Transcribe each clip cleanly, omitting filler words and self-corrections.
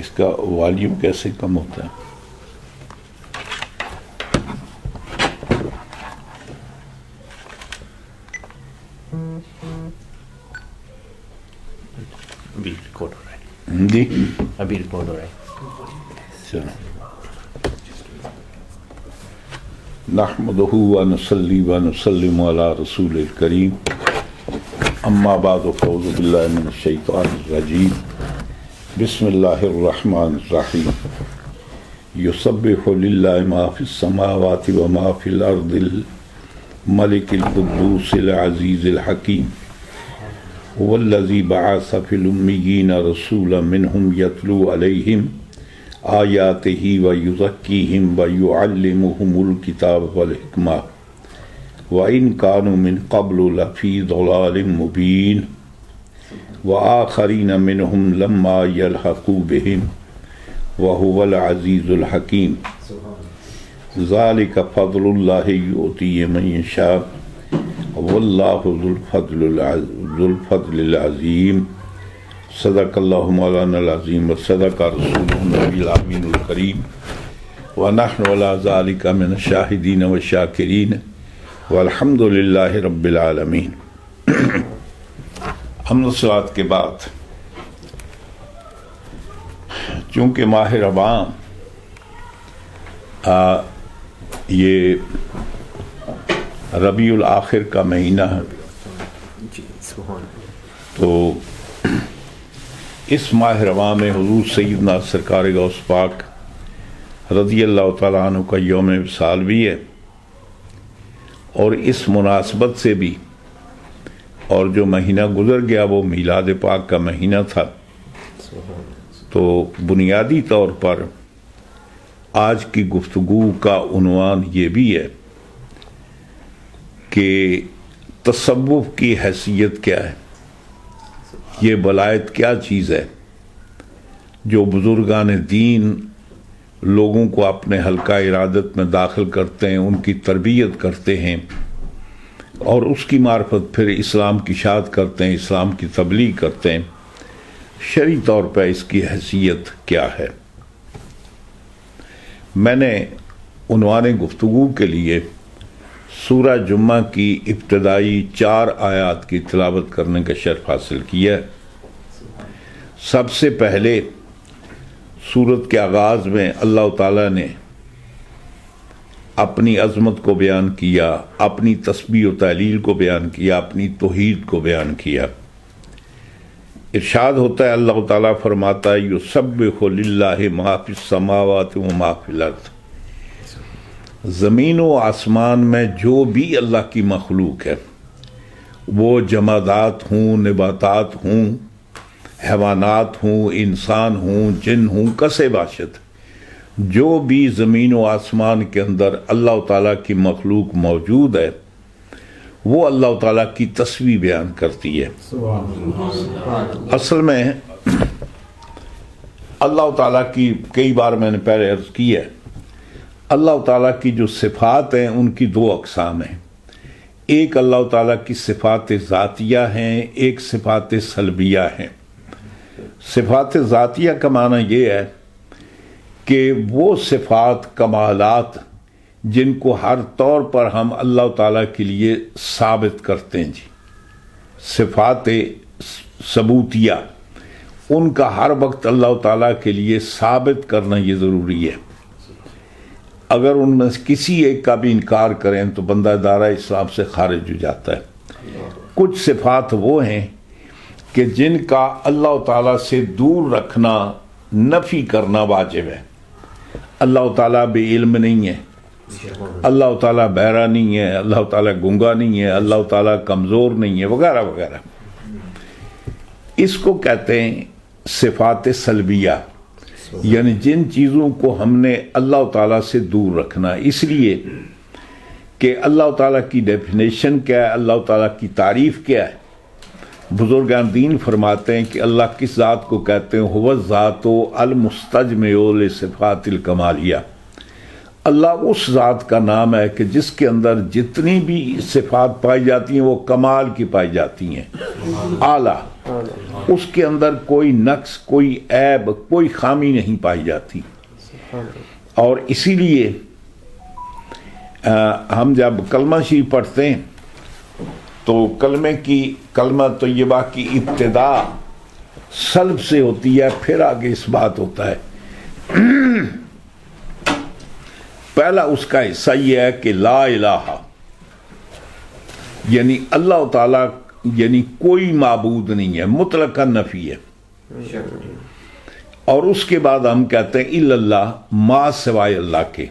اس کا والیوم کیسے کم ہوتا ہے؟ ابھی ریکارڈ ہو رہا ہے جی ابھی ریکارڈ ہو رہا ہے. چلو نحمدہ ونصلی ونسلم علی رسول الکریم اما بعد فاعوذ باللہ من الشیطان الرجیم بسم اللہ الرحمن الرحیم یسبح للہ ما فی السماوات وما فی الارض الملک القدوس العزیز الحکیم هو الذی بعث فی الامیین رسولا منہم یتلو علیہم آیاتہ ویزکیہم ویعلمہم الکتاب والحکمہ وَإِن كَانُوا مِن قَبْلُ لَفِي ضَلَالٍ مُبِينٍ وَآخَرِينَ مِنْهُمْ لَمَّا يَلْحَقُوا بِهِمْ وَهُوَ الْعَزِيزُ الْحَكِيمُ ذَلِكَ فَضْلُ اللَّهِ يُؤْتِيهِ مَن يَشَاءُ وَاللَّهُ ذُو الْفَضْلِ الْعَظِيمِ صدق اللہ مولانا العظیم وصدق رسولہ النبی الامین الکریم ونحن علی ذلک من الشاہدین والشاکرین والحمد للہ رب العالمین. حمد و صلوات کے بعد چونکہ ماہ رمضان یہ ربیع الاخر کا مہینہ ہے تو اس ماہ رمضان میں حضور سیدنا سرکار غوث پاک رضی اللہ تعالیٰ عنہ کا یوم وصال بھی ہے اور اس مناسبت سے بھی اور جو مہینہ گزر گیا وہ میلاد پاک کا مہینہ تھا تو بنیادی طور پر آج کی گفتگو کا عنوان یہ بھی ہے کہ تصوف کی حیثیت کیا ہے، یہ ولایت کیا چیز ہے جو بزرگان دین لوگوں کو اپنے حلقہ ارادت میں داخل کرتے ہیں، ان کی تربیت کرتے ہیں اور اس کی معرفت پھر اسلام کی اشاعت کرتے ہیں، اسلام کی تبلیغ کرتے ہیں. شرعی طور پہ اس کی حیثیت کیا ہے؟ میں نے عنوان گفتگو کے لیے سورہ جمعہ کی ابتدائی 4 آیات کی تلاوت کرنے کا شرف حاصل کیا ہے. سب سے پہلے سورت کے آغاز میں اللہ تعالیٰ نے اپنی عظمت کو بیان کیا، اپنی تسبیح و تہلیل کو بیان کیا، اپنی توحید کو بیان کیا. ارشاد ہوتا ہے، اللہ تعالیٰ فرماتا ہے یسبح للہ ما فی السماوات و ما فی الارض، زمین و آسمان میں جو بھی اللہ کی مخلوق ہے، وہ جمادات ہوں، نباتات ہوں، حیوانات ہوں، انسان ہوں، جن ہوں، کسے باشد، جو بھی زمین و آسمان کے اندر اللہ تعالیٰ کی مخلوق موجود ہے وہ اللہ تعالیٰ کی تسبیح بیان کرتی ہے. اصل میں اللہ تعالیٰ کی کئی بار میں نے پہلے عرض کی ہے، اللہ تعالیٰ کی جو صفات ہیں ان کی 2 اقسام ہیں. ایک اللہ تعالیٰ کی صفات ذاتیہ ہیں، ایک صفات سلبیہ ہیں. صفات ذاتیہ کا معنی یہ ہے کہ وہ صفات کمالات جن کو ہر طور پر ہم اللہ تعالیٰ کے لیے ثابت کرتے ہیں. جی صفات ثبوتیہ ان کا ہر وقت اللہ تعالیٰ کے لیے ثابت کرنا یہ ضروری ہے. اگر ان میں کسی ایک کا بھی انکار کریں تو بندہ دائرہ اسلام سے خارج ہو جاتا ہے. کچھ صفات وہ ہیں کہ جن کا اللہ تعالیٰ سے دور رکھنا، نفی کرنا واجب ہے. اللہ تعالیٰ بے علم نہیں ہے، اللہ تعالیٰ بہرا نہیں ہے، اللہ تعالیٰ گنگا نہیں ہے، اللہ تعالیٰ کمزور نہیں ہے، وغیرہ وغیرہ. اس کو کہتے ہیں صفات سلبیہ، یعنی جن چیزوں کو ہم نے اللہ تعالیٰ سے دور رکھنا. اس لیے کہ اللہ تعالیٰ کی ڈیفینیشن کیا ہے، اللہ تعالیٰ کی تعریف کیا ہے. بزرگان دین فرماتے ہیں کہ اللہ کس ذات کو کہتے ہیں، هو الذات المستجمع لصفات الکمالیہ. اللہ اس ذات کا نام ہے کہ جس کے اندر جتنی بھی صفات پائی جاتی ہیں وہ کمال کی پائی جاتی ہیں، اعلیٰ. اس کے اندر کوئی نقص، کوئی عیب، کوئی خامی نہیں پائی جاتی. اور اسی لیے ہم جب کلمہ شریف پڑھتے ہیں تو کلمہ طیبہ کی ابتدا سلب سے ہوتی ہے، پھر آگے اس بات ہوتا ہے. پہلا اس کا حصہ یہ ہے کہ لا الہ، یعنی اللہ تعالیٰ یعنی کوئی معبود نہیں ہے، مطلقاً نفی ہے. اور اس کے بعد ہم کہتے ہیں الا اللہ، ما سوائے اللہ کے،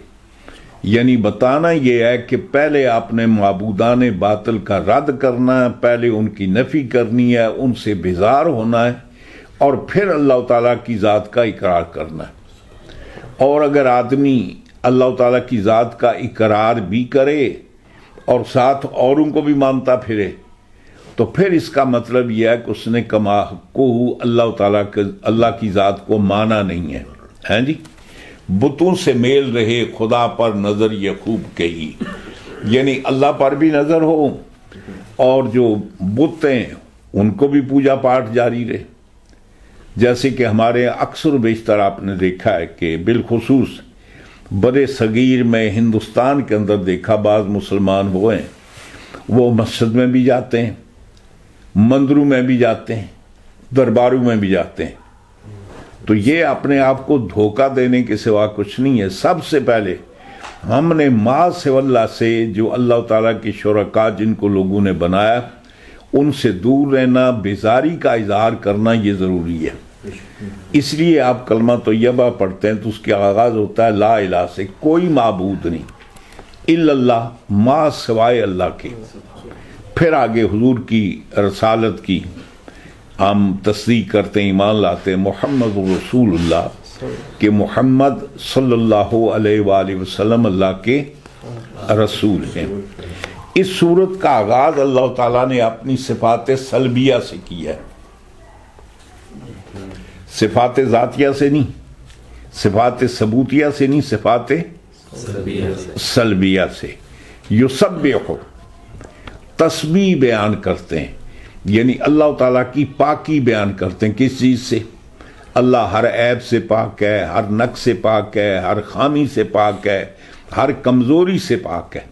یعنی بتانا یہ ہے کہ پہلے آپ نے معبودان باطل کا رد کرنا ہے، پہلے ان کی نفی کرنی ہے، ان سے بیزار ہونا ہے، اور پھر اللہ تعالیٰ کی ذات کا اقرار کرنا ہے. اور اگر آدمی اللہ تعالیٰ کی ذات کا اقرار بھی کرے اور ساتھ اوروں کو بھی مانتا پھرے تو پھر اس کا مطلب یہ ہے کہ اس نے کما کو اللہ تعالیٰ کے اللہ کی ذات کو مانا نہیں ہے. ہیں جی، بتوں سے میل رہے خدا پر نظر یہ خوب کہی، یعنی اللہ پر بھی نظر ہو اور جو بت ہیں ان کو بھی پوجا پاٹ جاری رہے. جیسے کہ ہمارے اکثر و بیشتر آپ نے دیکھا ہے کہ بالخصوص بڑے صغیر میں ہندوستان کے اندر دیکھا، بعض مسلمان وہ ہیں وہ مسجد میں بھی جاتے ہیں، مندروں میں بھی جاتے ہیں، درباروں میں بھی جاتے ہیں. تو یہ اپنے آپ کو دھوکہ دینے کے سوا کچھ نہیں ہے. سب سے پہلے ہم نے ما سوى اللہ سے، جو اللہ تعالیٰ کے شرکاء جن کو لوگوں نے بنایا، ان سے دور رہنا، بیزاری کا اظہار کرنا یہ ضروری ہے. اس لیے آپ کلمہ طیبہ پڑھتے ہیں تو اس کا آغاز ہوتا ہے لا الہ سے، کوئی معبود نہیں، الا اللہ، ما سوائے اللہ کے. پھر آگے حضور کی رسالت کی ہم تصدیق کرتے ہیں، ایمان لاتے ہیں محمد رسول اللہ، کہ محمد صلی اللہ علیہ وآلہ وسلم اللہ کے رسول ہیں. اس صورت کا آغاز اللہ تعالیٰ نے اپنی صفات سلبیہ سے کیا ہے، صفات ذاتیہ سے نہیں، صفات ثبوتیہ سے نہیں، صفات سلبیہ سے. یسبح، تسبیح بیان کرتے ہیں، یعنی اللہ تعالیٰ کی پاکی بیان کرتے ہیں. کس چیز سے؟ اللہ ہر عیب سے پاک ہے، ہر نقص سے پاک ہے، ہر خامی سے پاک ہے، ہر کمزوری سے پاک ہے.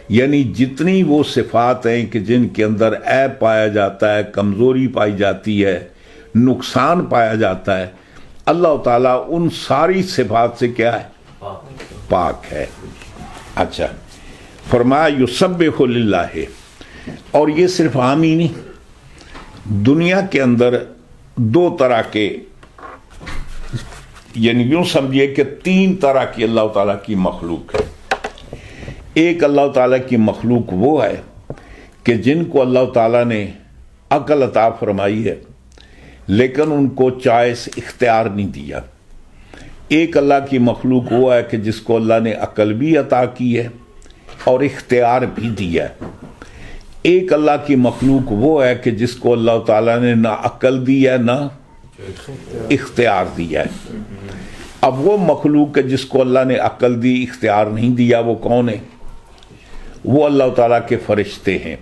یعنی جتنی وہ صفات ہیں کہ جن کے اندر عیب پایا جاتا ہے، کمزوری پائی جاتی ہے، نقصان پایا جاتا ہے، اللہ تعالیٰ ان ساری صفات سے کیا ہے؟ پاک ہے. اچھا، فرمایا یسبح للہ. اور یہ صرف عام ہی نہیں، دنیا کے اندر دو طرح کے، یعنی یوں سمجھیے کہ تین طرح کی اللہ تعالیٰ کی مخلوق ہے. ایک اللہ تعالیٰ کی مخلوق وہ ہے کہ جن کو اللہ تعالیٰ نے عقل عطا فرمائی ہے لیکن ان کو چوائس اختیار نہیں دیا. ایک اللہ کی مخلوق وہ ہے کہ جس کو اللہ نے عقل بھی عطا کی ہے اور اختیار بھی دیا ہے. ایک اللہ کی مخلوق وہ ہے کہ جس کو اللہ تعالیٰ نے نہ عقل دی ہے نہ اختیار دیا ہے. اب وہ مخلوق ہے جس کو اللہ نے عقل دی، اختیار نہیں دیا، وہ کون ہے؟ وہ اللہ تعالیٰ کے فرشتے ہیں.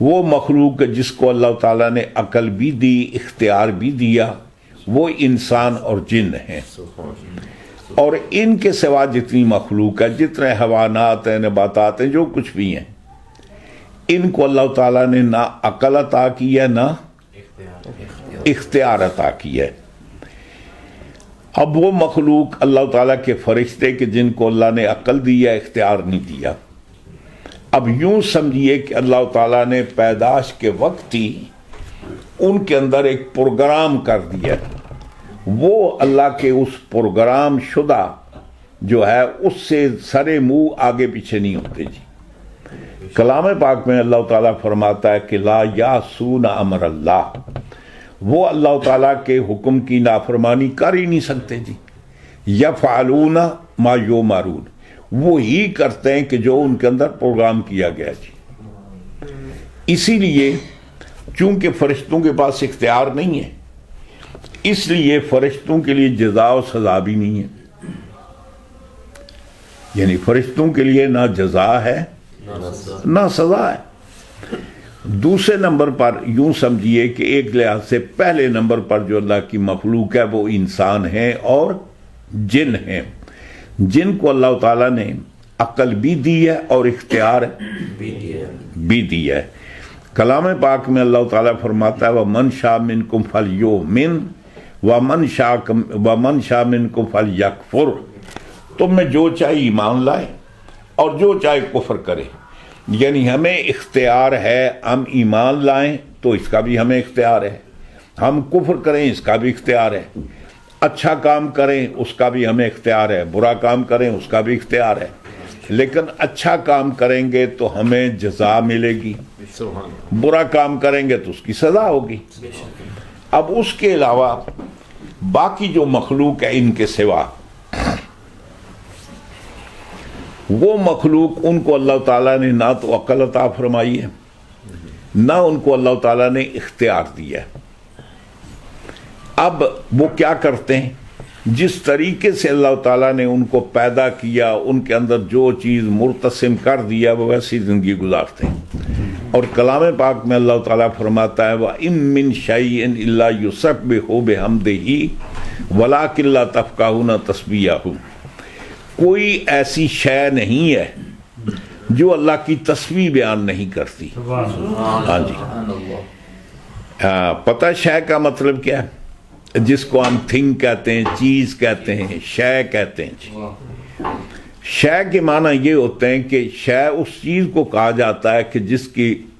وہ مخلوق ہے جس کو اللہ تعالیٰ نے عقل بھی دی، اختیار بھی دیا، وہ انسان اور جن ہیں. اور ان کے سوا جتنی مخلوق ہے، جتنے حیوانات ہیں، نباتات ہیں، جو کچھ بھی ہیں، ان کو اللہ تعالیٰ نے نہ عقل عطا کی ہے نہ اختیار عطا کی ہے. اب وہ مخلوق اللہ تعالیٰ کے فرشتے کہ جن کو اللہ نے عقل دیا، اختیار نہیں دیا. اب یوں سمجھیے کہ اللہ تعالیٰ نے پیدائش کے وقت ہی ان کے اندر ایک پروگرام کر دیا. وہ اللہ کے اس پروگرام شدہ جو ہے اس سے سرے منہ آگے پیچھے نہیں ہوتے. جی کلام پاک میں اللہ تعالیٰ فرماتا ہے کہ لا یعصون امر اللہ، وہ اللہ تعالیٰ کے حکم کی نافرمانی کر ہی نہیں سکتے. جی یفعلون ما یؤمرون، وہی کرتے ہیں کہ جو ان کے اندر پروگرام کیا گیا. جی اسی لیے چونکہ فرشتوں کے پاس اختیار نہیں ہے، اس لیے فرشتوں کے لیے جزا و سزا بھی نہیں ہے. یعنی فرشتوں کے لیے نہ جزا ہے نہ سزا ہے. دوسرے نمبر پر یوں سمجھیے کہ ایک لحاظ سے پہلے نمبر پر جو اللہ کی مخلوق ہے وہ انسان ہے اور جن ہیں، جن کو اللہ تعالیٰ نے عقل بھی دی ہے اور اختیار بھی دی ہے۔ کلام پاک میں اللہ تعالیٰ فرماتا ہے وَمَنْ شَاءَ مِنْكُمْ فَلْيُؤْمِنْ وَمَنْ شَاءَ مِنْكُمْ فَلْيَكْفُرْ، تم میں جو چاہے ایمان لائے اور جو چاہے کفر کرے، یعنی ہمیں اختیار ہے، ہم ایمان لائیں تو اس کا بھی ہمیں اختیار ہے، ہم کفر کریں اس کا بھی اختیار ہے، اچھا کام کریں اس کا بھی ہمیں اختیار ہے، برا کام کریں اس کا بھی اختیار ہے، لیکن اچھا کام کریں گے تو ہمیں جزا ملے گی، برا کام کریں گے تو اس کی سزا ہوگی۔ اب اس کے علاوہ باقی جو مخلوق ہے ان کے سوا، وہ مخلوق ان کو اللہ تعالیٰ نے نہ تو عقل عطا فرمائی ہے، نہ ان کو اللہ تعالیٰ نے اختیار دیا ہے۔ اب وہ کیا کرتے ہیں؟ جس طریقے سے اللہ تعالیٰ نے ان کو پیدا کیا، ان کے اندر جو چیز مرتسم کر دیا وہ ویسی زندگی گزارتے ہیں۔ اور کلام پاک میں اللہ تعالیٰ فرماتا ہے وَإِن مِّن شَيْءٍ إِلَّا يُسَبِّحُ بِحَمْدِهِ وَلَٰكِن لَّا تَفْقَهُونَ تَسْبِيحَهُ، کوئی ایسی شے نہیں ہے جو اللہ کی تسبیح بیان نہیں کرتی۔ ہاں جی، پتہ شے کا مطلب کیا ہے؟ جس کو ہم تھنگ کہتے ہیں، چیز کہتے ہیں، شے کہتے ہیں۔ شے کے معنی یہ ہوتے ہیں کہ شے اس چیز کو کہا جاتا ہے کہ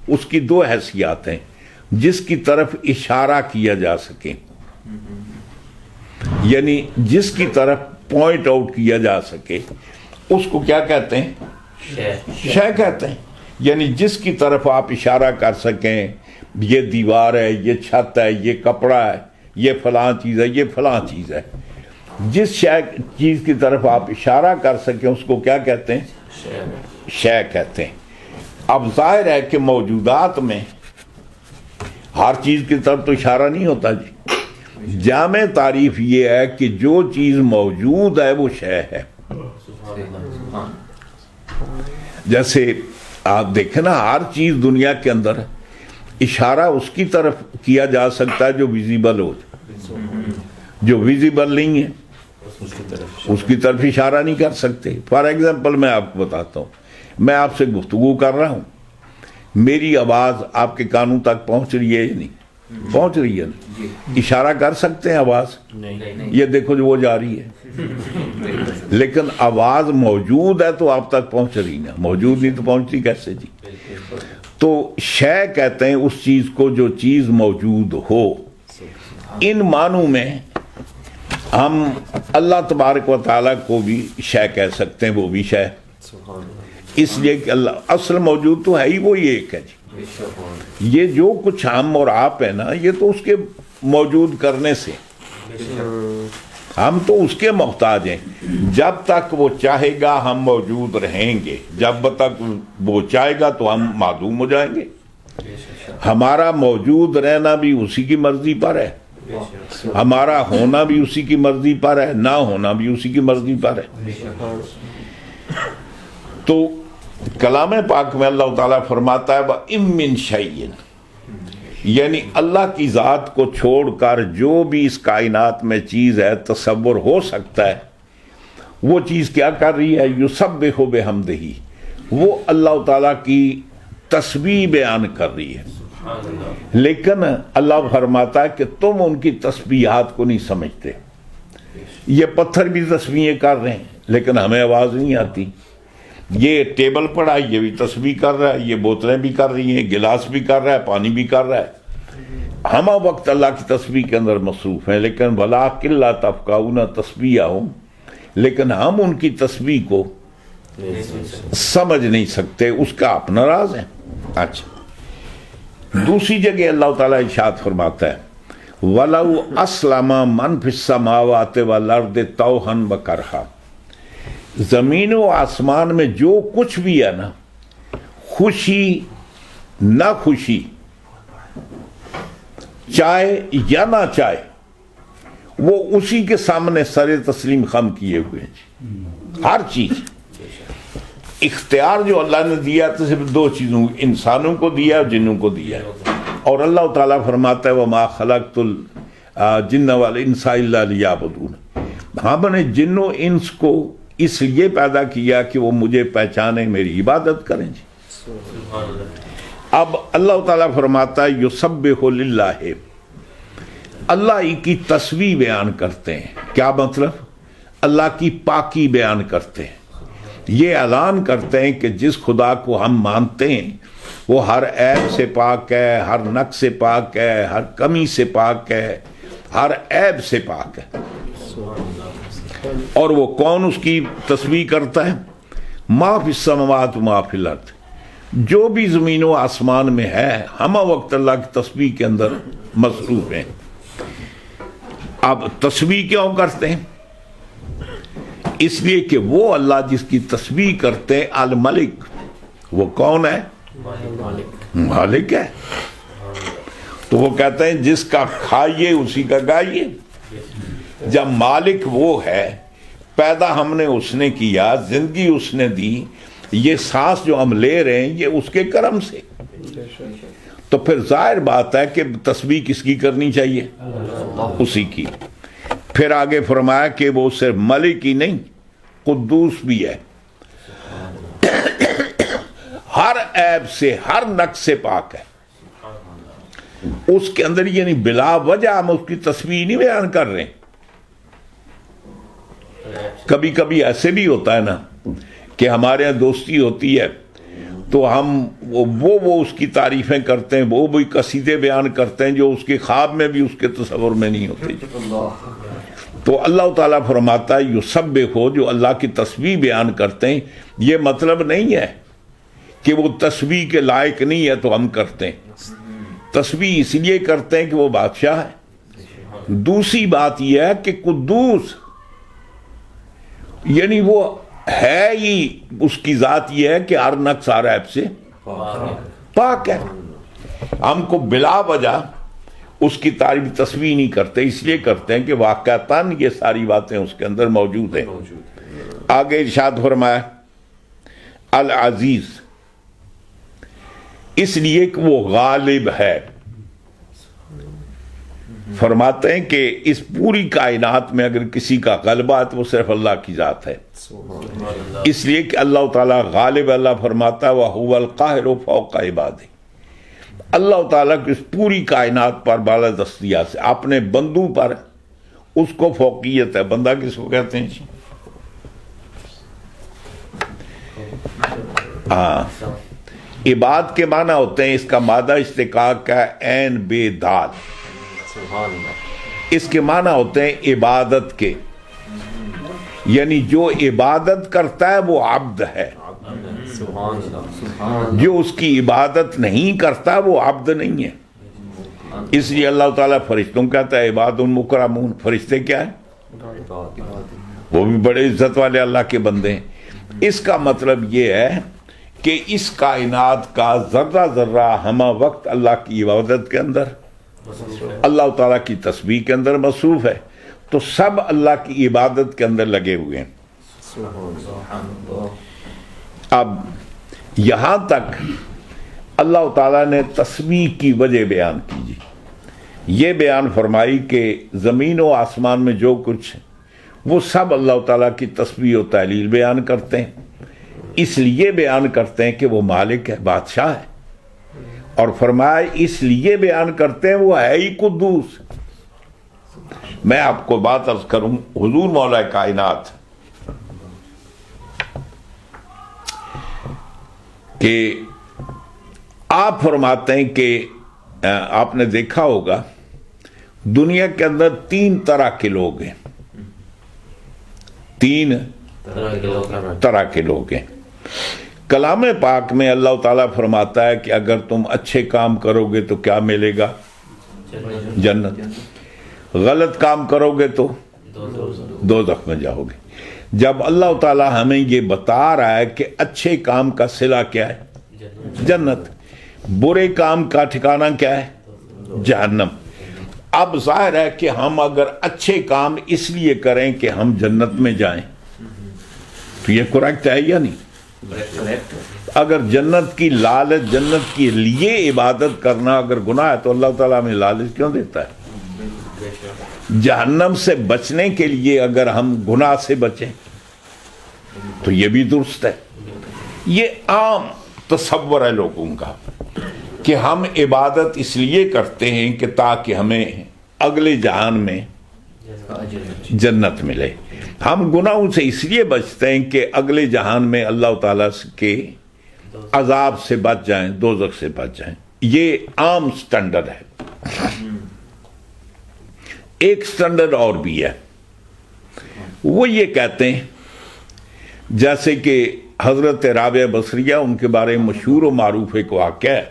اس کی دو حیثیت ہیں، جس کی طرف اشارہ کیا جا سکے، یعنی جس کی طرف پوائنٹ آؤٹ کیا جا سکے، اس کو کیا کہتے ہیں؟ شے کہتے ہیں، یعنی جس کی طرف آپ اشارہ کر سکیں، یہ دیوار ہے، یہ چھت ہے، یہ کپڑا ہے، یہ فلاں چیز ہے، یہ فلاں چیز ہے، جس چیز کی طرف آپ اشارہ کر سکیں اس کو کیا کہتے ہیں؟ شے کہتے ہیں۔ اب ظاہر ہے کہ موجودات میں ہر چیز کی طرف تو اشارہ نہیں ہوتا جی، جامع تعریف یہ ہے کہ جو چیز موجود ہے وہ شے ہے۔ جیسے آپ دیکھیں نا، ہر چیز دنیا کے اندر اشارہ اس کی طرف کیا جا سکتا ہے جو ویزیبل ہو، جو ویزیبل نہیں ہے اس کی طرف اشارہ نہیں کر سکتے۔ فار ایگزامپل میں آپ کو بتاتا ہوں، میں آپ سے گفتگو کر رہا ہوں، میری آواز آپ کے کانوں تک پہنچ رہی ہے یا نہیں؟ پہنچ رہی ہے نا؟ اشارہ کر سکتے ہیں آواز؟ یہ دیکھو جو وہ جا رہی ہے، لیکن آواز موجود ہے تو آپ تک پہنچ رہی نا، موجود نہیں تو پہنچتی کیسے جی؟ تو شے کہتے ہیں اس چیز کو جو چیز موجود ہو۔ ان معنوں میں ہم اللہ تبارک و تعالیٰ کو بھی شے کہہ سکتے ہیں، وہ بھی شے، اس لیے کہ اللہ اصل موجود تو ہے ہی وہی ایک ہے جی۔ یہ جو کچھ ہم اور آپ ہیں نا، یہ تو اس کے موجود کرنے سے، ہم تو اس کے محتاج ہیں۔ جب تک وہ چاہے گا ہم موجود رہیں گے، جب تک وہ چاہے گا تو ہم معدوم ہو جائیں گے۔ ہمارا موجود رہنا بھی اسی کی مرضی پر ہے، ہمارا ہونا بھی اسی کی مرضی پر ہے، نہ ہونا بھی اسی کی مرضی پر ہے۔ تو کلام پاک میں اللہ تعالیٰ فرماتا ہے وَإِن مِّن شَيْءٍ، یعنی اللہ کی ذات کو چھوڑ کر جو بھی اس کائنات میں چیز ہے تصور ہو سکتا ہے، وہ چیز کیا کر رہی ہے؟ یسبح بحمدہ، وہ اللہ تعالیٰ کی تسبیح بیان کر رہی ہے۔ لیکن اللہ فرماتا ہے کہ تم ان کی تسبیحات کو نہیں سمجھتے۔ یہ پتھر بھی تسبیحیں کر رہے ہیں لیکن ہمیں آواز نہیں آتی، یہ ٹیبل پڑا یہ بھی تسبیح کر رہا ہے، یہ بوتلیں بھی کر رہی ہیں، گلاس بھی کر رہا ہے، پانی بھی کر رہا ہے، ہم وقت اللہ کی تسبیح کے اندر مصروف ہیں، لیکن وَلَٰكِن لَّا تَفْقَهُونَ تَسْبِيحَهُمْ، لیکن ہم ان کی تسبیح کو سمجھ نہیں سکتے، اس کا اپنا راز ہے۔ اچھا، دوسری جگہ اللہ تعالیٰ ارشاد فرماتا ہے وَلَوْ أَسْلَمَ مَنْ فِي السَّمَاوَاتِ وَالْأَرْضِ طَوْعًا وَكَرْهًا، زمین و آسمان میں جو کچھ بھی ہے نا، خوشی نہ خوشی، چاہے یا نہ چاہے، وہ اسی کے سامنے سر تسلیم خم کیے ہوئے ہیں۔ ہر چیز اختیار جو اللہ نے دیا تو صرف دو چیزوں، انسانوں کو دیا اور جنوں کو دیا. اور اللہ تعالیٰ فرماتا ہے وَمَا خَلَقْتُ الْجِنَّ وَالْإِنسَ إِلَّا لِيَعْبُدُونَ. ہم نے جن و انس کو اس لیے پیدا کیا کہ وہ مجھے پہچانیں، میری عبادت کریں. جی اب اللہ تعالیٰ فرماتا ہے یسبح للہ، اللہ ہی کی تسبیح بیان کرتے ہیں. کیا مطلب؟ اللہ کی پاکی بیان کرتے ہیں. یہ اعلان کرتے ہیں کہ جس خدا کو ہم مانتے ہیں وہ ہر عیب سے پاک ہے، ہر نقص سے پاک ہے، ہر کمی سے پاک ہے، ہر عیب سے پاک ہے. اور وہ کون اس کی تسبیح کرتا ہے؟ ما فی السماوات و ما فی الارض، جو بھی زمین و آسمان میں ہے ہم وقت اللہ کی تسبیح کے اندر مصروف ہیں. اب تسبیح کیوں کرتے ہیں؟ اس لیے کہ وہ اللہ جس کی تسبیح کرتے ہیں الملک، وہ کون ہے؟ مالک ہے. تو وہ کہتے ہیں جس کا کھائیے اسی کا گائیے. جب مالک وہ ہے، پیدا ہم نے اس نے کیا، زندگی اس نے دی، یہ سانس جو ہم لے رہے ہیں یہ اس کے کرم سے. تو پھر ظاہر بات ہے کہ تسبیح کس کی کرنی چاہیے؟ اسی کی. پھر آگے فرمایا کہ وہ صرف ملک ہی نہیں، قدوس بھی ہے، ہر عیب سے، ہر نقص سے پاک ہے. اس کے اندر یعنی بلا وجہ ہم اس کی تسبیح نہیں بیان کر رہے. کبھی کبھی ایسے بھی ہوتا ہے نا کہ ہمارے یہاں دوستی ہوتی ہے تو ہم وہ اس کی تعریفیں کرتے ہیں، وہ بھی قصیدے بیان کرتے ہیں جو اس کے خواب میں بھی اس کے تصور میں نہیں ہوتے. تو اللہ تعالیٰ فرماتا ہے یسبح، جو اللہ کی تسبیح بیان کرتے ہیں. یہ مطلب نہیں ہے کہ وہ تسبیح کے لائق نہیں ہے تو ہم کرتے ہیں. تسبیح اس لیے کرتے ہیں کہ وہ بادشاہ ہے. دوسری بات یہ ہے کہ قدوس یعنی وہ ہے ہی، اس کی ذات یہ ہے کہ ہر نقص ہر عیب سے پاک ہے. ہم کو بلا وجہ اس کی تعریف تسبیح نہیں کرتے، اس لیے کرتے ہیں کہ واقعتاً یہ ساری باتیں اس کے اندر موجود ہیں. آگے ارشاد فرمایا العزیز، اس لیے کہ وہ غالب ہے. فرماتے ہیں کہ اس پوری کائنات میں اگر کسی کا غلبہ ہے تو وہ صرف اللہ کی ذات ہے. اس لیے کہ اللہ تعالیٰ غالب. اللہ فرماتا ہے وَهُوَ الْقَاهِرُ فَوْقَ عِبَادِهِ، اللہ تعالیٰ کی اس پوری کائنات پر بالا دستیات سے اپنے بندوں پر اس کو فوقیت ہے. بندہ کس کو کہتے ہیں؟ ہاں، عباد کے معنی ہوتے ہیں، اس کا مادہ اشتقاق کا عین بے دال، اس کے معنی ہوتے ہیں عبادت کے، یعنی جو عبادت کرتا ہے وہ عبد ہے، جو اس کی عبادت نہیں کرتا وہ عبد نہیں ہے. اس لیے اللہ تعالیٰ فرشتوں کہتا ہے عباد مکرمون. فرشتے کیا ہیں؟ وہ بھی بڑے عزت والے اللہ کے بندے ہیں. اس کا مطلب یہ ہے کہ اس کائنات کا ذرہ ذرہ ہمہ وقت اللہ کی عبادت کے اندر، اللہ تعالیٰ کی تسبیح کے اندر مصروف ہے. تو سب اللہ کی عبادت کے اندر لگے ہوئے ہیں. اب یہاں تک اللہ تعالیٰ نے تسبیح کی وجہ بیان کیجیے. یہ بیان فرمائی کہ زمین و آسمان میں جو کچھ وہ سب اللہ تعالیٰ کی تسبیح و تحلیل بیان کرتے ہیں. اس لیے بیان کرتے ہیں کہ وہ مالک ہے، بادشاہ ہے. اور فرمایا اس لیے بیان کرتے ہیں وہ ہے ہی قدوس. میں آپ کو بات عرض کروں، حضور مولا کائنات کہ آپ فرماتے ہیں کہ آپ نے دیکھا ہوگا دنیا کے اندر 3 طرح کے لوگ ہیں. 3 طرح کے لوگ ہیں. کلام پاک میں اللہ تعالیٰ فرماتا ہے کہ اگر تم اچھے کام کرو گے تو کیا ملے گا؟ جنت. غلط کام کرو گے تو دوزخ میں جاؤ گے. جب اللہ تعالیٰ ہمیں یہ بتا رہا ہے کہ اچھے کام کا صلہ کیا ہے؟ جنت. برے کام کا ٹھکانہ کیا ہے؟ جہنم. اب ظاہر ہے کہ ہم اگر اچھے کام اس لیے کریں کہ ہم جنت میں جائیں تو یہ کریکٹ ہے یا نہیں؟ اگر جنت کی لالچ، جنت کے لیے عبادت کرنا اگر گناہ ہے تو اللہ تعالیٰ ہمیں لالچ کیوں دیتا ہے؟ جہنم سے بچنے کے لیے اگر ہم گناہ سے بچیں تو یہ بھی درست ہے۔ یہ عام تصور ہے لوگوں کا کہ ہم عبادت اس لیے کرتے ہیں کہ تاکہ ہمیں اگلے جہان میں جنت ملے، ہم گناہوں سے اس لیے بچتے ہیں کہ اگلے جہان میں اللہ تعالیٰ کے عذاب سے بچ جائیں، دوزخ سے بچ جائیں۔ یہ عام سٹینڈرڈ ہے۔ ایک سٹینڈرڈ اور بھی ہے، وہ یہ کہتے ہیں جیسے کہ حضرت رابعہ بصریہ، ان کے بارے میں مشہور و معروف ایک واقعہ ہے۔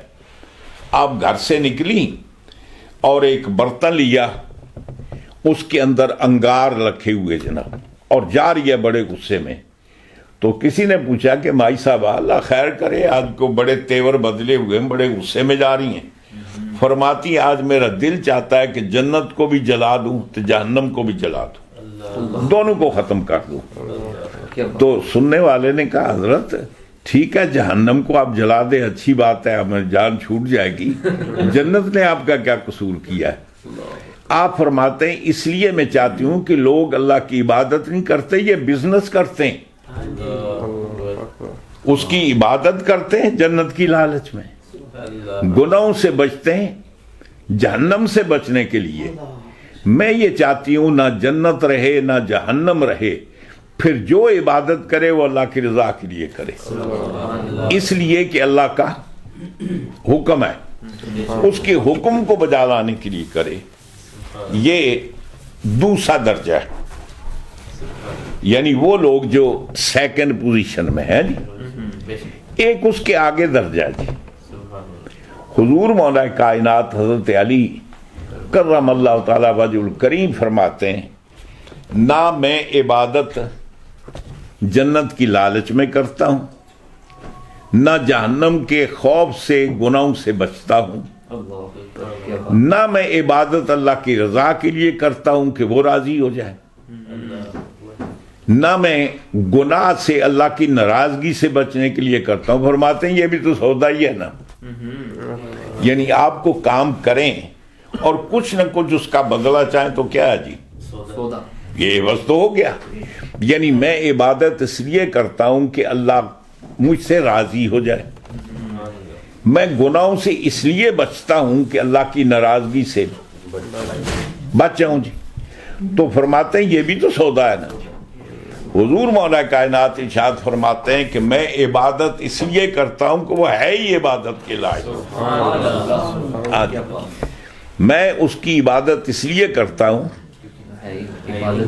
آپ گھر سے نکلی اور ایک برتن لیا، اس کے اندر انگار رکھے ہوئے جناب، اور جا رہی ہے بڑے غصے میں۔ تو کسی نے پوچھا کہ مائی صاحب اللہ خیر کرے، آج کو بڑے تیور بدلے ہوئے ہیں، بڑے غصے میں جا رہی ہیں۔ فرماتی آج میرا دل چاہتا ہے کہ جنت کو بھی جلا دوں تو جہنم کو بھی جلا دوں، دونوں کو ختم کر دوں۔ تو سننے والے نے کہا حضرت ٹھیک ہے، جہنم کو آپ جلا دیں، اچھی بات ہے، ہمیں جان چھوٹ جائے گی، جنت نے آپ کا کیا قصور کیا ہے؟ آپ فرماتے ہیں اس لیے میں چاہتی ہوں کہ لوگ اللہ کی عبادت نہیں کرتے، یہ بزنس کرتے ہیں، اس کی عبادت کرتے ہیں جنت کی لالچ میں، گناہوں سے بچتے ہیں جہنم سے بچنے کے لیے۔ میں یہ چاہتی ہوں نہ جنت رہے نہ جہنم رہے، پھر جو عبادت کرے وہ اللہ کی رضا کے لیے کرے، اس لیے کہ اللہ کا حکم ہے، اس کے حکم کو بجا لانے کے لیے کرے۔ یہ دوسرا درجہ ہے، یعنی وہ لوگ جو سیکنڈ پوزیشن میں ہیں جی۔ ایک اس کے آگے درجہ جی، حضور مولا کائنات حضرت علی کرم اللہ تعالی وجہ الکریم فرماتے ہیں نہ میں عبادت جنت کی لالچ میں کرتا ہوں، نہ جہنم کے خوف سے گناہوں سے بچتا ہوں، نہ میں عبادت اللہ کی رضا کے لیے کرتا ہوں کہ وہ راضی ہو جائے، نہ میں گناہ سے اللہ کی ناراضگی سے بچنے کے لیے کرتا ہوں۔ فرماتے ہیں یہ بھی تو سودا ہی ہے نا، یعنی آپ کو کام کریں اور کچھ نہ کچھ اس کا بدلہ چاہیں تو کیا ہے جی، سودا، یہ بس تو ہو گیا۔ یعنی میں عبادت اس لیے کرتا ہوں کہ اللہ مجھ سے راضی ہو جائے، میں گناہوں سے اس لیے بچتا ہوں کہ اللہ کی ناراضگی سے بچ جاؤں جی۔ تو فرماتے ہیں یہ بھی تو سودا ہے نا۔ حضور مولا کائنات ارشاد فرماتے ہیں کہ میں عبادت اس لیے کرتا ہوں کہ وہ ہے ہی عبادت کے لائق، میں اس کی عبادت اس لیے کرتا ہوں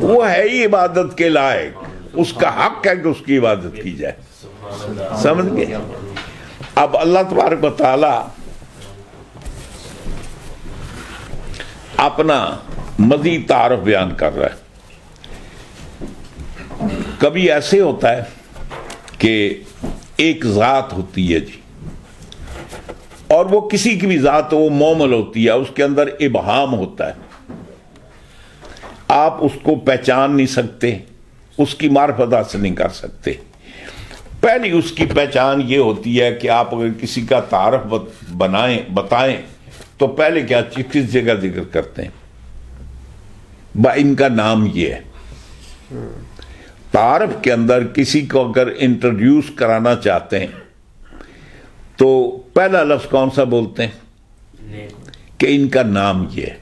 وہ ہے ہی عبادت کے لائق، اس کا حق ہے کہ اس کی عبادت کی جائے، سمجھ گئے؟ اب اللہ تبارک و تعالی اپنا مزید تعارف بیان کر رہا ہے۔ کبھی ایسے ہوتا ہے کہ ایک ذات ہوتی ہے جی، اور وہ کسی کی بھی ذات وہ مومل ہوتی ہے، اس کے اندر ابہام ہوتا ہے، آپ اس کو پہچان نہیں سکتے، اس کی معرفت حاصل نہیں کر سکتے۔ پہلی اس کی پہچان یہ ہوتی ہے کہ آپ اگر کسی کا تعارف بتائیں تو پہلے کیا کس جگہ ذکر کرتے ہیں، ان کا نام یہ ہے۔ تعارف کے اندر کسی کو اگر انٹروڈیوس کرانا چاہتے ہیں تو پہلا لفظ کون سا بولتے ہیں کہ ان کا نام یہ ہے،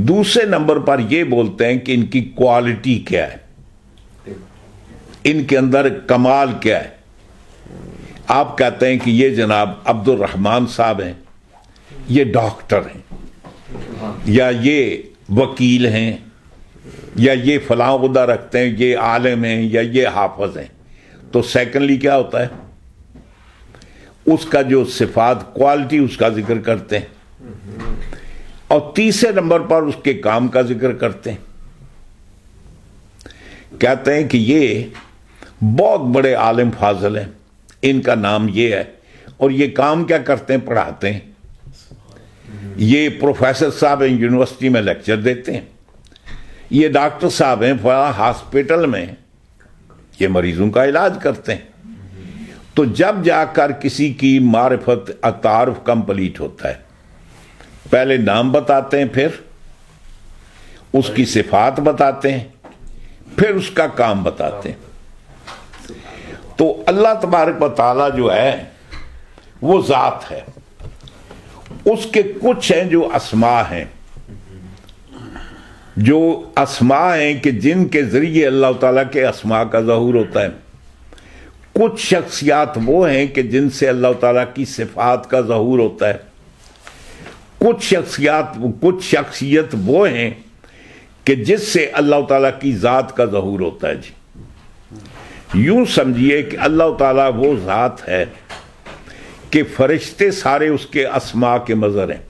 دوسرے نمبر پر یہ بولتے ہیں کہ ان کی کوالٹی کیا ہے، ان کے اندر کمال کیا ہے۔ آپ کہتے ہیں کہ یہ جناب عبد الرحمن صاحب ہیں، یہ ڈاکٹر ہیں، یا یہ وکیل ہیں، یا یہ فلاں عہدہ رکھتے ہیں، یہ عالم ہیں، یا یہ حافظ ہیں۔ تو سیکنڈلی کیا ہوتا ہے، اس کا جو صفات کوالٹی اس کا ذکر کرتے ہیں، اور تیسرے نمبر پر اس کے کام کا ذکر کرتے ہیں۔ کہتے ہیں کہ یہ بہت بڑے عالم فاضل ہیں، ان کا نام یہ ہے، اور یہ کام کیا کرتے ہیں، پڑھاتے ہیں، یہ پروفیسر صاحب ہیں، یونیورسٹی میں لیکچر دیتے ہیں، یہ ڈاکٹر صاحب ہیں فلاں ہاسپٹل میں یہ مریضوں کا علاج کرتے ہیں۔ تو جب جا کر کسی کی معرفت تعارف کمپلیٹ ہوتا ہے، پہلے نام بتاتے ہیں، پھر اس کی صفات بتاتے ہیں، پھر اس کا کام بتاتے ہیں۔ تو اللہ تبارک و تعالیٰ جو ہے وہ ذات ہے، اس کے کچھ ہیں جو اسماء ہیں، جو اسماء ہیں کہ جن کے ذریعے اللہ تعالیٰ کے اسماء کا ظہور ہوتا ہے۔ کچھ شخصیات وہ ہیں کہ جن سے اللہ تعالیٰ کی صفات کا ظہور ہوتا ہے۔ کچھ شخصیت وہ ہیں کہ جس سے اللہ تعالیٰ کی ذات کا ظہور ہوتا ہے جی۔ یوں سمجھیے کہ اللہ تعالیٰ وہ ذات ہے کہ فرشتے سارے اس کے اسماء کے مظہر ہیں،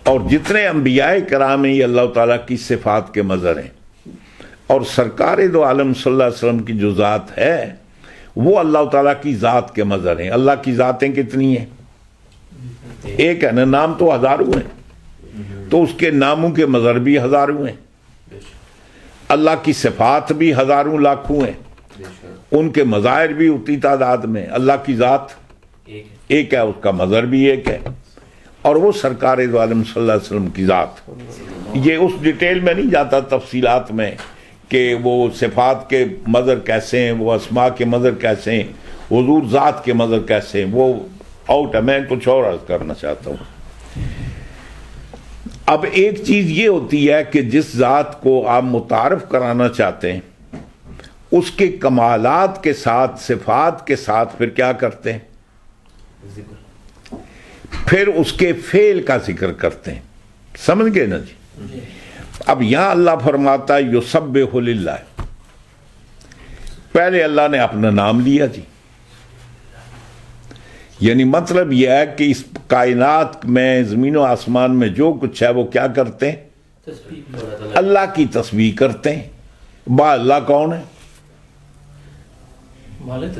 اور جتنے انبیاء کرام ہیں یہ اللہ تعالیٰ کی صفات کے مظہر ہیں، اور سرکار دو عالم صلی اللہ علیہ وسلم کی جو ذات ہے وہ اللہ تعالیٰ کی ذات کے مظہر ہیں۔ اللہ کی ذاتیں کتنی ہیں؟ ایک ہے نا، نام تو ہزاروں ہیں، تو اس کے ناموں کے مظہر بھی ہزاروں ہیں، اللہ کی صفات بھی ہزاروں لاکھوں ہیں، ان کے مظاہر بھی اتنی تعداد میں۔ اللہ کی ذات ایک ہے، اس کا مظہر بھی ایک ہے، اور وہ سرکار دو عالم صلی اللہ علیہ وسلم کی ذات۔ یہ اس ڈیٹیل میں نہیں جاتا تفصیلات میں کہ وہ صفات کے مظہر کیسے ہیں، وہ اسماء کے مظہر کیسے ہیں، حضور ذات کے مظہر کیسے ہیں، وہ آؤٹ ہے، میں کچھ اور عرض کرنا چاہتا ہوں۔ اب ایک چیز یہ ہوتی ہے کہ جس ذات کو آپ متعارف کرانا چاہتے ہیں اس کے کمالات کے ساتھ، صفات کے ساتھ پھر کیا کرتے ہیں؟ پھر اس کے فعل کا ذکر کرتے ہیں۔ سمجھ گئے نا جی؟ اب یہاں اللہ فرماتا ہے یسبح للہ، پہلے اللہ نے اپنا نام لیا جی، یعنی مطلب یہ ہے کہ اس کائنات میں، زمین و آسمان میں جو کچھ ہے وہ کیا کرتے ہیں؟ اللہ کی تسبیح کرتے ہیں۔ با اللہ کون ہے؟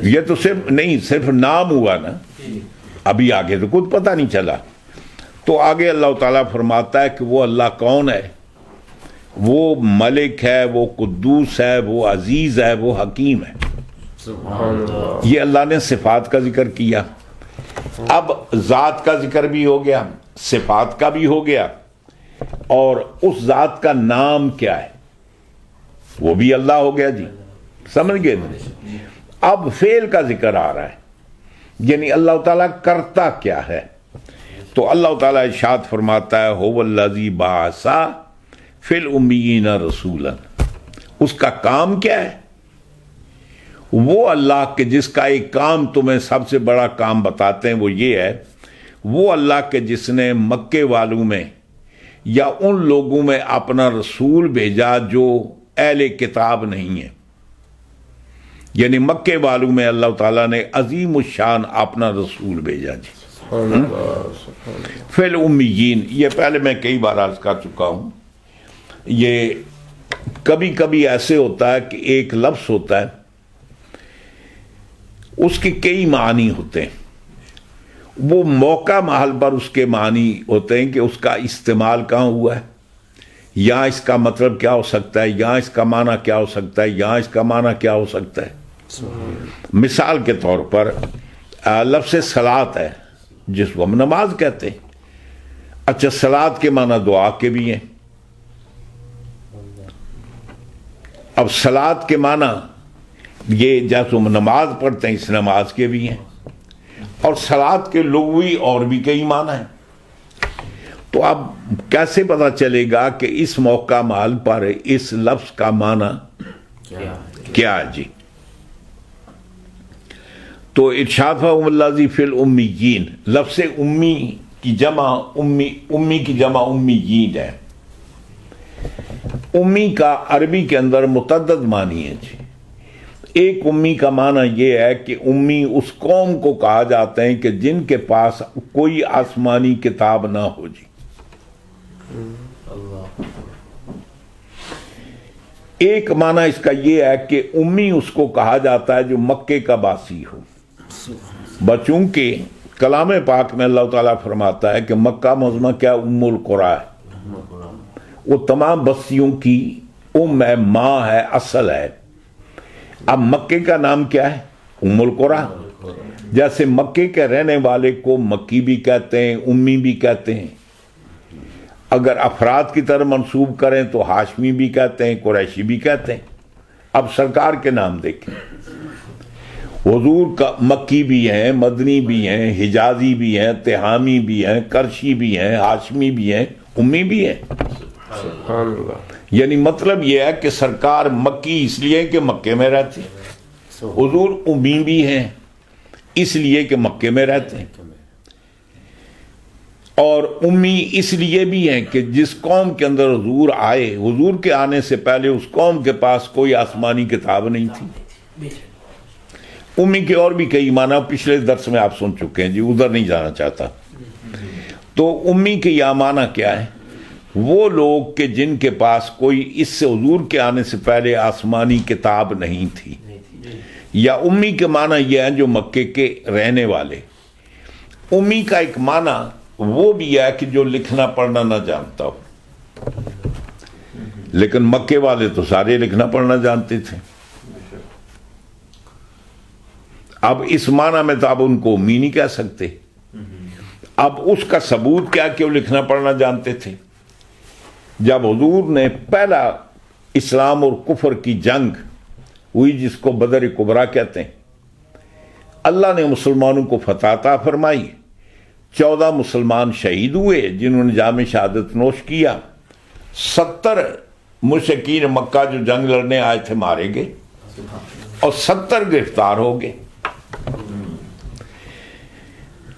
یہ تو صرف نام ہوا نا، ابھی آگے تو کچھ پتہ نہیں چلا۔ تو آگے اللہ تعالیٰ فرماتا ہے کہ وہ اللہ کون ہے؟ وہ ملک ہے، وہ قدوس ہے، وہ عزیز ہے، وہ حکیم ہے۔ یہ اللہ نے صفات کا ذکر کیا۔ اب ذات کا ذکر بھی ہو گیا، صفات کا بھی ہو گیا، اور اس ذات کا نام کیا ہے وہ بھی اللہ ہو گیا جی۔ سمجھ گئے نا؟ اب فعل کا ذکر آ رہا ہے، یعنی اللہ تعالیٰ کرتا کیا ہے۔ تو اللہ تعالیٰ ارشاد فرماتا ہے هو الذی بعث فی الامیین رسولا، اس کا کام کیا ہے؟ وہ اللہ کے جس کا ایک کام تمہیں سب سے بڑا کام بتاتے ہیں وہ یہ ہے، وہ اللہ کے جس نے مکے والوں میں یا ان لوگوں میں اپنا رسول بھیجا جو اہل کتاب نہیں ہے، یعنی مکے والوں میں اللہ تعالیٰ نے عظیم الشان اپنا رسول بھیجا جی۔ فی الامیین، یہ پہلے میں کئی بار عرض کر چکا ہوں، یہ کبھی کبھی ایسے ہوتا ہے کہ ایک لفظ ہوتا ہے اس کے کئی معنی ہوتے ہیں، وہ موقع محل پر اس کے معنی ہوتے ہیں کہ اس کا استعمال کہاں ہوا ہے، یہاں اس کا مطلب کیا ہو سکتا ہے، یہاں اس کا معنی کیا ہو سکتا ہے، یہاں اس کا معنی کیا ہو سکتا ہے۔ مثال کے طور پر لفظ صلاۃ ہے جس کو ہم نماز کہتے ہیں، اچھا صلاۃ کے معنی دعا کے بھی ہیں۔ اب صلاۃ کے معنی یہ جیسے ہم نماز پڑھتے ہیں اس نماز کے بھی ہیں، اور صلاۃ کے لغوی اور بھی کئی معنی ہیں۔ تو اب کیسے پتہ چلے گا کہ اس موقع محل پر اس لفظ کا معنی کیا ہے جی؟ تو ارشاد فرمایا الذی فی الامیین، لفظ امی کی جمع امی کی جمع امیین ہے۔ امی کا عربی کے اندر متعدد معنی ہے جی۔ ایک امی کا معنی یہ ہے کہ امی اس قوم کو کہا جاتا ہے کہ جن کے پاس کوئی آسمانی کتاب نہ ہو جی۔ ایک معنی اس کا یہ ہے کہ امی اس کو کہا جاتا ہے جو مکے کا باسی ہو، بچوں کے کلام پاک میں اللہ تعالیٰ فرماتا ہے کہ مکہ معظمہ کیا ام القریٰ ہے، وہ تمام بستیوں کی ام ہے، ماں ہے، اصل ہے۔ اب مکے کا نام کیا ہے؟ ام القرا. جیسے مکے کے رہنے والے کو مکی بھی کہتے ہیں، امی بھی کہتے ہیں. اگر افراد کی طرح منسوب کریں تو ہاشمی بھی کہتے ہیں، قریشی بھی کہتے ہیں. اب سرکار کے نام دیکھیں، حضور کا مکی بھی ہیں، مدنی بھی ہیں، حجازی بھی ہیں، تہامی بھی ہیں، کرشی بھی ہیں، ہاشمی بھی ہیں، امی بھی ہیں. سبحان اللہ. یعنی مطلب یہ ہے کہ سرکار مکی اس لیے کہ مکے میں رہتے ہیں، حضور امی بھی ہیں اس لیے کہ مکے میں رہتے ہیں، اور امی اس لیے بھی ہیں کہ جس قوم کے اندر حضور آئے، حضور کے آنے سے پہلے اس قوم کے پاس کوئی آسمانی کتاب نہیں تھی. امی کے اور بھی کئی معنی پچھلے درس میں آپ سن چکے ہیں جی، ادھر نہیں جانا چاہتا. تو امی کے یہ معنی کیا ہے؟ وہ لوگ کہ جن کے پاس کوئی اس سے حضور کے آنے سے پہلے آسمانی کتاب نہیں تھی. یا امی کے معنی یہ ہے جو مکے کے رہنے والے. امی کا ایک معنی وہ بھی ہے کہ جو لکھنا پڑھنا نہ جانتا ہو، لیکن مکے والے تو سارے لکھنا پڑھنا جانتے تھے. اب اس معنی میں تو اب ان کو امی نہیں کہہ سکتے. اب اس کا ثبوت کیا کہ وہ لکھنا پڑھنا جانتے تھے؟ جب حضور نے پہلا اسلام اور کفر کی جنگ ہوئی جس کو بدر کبریٰ کہتے ہیں، اللہ نے مسلمانوں کو فتح عطا فرمائی. 14 مسلمان شہید ہوئے جنہوں نے جام شہادت نوش کیا. 70 مشرکین مکہ جو جنگ لڑنے آئے تھے مارے گئے اور 70 گرفتار ہو گئے.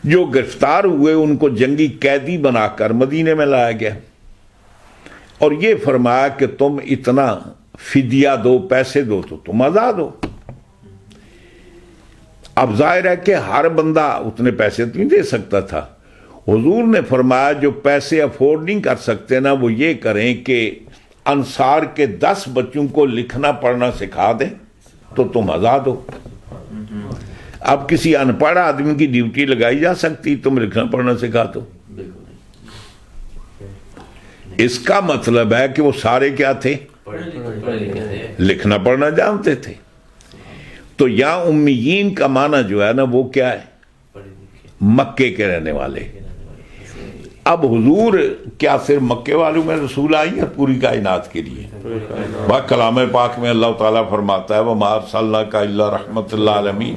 جو گرفتار ہوئے ان کو جنگی قیدی بنا کر مدینے میں لایا گیا اور یہ فرمایا کہ تم اتنا فدیہ دو، پیسے دو تو تم آزاد ہو. اب ظاہر ہے کہ ہر بندہ اتنے پیسے تو نہیں دے سکتا تھا. حضور نے فرمایا جو پیسے افورڈ نہیں کر سکتے نا وہ یہ کریں کہ انصار کے 10 بچوں کو لکھنا پڑھنا سکھا دیں تو تم آزاد ہو. اب کسی ان پڑھ آدمی کی ڈیوٹی لگائی جا سکتی تم لکھنا پڑھنا سکھا دو؟ اس کا مطلب ہے کہ وہ سارے کیا تھے؟ لکھنا پڑھنا جانتے تھے. تو یہاں امیین کا معنی جو ہے نا وہ کیا ہے؟ مکے کے رہنے والے. اب حضور کیا صرف مکے والوں میں رسول آئی ہے پوری کائنات کے لیے؟ کلام پاک میں اللہ تعالیٰ فرماتا ہے وَمَا أَرْسَلْنَاكَ إِلَّا رَحْمَةً لِّلْعَالَمِينَ،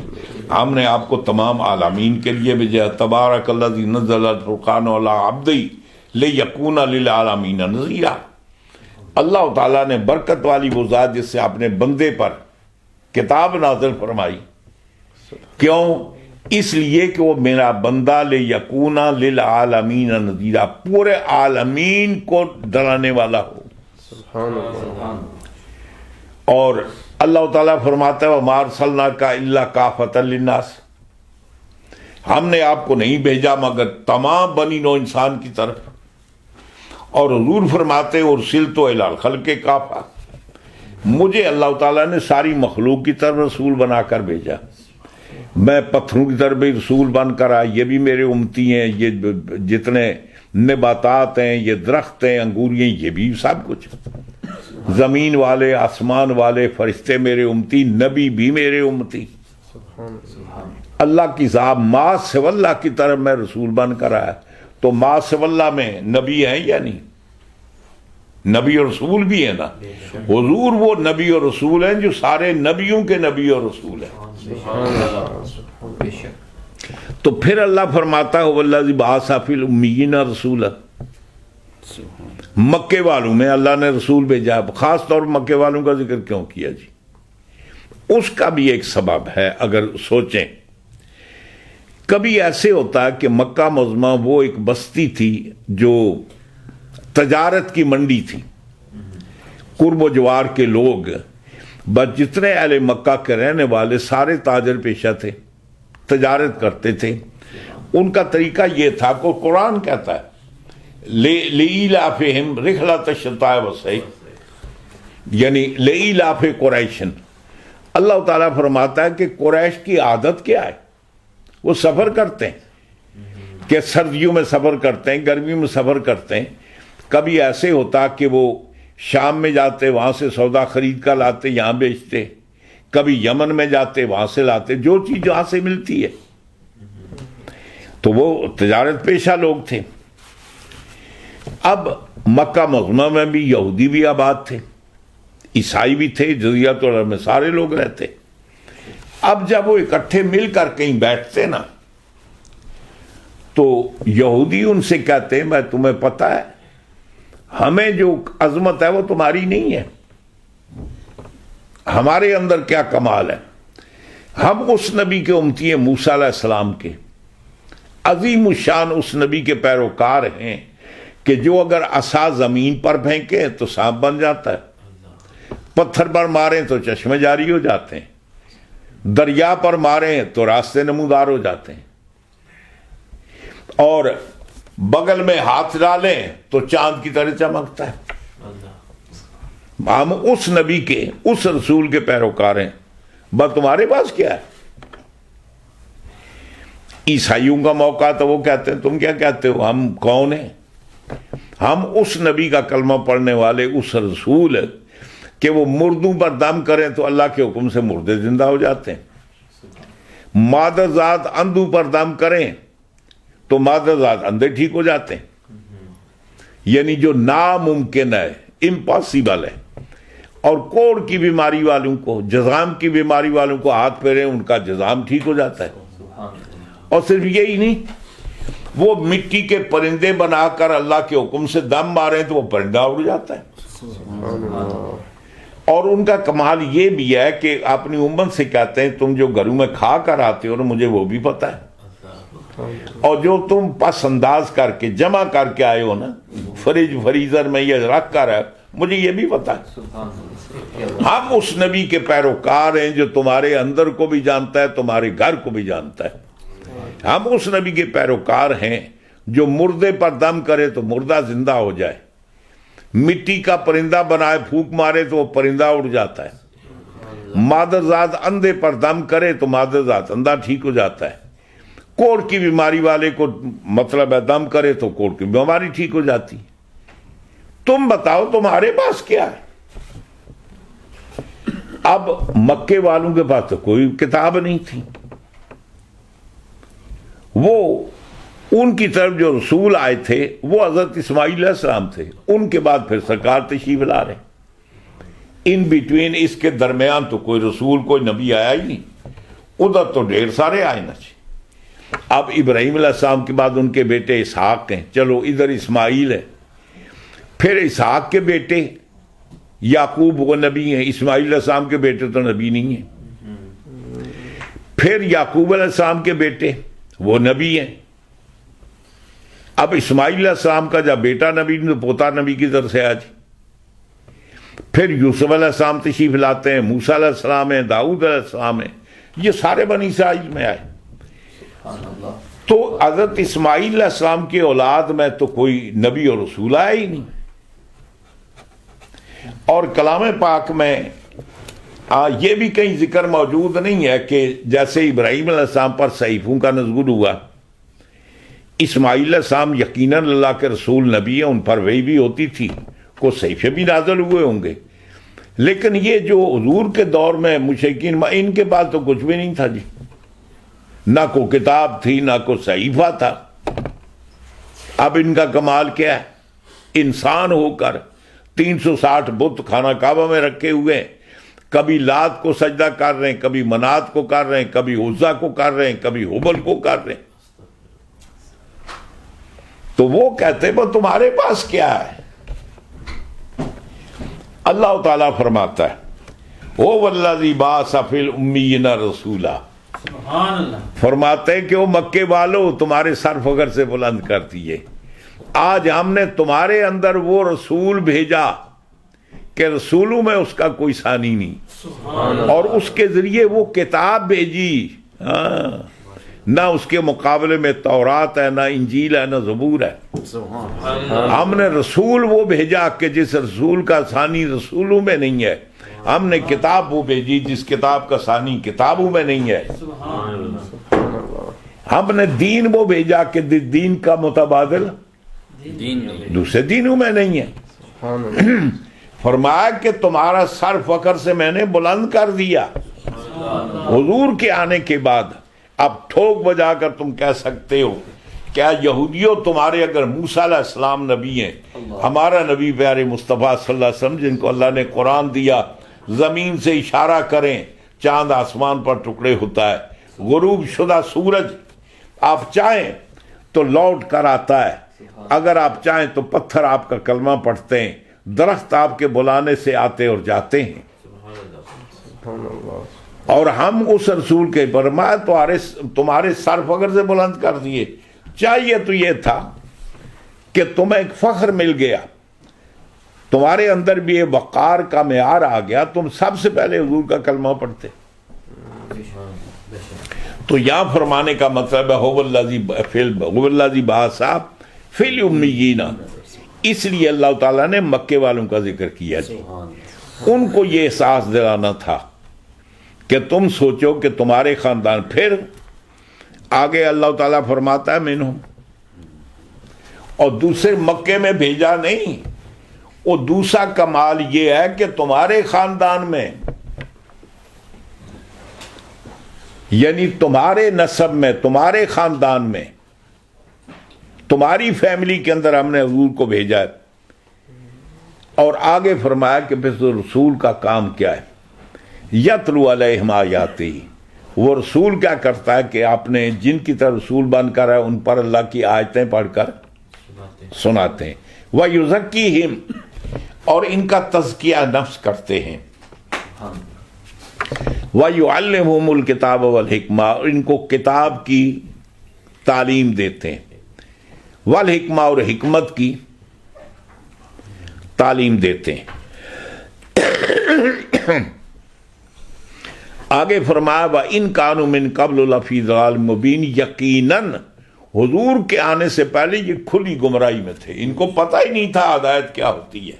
ہم نے آپ کو تمام عالمین کے لیے بھیجا. تبارک الذی نزل الفرقان علی عبدہ لیکون للعالمین نذیرا. اللہ تعالیٰ نے برکت والی وہ ذات جس سے اپنے بندے پر کتاب نازل فرمائی. کیوں؟ اس لیے کہ وہ میرا بندہ لیکون للعالمین نذیرا، پورے عالمین کو ڈرانے والا ہو. سبحان اللہ. اور اللہ تعالیٰ فرماتا ہے وَمَا أَرْسَلْنَاكَ إِلَّا كَافَةً لِلنَّاسِ، ہم نے آپ کو نہیں بھیجا مگر تمام بنی نوع انسان کی طرف. اور حضور فرماتے اُرسِلْتُ إِلَى الْخَلْقِ كَافَةً، مجھے اللہ تعالیٰ نے ساری مخلوق کی طرف رسول بنا کر بھیجا. میں پتھروں کی طرف بھی رسول بن کر آیا، یہ بھی میرے امتی ہیں. یہ جتنے نباتات ہیں، یہ درخت ہیں، انگوریاں، یہ بھی سب کچھ. زمین والے، آسمان والے، فرشتے میرے امتی، نبی بھی میرے امتی. اللہ کی ذات ما سو اللہ کی طرف میں رسول بن کر آیا. تو ما سو اللہ میں نبی ہیں یا نہیں؟ نبی اور رسول بھی ہے نا. حضور وہ نبی اور رسول ہیں جو سارے نبیوں کے نبی اور رسول ہیں. تو پھر اللہ فرماتا ہے والذی بعث فی الامیین رسولا، مکے والوں میں اللہ نے رسول بھیجا. خاص طور پر مکے والوں کا ذکر کیوں کیا جی؟ اس کا بھی ایک سبب ہے. اگر سوچیں کبھی ایسے ہوتا ہے کہ مکہ معظمہ وہ ایک بستی تھی جو تجارت کی منڈی تھی. قرب و جوار کے لوگ بس جتنے اہل مکہ کے رہنے والے سارے تاجر پیشہ تھے، تجارت کرتے تھے. ان کا طریقہ یہ تھا کہ قرآن کہتا ہے لِإِيلَافِهِمْ رِحْلَةَ الشِّتَاءِ وَالصَّيْفِ، یعنی لِإِيلَافِ قُرَيْشٍ. اللہ تعالیٰ فرماتا ہے کہ قریش کی عادت کیا ہے؟ وہ سفر کرتے ہیں کہ سردیوں میں سفر کرتے ہیں، گرمیوں میں سفر کرتے ہیں. کبھی ایسے ہوتا کہ وہ شام میں جاتے، وہاں سے سودا خرید کر لاتے، یہاں بیچتے. کبھی یمن میں جاتے وہاں سے لاتے، جو چیز جہاں سے ملتی ہے. تو وہ تجارت پیشہ لوگ تھے. اب مکہ معظمہ میں بھی یہودی بھی آباد تھے، عیسائی بھی تھے، جزیرۃ العرب میں سارے لوگ رہتے. اب جب وہ اکٹھے مل کر کہیں بیٹھتے نا تو یہودی ان سے کہتے ہیں میں تمہیں پتہ ہے ہمیں جو عظمت ہے وہ تمہاری نہیں ہے، ہمارے اندر کیا کمال ہے. ہم اس نبی کے امتی ہیں موسیٰ علیہ السلام کے، عظیم الشان اس نبی کے پیروکار ہیں کہ جو اگر عصا زمین پر پھینکے تو سانپ بن جاتا ہے، پتھر پر ماریں تو چشمے جاری ہو جاتے ہیں، دریا پر ماریں تو راستے نمودار ہو جاتے ہیں، اور بغل میں ہاتھ ڈالیں تو چاند کی طرح چمکتا ہے. ہم اس نبی کے، اس رسول کے پیروکار ہیں، بس تمہارے پاس کیا ہے؟ عیسائیوں کا موقع تو وہ کہتے ہیں تم کیا کہتے ہو، ہم کون ہیں؟ ہم اس نبی کا کلمہ پڑھنے والے، اس رسول کہ وہ مردوں پر دم کریں تو اللہ کے حکم سے مردے زندہ ہو جاتے ہیں، مادر ذات اندھوں پر دم کریں تو مادر ذات اندھے ٹھیک ہو جاتے ہیں. یعنی جو ناممکن ہے، امپاسبل ہے. اور کوڑ کی بیماری والوں کو، جزام کی بیماری والوں کو ہاتھ پھیریں ان کا جزام ٹھیک ہو جاتا ہے. اور صرف یہی نہیں، وہ مٹی کے پرندے بنا کر اللہ کے حکم سے دم ماریں تو وہ پرندہ اڑ جاتا ہے. اور ان کا کمال یہ بھی ہے کہ اپنی امت سے کہتے ہیں تم جو گھروں میں کھا کر آتے ہو نا مجھے وہ بھی پتہ ہے، اور جو تم پس انداز کر کے جمع کر کے آئے ہو نا فریج فریزر میں یہ رکھ کر ہے مجھے یہ بھی پتہ ہے. ہم اس نبی کے پیروکار ہیں جو تمہارے اندر کو بھی جانتا ہے، تمہارے گھر کو بھی جانتا ہے. ہم اس نبی کے پیروکار ہیں جو مردے پر دم کرے تو مردہ زندہ ہو جائے، مٹی کا پرندہ بنائے پھونک مارے تو وہ پرندہ اڑ جاتا ہے، مادر ذات اندھے پر دم کرے تو مادر ذات اندھا ٹھیک ہو جاتا ہے، کوڑ کی بیماری والے کو مطلب ہے دم کرے تو کوڑ کی بیماری ٹھیک ہو جاتی. تم بتاؤ تمہارے پاس کیا ہے؟ اب مکے والوں کے پاس تو کوئی کتاب نہیں تھی، وہ ان کی طرف جو رسول آئے تھے وہ حضرت اسماعیل علیہ السلام تھے، ان کے بعد پھر سرکار تشریف لا رہے. ان بٹوین اس کے درمیان تو کوئی رسول کوئی نبی آیا ہی نہیں، ادھر تو ڈھیر سارے آئے نا. اب ابراہیم علیہ السلام کے بعد ان کے بیٹے اسحاق ہیں، چلو ادھر اسماعیل ہے، پھر اسحاق کے بیٹے یعقوب وہ نبی ہیں، اسماعیل علیہ السلام کے بیٹے تو نبی نہیں ہیں، پھر یعقوب علیہ السلام کے بیٹے وہ نبی ہیں. اب اسماعیل علیہ السلام کا جب بیٹا نبی تو پوتا نبی کی طرف سے آج. پھر یوسف علیہ السلام تشریف لاتے ہیں، موسیٰ علیہ السلام ہیں، داؤد علیہ السلام ہیں، یہ سارے بنی اسرائیل میں آئے. تو حضرت اسماعیل علیہ السلام کی اولاد میں تو کوئی نبی اور رسول آیا ہی نہیں. اور کلام پاک میں یہ بھی کہیں ذکر موجود نہیں ہے کہ جیسے ابراہیم علیہ السلام پر صحیفوں کا نزول ہوا، اسماعیل علیہ السلام یقیناً اللہ کے رسول نبی ہیں، ان پر وحی بھی ہوتی تھی، کو صحیفے بھی نازل ہوئے ہوں گے. لیکن یہ جو حضور کے دور میں مشرکین ان کے پاس تو کچھ بھی نہیں تھا جی، نہ کوئی کتاب تھی نہ کوئی صحیفہ تھا. اب ان کا کمال کیا ہے؟ انسان ہو کر 360 بت خانہ کعبہ میں رکھے ہوئے ہیں، کبھی لات کو سجدہ کر رہے ہیں، کبھی منات کو کر رہے ہیں، کبھی عزا کو کر رہے ہیں، کبھی حبل کو کر رہے ہیں. تو وہ کہتے ہیں وہ تمہارے پاس کیا ہے؟ اللہ تعالیٰ فرماتا ہے وہ والذی بعث فی الامیین رسولا، فرماتے ہیں کہ وہ مکے والو تمہارے سر فخر سے بلند کر دیے، آج ہم نے تمہارے اندر وہ رسول بھیجا کہ رسولوں میں اس کا کوئی ثانی نہیں، اور اس کے ذریعے وہ کتاب بھیجی، نہ اس کے مقابلے میں تورات ہے، نہ انجیل ہے، نہ زبور ہے. ہم نے رسول وہ بھیجا کہ جس رسول کا ثانی رسولوں میں نہیں ہے، ہم نے کتاب وہ بھیجی جس کتاب کا ثانی کتابوں میں نہیں ہے، ہم نے دین وہ بھیجا کہ دین کا متبادل دوسرے دینوں میں نہیں ہے. فرمایا کہ تمہارا سر فخر سے میں نے بلند کر دیا. حضور کے آنے کے بعد اب ٹھوک بجا کر تم کہہ سکتے ہو کیا یہودیوں تمہارے اگر موسیٰ علیہ السلام نبی ہیں، ہمارا نبی پیارے مصطفیٰ صلی اللہ علیہ وسلم جن کو اللہ نے قرآن دیا، زمین سے اشارہ کریں چاند آسمان پر ٹکڑے ہوتا ہے، غروب شدہ سورج آپ چاہیں تو لوٹ کر آتا ہے، اگر آپ چاہیں تو پتھر آپ کا کلمہ پڑھتے ہیں، درخت آپ کے بلانے سے آتے اور جاتے ہیں، اور ہم اس رسول کے فرمایا تمہارے سر فخر سے بلند کر دیے۔ چاہیے تو یہ تھا کہ تمہیں ایک فخر مل گیا، تمہارے اندر بھی یہ وقار کا معیار آ گیا، تم سب سے پہلے حضور کا کلمہ پڑھتے۔ تو یہاں فرمانے کا مطلب ہے هو الذی بعث فی الامیین، اس لیے اللہ تعالیٰ نے مکے والوں کا ذکر کیا جی، ان کو یہ احساس دلانا تھا کہ تم سوچو کہ تمہارے خاندان، پھر آگے اللہ تعالیٰ فرماتا ہے منہم، اور دوسرے مکے میں بھیجا نہیں، وہ دوسرا کمال یہ ہے کہ تمہارے خاندان میں، یعنی تمہارے نسب میں، تمہارے خاندان میں، تمہاری فیملی کے اندر ہم نے حضور کو بھیجا ہے۔ اور آگے فرمایا کہ پھر رسول کا کام کیا ہے، یتلو علیہم آیاتہ، وہ رسول کیا کرتا ہے کہ آپ نے جن کی طرح رسول بن کر ہے ان پر اللہ کی آیتیں پڑھ کر سناتے ہیں، وَيُزَكِّيهِمْ، اور ان کا تزکیہ نفس کرتے ہیں، وَيُعَلِّمُهُمُ الْكِتَابَ وَالْحِکْمَةَ، اور ان کو کتاب کی تعلیم دیتے ہیں، والحکمہ، اور حکمت کی تعلیم دیتے ہیں۔ آگے فرمایا وَإِن كَانُوا مِن قَبْلُ لَفِي ضَلَالٍ مُبِينٍ، یقیناً حضور کے آنے سے پہلے یہ کھلی گمراہی میں تھے، ان کو پتہ ہی نہیں تھا ہدایت کیا ہوتی ہے،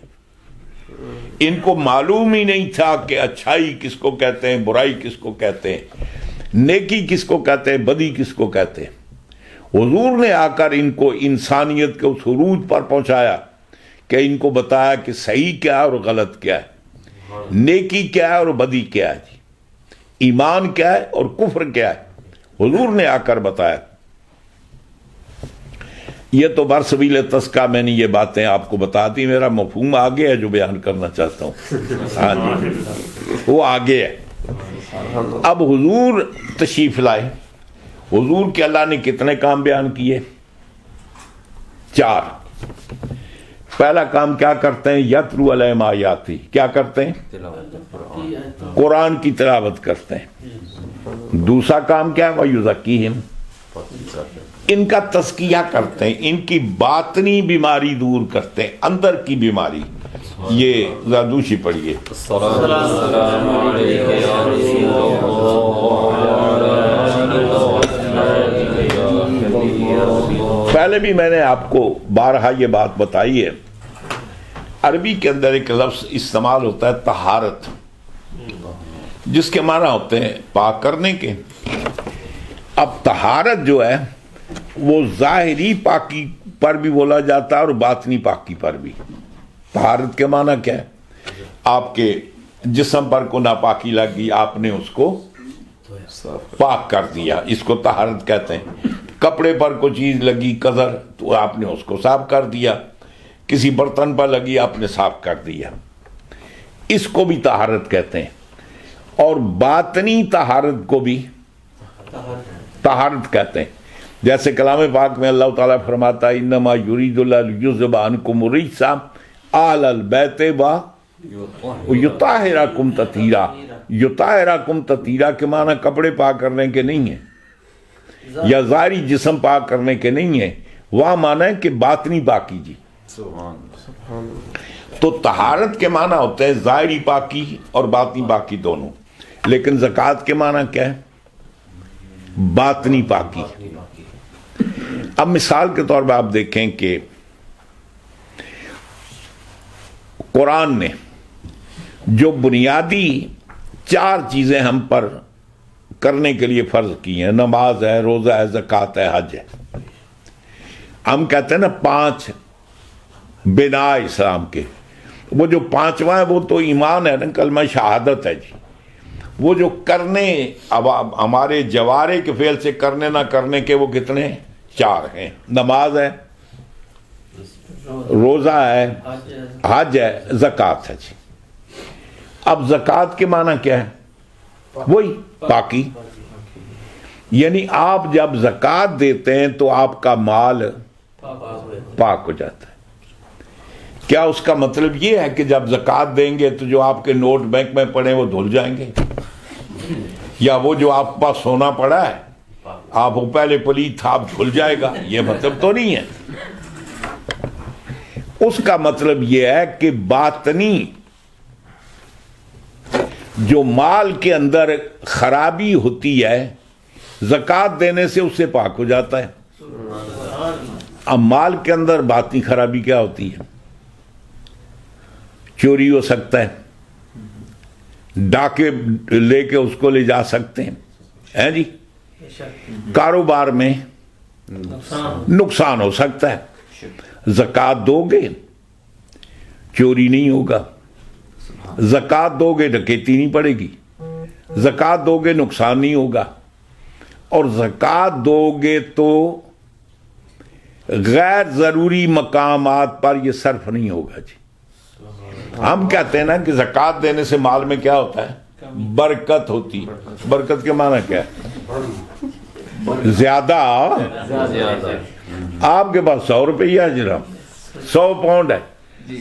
ان کو معلوم ہی نہیں تھا کہ اچھائی کس کو کہتے ہیں، برائی کس کو کہتے ہیں، نیکی کس کو کہتے ہیں، بدی کس کو کہتے ہیں۔ حضور نے آ کر ان کو انسانیت کے اس عروج پر پہنچایا کہ ان کو بتایا کہ صحیح کیا ہے اور غلط کیا ہے، نیکی کیا ہے اور بدی کیا ہے، ایمان کیا ہے اور کفر کیا ہے، حضور نے آ کر بتایا۔ یہ تو برسبیل تذکرہ میں نے یہ باتیں آپ کو بتا دی، میرا مفہوم آگے ہے جو بیان کرنا چاہتا ہوں، ہاں جی وہ آگے ہے۔ اب حضور تشریف لائے، حضور کے اللہ نے کتنے کام بیان کیے؟ 4۔ پہلا کام کیا کرتے ہیں؟ یتلو علیہم آیاتہ، کیا کرتے ہیں؟ قرآن کی تلاوت کرتے ہیں۔ دوسرا کام کیا ہے؟ وَيُزَكِّيهِمْ، ان کا تزکیہ کرتے ہیں، ان کی باطنی بیماری دور کرتے ہیں، اندر کی بیماری۔ یہ زادوشی پڑھیے۔ پہلے بھی میں نے آپ کو بارہا یہ بات بتائی ہے، عربی کے اندر ایک لفظ استعمال ہوتا ہے طہارت، جس کے معنی ہوتے ہیں پاک کرنے کے۔ اب طہارت جو ہے وہ ظاہری پاکی پر بھی بولا جاتا ہے اور باطنی پاکی پر بھی۔ طہارت کے معنی کیا ہے؟ آپ کے جسم پر کو ناپاکی لگی، آپ نے اس کو پاک کر دیا، اس کو طہارت کہتے ہیں۔ کپڑے پر کوئی چیز لگی قذر تو آپ نے اس کو صاف کر دیا، کسی برتن پر لگی آپ نے صاف کر دیا، اس کو بھی طہارت کہتے ہیں۔ اور باطنی طہارت کو بھی طہارت کہتے ہیں، جیسے کلام پاک میں اللہ تعالیٰ فرماتا ہے انما یرید اللہ لیذھب عنکم الرجس اہل البیت ویطہرکم تطہیرا۔ یطہرکم تطہیرا کے معنی کپڑے پاک کرنے کے نہیں ہیں یا ظاہری جسم پاک کرنے کے نہیں ہیں، وہاں معنی ہے کہ باطنی پاکی جی۔ تو طہارت کے معنی ہوتے ہیں ظاہری پاکی اور باطنی پاکی دونوں، لیکن زکوٰۃ کے معنی کیا ہے؟ باطنی پاکی۔ اب مثال کے طور پہ آپ دیکھیں کہ قرآن نے جو بنیادی 4 چیزیں ہم پر کرنے کے لیے فرض کی ہیں، نماز ہے، روزہ ہے، زکوٰۃ ہے، حج ہے۔ ہم کہتے ہیں نا 5 بنا اسلام کے، وہ جو 5واں ہے وہ تو ایمان ہے نا، کلمہ شہادت ہے جی۔ وہ جو کرنے، اب ہمارے جوارے کے فعل سے کرنے نہ کرنے کے وہ کتنے؟ 4 ہیں. نماز ہے، روزہ ہے، حج ہے، زکوٰۃ ہے جی. اب زکوٰۃ کے معنی کیا ہے؟ وہی پاکی. یعنی آپ جب زکوٰۃ دیتے ہیں تو آپ کا مال پاک ہو جاتا ہے. کیا اس کا مطلب یہ ہے کہ جب زکوٰۃ دیں گے تو جو آپ کے نوٹ بینک میں پڑے وہ دھل جائیں گے؟ یا وہ جو آپ کے پاس سونا پڑا ہے آپ وہ پہلے پلیت تھا اب دھل جائے گا؟ یہ مطلب تو نہیں ہے. اس کا مطلب یہ ہے کہ باطنی جو مال کے اندر خرابی ہوتی ہے زکوٰۃ دینے سے اس سے پاک ہو جاتا ہے. اب مال کے اندر باطنی خرابی کیا ہوتی ہے؟ چوری ہو سکتا ہے، ڈاکے لے کے اس کو لے جا سکتے ہیں جی. کاروبار میں نقصان ہو سکتا ہے. زکوٰۃ دو گے چوری نہیں ہوگا، زکوٰۃ دو گے ڈکیتی نہیں پڑے گی، زکوٰۃ دو گے نقصان نہیں ہوگا، اور زکوٰۃ دو گے تو غیر ضروری مقامات پر یہ صرف نہیں ہوگا جی. ہم کہتے ہیں نا کہ زکوٰۃ دینے سے مال میں کیا ہوتا ہے؟ برکت ہوتی. برکت کے معنی کیا ہے؟ زیادہ. آپ کے پاس 100 روپیہ ہے جناب، 100 پاؤنڈ ہے،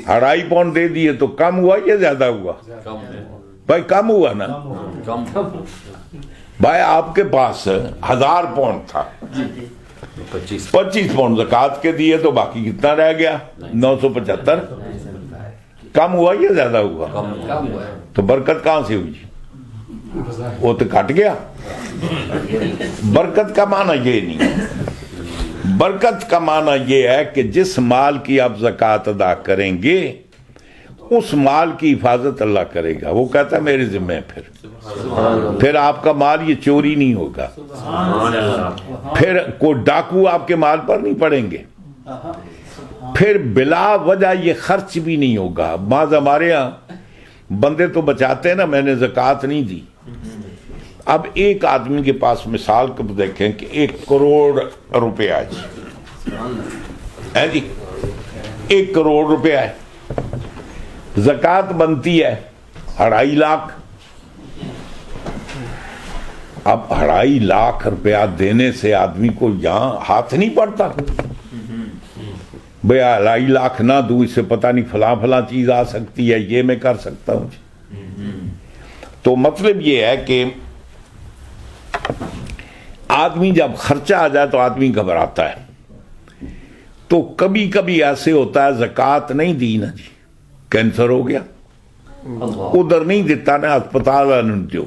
2.5 پاؤنڈ دے دیے تو کم ہوا یا زیادہ ہوا؟ بھائی کم ہوا نا. بھائی آپ کے پاس 1000 پاؤنڈ تھا، 25 پاؤنڈ زکوٰۃ کے دیے تو باقی کتنا رہ گیا؟ 975. کم ہوا یا زیادہ ہوا؟ تو برکت کہاں سے ہوئی؟ وہ تو کٹ گیا. برکت کا معنی یہ نہیں ہے. برکت کا معنی یہ ہے کہ جس مال کی آپ زکوٰۃ ادا کریں گے اس مال کی حفاظت اللہ کرے گا. وہ کہتا ہے میرے ذمہ ہے. پھر آپ کا مال یہ چوری نہیں ہوگا، پھر کوئی ڈاکو آپ کے مال پر نہیں پڑیں گے، پھر بلا وجہ یہ خرچ بھی نہیں ہوگا. بعض ہمارے ہاں بندے تو بچاتے ہیں نا، میں نے زکوٰۃ نہیں دی. اب ایک آدمی کے پاس مثال کو دیکھیں کہ 1 کروڑ روپیہ ہے جی، 1 کروڑ روپیہ ہے، زکوٰۃ بنتی ہے 2.5 لاکھ. اب 2.5 لاکھ روپیہ دینے سے آدمی کو یہاں ہاتھ نہیں پڑتا. بھئی 2.5 لاکھ نہ دوں، اس سے پتہ نہیں فلاں چیز آ سکتی ہے، یہ میں کر سکتا ہوں. تو مطلب یہ ہے کہ آدمی جب خرچہ آ جائے تو آدمی گھبراتا ہے. تو کبھی کبھی ایسے ہوتا ہے زکوٰۃ نہیں دی نا جی، کینسر ہو گیا، ادھر نہیں دیتا نا اسپتال دیو.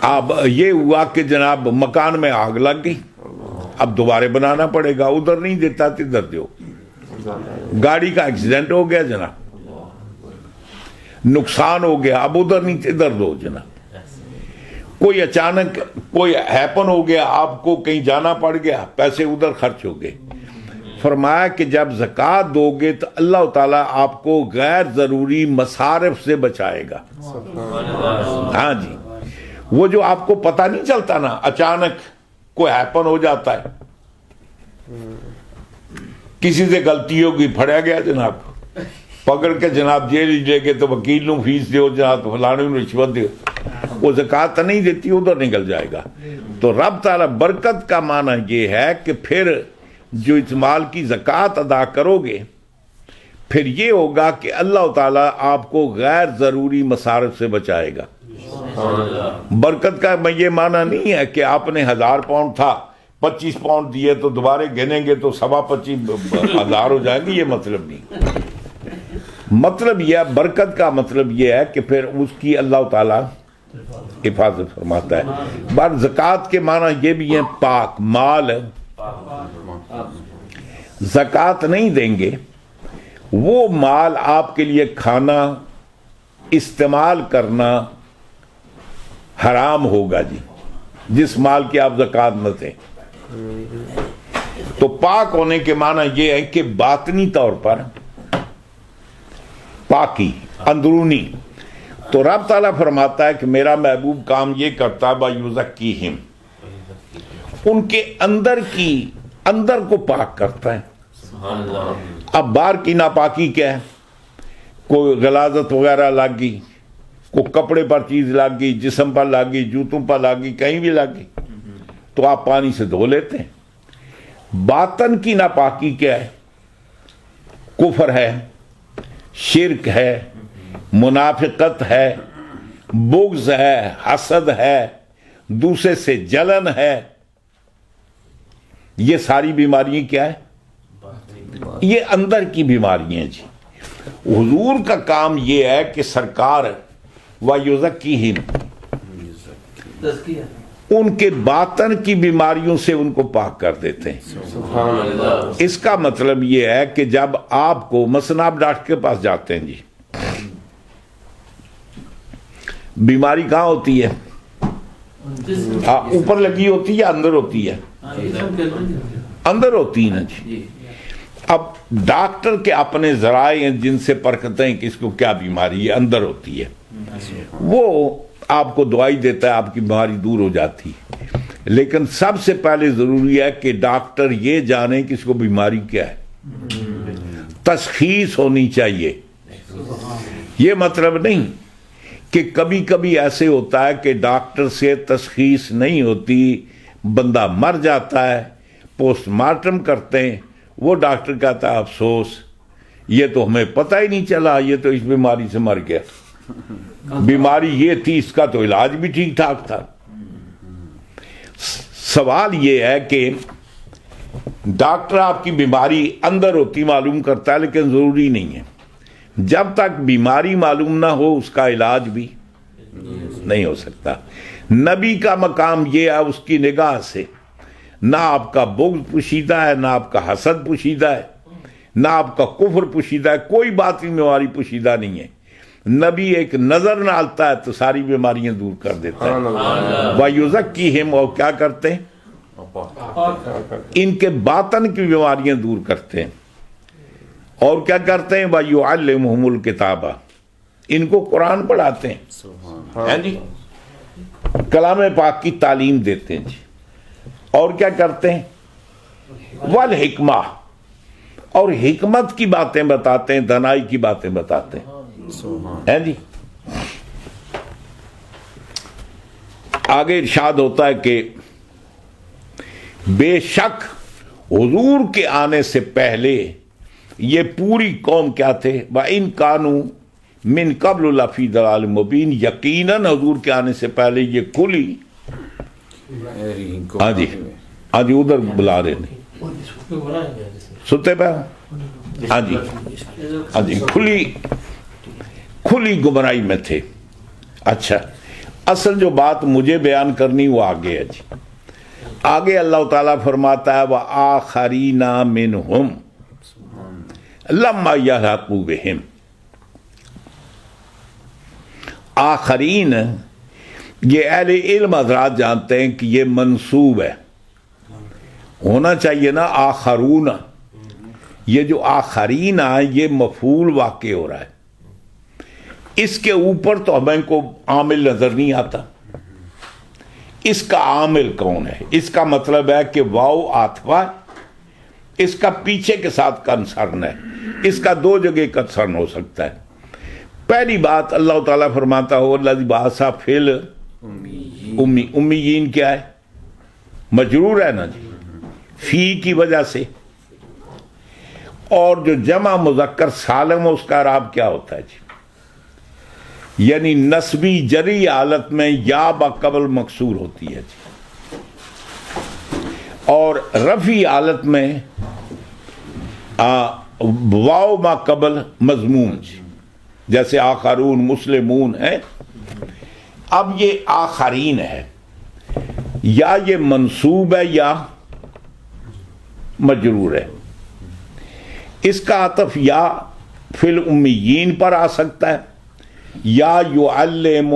اب یہ ہوا کہ جناب مکان میں آگ لگ گئی، اب دوبارہ بنانا پڑے گا، ادھر نہیں دیتا تو ادھر دیو. گاڑی کا ایکسیڈنٹ ہو گیا جناب، نقصان ہو گیا، اب ادھر نہیں ادھر دو جناب. کوئی اچانک کوئی ہیپن ہو گیا، آپ کو کہیں جانا پڑ گیا، پیسے ادھر خرچ ہو گئے. فرمایا کہ جب زکوٰۃ دو گے تو اللہ تعالیٰ آپ کو غیر ضروری مصارف سے بچائے گا. ہاں جی، وہ جو آپ کو پتہ نہیں چلتا نا، اچانک کوئی ہیپن ہو جاتا ہے، کسی سے غلطی ہوگی، پھڑیا گیا جناب، پکڑ کے جناب جیل لے گئے تو وکیل نو فیس دیو جناب، فلانے نو رشوت دیو. وہ زکوٰۃ نہیں دیتی، ادھر نکل جائے گا. تو رب تعالیٰ برکت کا معنی یہ ہے کہ پھر جو اس مال کی زکوٰۃ ادا کرو گے پھر یہ ہوگا کہ اللہ تعالیٰ آپ کو غیر ضروری مصارف سے بچائے گا. برکت کا یہ معنی نہیں ہے کہ آپ نے 1000 پاؤنڈ تھا 25 پاؤنڈ دیے تو دوبارہ گنیں گے تو 25,000 ہو جائیں گے، یہ مطلب نہیں. مطلب یہ برکت کا مطلب یہ ہے کہ پھر اس کی اللہ تعالیٰ حفاظت فرماتا ہے. بار زکوٰۃ کے معنی یہ بھی ہے پاک مال. زکوٰۃ نہیں دیں گے وہ مال آپ کے لیے کھانا استعمال کرنا حرام ہوگا جی، جس مال کی آپ زکوٰۃ نہ دیں. تو پاک ہونے کے معنی یہ ہے کہ باطنی طور پر پاکی اندرونی، تو رب تعالیٰ فرماتا ہے کہ میرا محبوب کام یہ کرتا وَيُزَكِّيهِمْ، ان کے اندر کو پاک کرتا ہے. اب باہر کی ناپاکی کیا ہے؟ کوئی غلاظت وغیرہ لگ گئی، کوئی کپڑے پر چیز لگ گئی، جسم پر لگ گئی، جوتوں پر لگ گئی، کہیں بھی لگ گئی تو آپ پانی سے دھو لیتے ہیں. باطن کی ناپاکی کیا ہے؟ کفر ہے، شرک ہے، منافقت ہے، بغض ہے، حسد ہے، دوسرے سے جلن ہے. یہ ساری بیماریاں کیا ہے؟ یہ اندر کی بیماریاں جی. حضور کا کام یہ ہے کہ سرکار وَيُزَكِّيهِمْ ان کے باطن کی بیماریوں سے ان کو پاک کر دیتے ہیں. اس کا مطلب یہ ہے کہ جب آپ کو مثلا آپ ڈاکٹر کے پاس جاتے ہیں جی، بیماری کہاں ہوتی ہے؟ اوپر لگی ہوتی ہے یا اندر ہوتی ہے؟ اندر ہوتی ہے نا جی. اب ڈاکٹر کے اپنے ذرائع ہیں جن سے پرکھتے ہیں کہ اس کو کیا بیماری ہے، اندر ہوتی ہے. وہ آپ کو دوائی دیتا ہے، آپ کی بیماری دور ہو جاتی ہے. لیکن سب سے پہلے ضروری ہے کہ ڈاکٹر یہ جانے کہ اس کو بیماری کیا ہے، تشخیص ہونی چاہیے. یہ مطلب نہیں کہ کبھی کبھی ایسے ہوتا ہے کہ ڈاکٹر سے تشخیص نہیں ہوتی، بندہ مر جاتا ہے، پوسٹ مارٹم کرتے ہیں، وہ ڈاکٹر کہتا ہے افسوس یہ تو ہمیں پتہ ہی نہیں چلا، یہ تو اس بیماری سے مر گیا، بیماری یہ تھی، اس کا تو علاج بھی ٹھیک ٹھاک تھا. سوال یہ ہے کہ ڈاکٹر آپ کی بیماری اندر ہوتی معلوم کرتا ہے، لیکن ضروری نہیں ہے. جب تک بیماری معلوم نہ ہو اس کا علاج بھی نہیں ہو سکتا. نبی کا مقام یہ ہے اس کی نگاہ سے نہ آپ کا بغض پوشیدہ ہے، نہ آپ کا حسد پوشیدہ ہے، نہ آپ کا کفر پوشیدہ ہے، کوئی باطنی بیماری پوشیدہ نہیں ہے. نبی ایک نظر نہ آتا ہے تو ساری بیماریاں دور کر دیتا ہے. وَيُزَكِّيهِمْ اور کیا کرتے ہیں؟ ان کے باطن کی بیماریاں دور کرتے ہیں. اور کیا کرتے ہیں؟ وَيُعَلِّمُهُمُ الْكِتَابَ ان کو قرآن پڑھاتے ہیں جی، کلام پاک کی تعلیم دیتے ہیں جی. اور کیا کرتے ہیں؟ والحکمہ اور حکمت کی باتیں بتاتے ہیں، دانائی کی باتیں بتاتے ہیں جی. آگے ارشاد ہوتا ہے کہ بے شک حضور کے آنے سے پہلے یہ پوری قوم کیا تھے؟ وَإِن كَانُوا مِن قَبْلُ لَفِي ضَلَالٍ مُبِينٍ یقیناً حضور کے آنے سے پہلے یہ کھلی ہاں جی ادھر بلا رہے ہیں ستے پہ ہاں جی کھلی گمراہی میں تھے. اچھا اصل جو بات مجھے بیان کرنی وہ آگے ہے جی. آگے اللہ تعالیٰ فرماتا ہے وَآخَرِينَ مِنْهُمْ لَمَّا يَلْحَقُوا بِهِمْ. آخرین یہ اہل علم حضرات جانتے ہیں کہ یہ منصوب ہے، ہونا چاہیے نا آخرون. یہ جو آخرین ہے یہ مفعول واقع ہو رہا ہے، اس کے اوپر تو ہمیں کو عامل نظر نہیں آتا. اس کا عامل کون ہے؟ اس کا مطلب ہے کہ واو آتفا، اس کا پیچھے کے ساتھ کنسرن ہے، اس کا دو جگہ کنسرن ہو سکتا ہے. پہلی بات اللہ تعالیٰ فرماتا ہو الذی بعث فی امیین کیا ہے؟ مجرور ہے نا جی فی کی وجہ سے. اور جو جمع مذکر سالم اس کا اعراب کیا ہوتا ہے جی؟ یعنی نسبی جری حالت میں یا با قبل مکسور ہوتی ہے جی، اور رفعی حالت میں واو ما قبل مضموم جی، جیسے آخرون مسلمون ہے. اب یہ آخرین ہے، یا یہ منصوب ہے یا مجرور ہے. اس کا عطف یا فی الامیین پر آ سکتا ہے، یا یعلم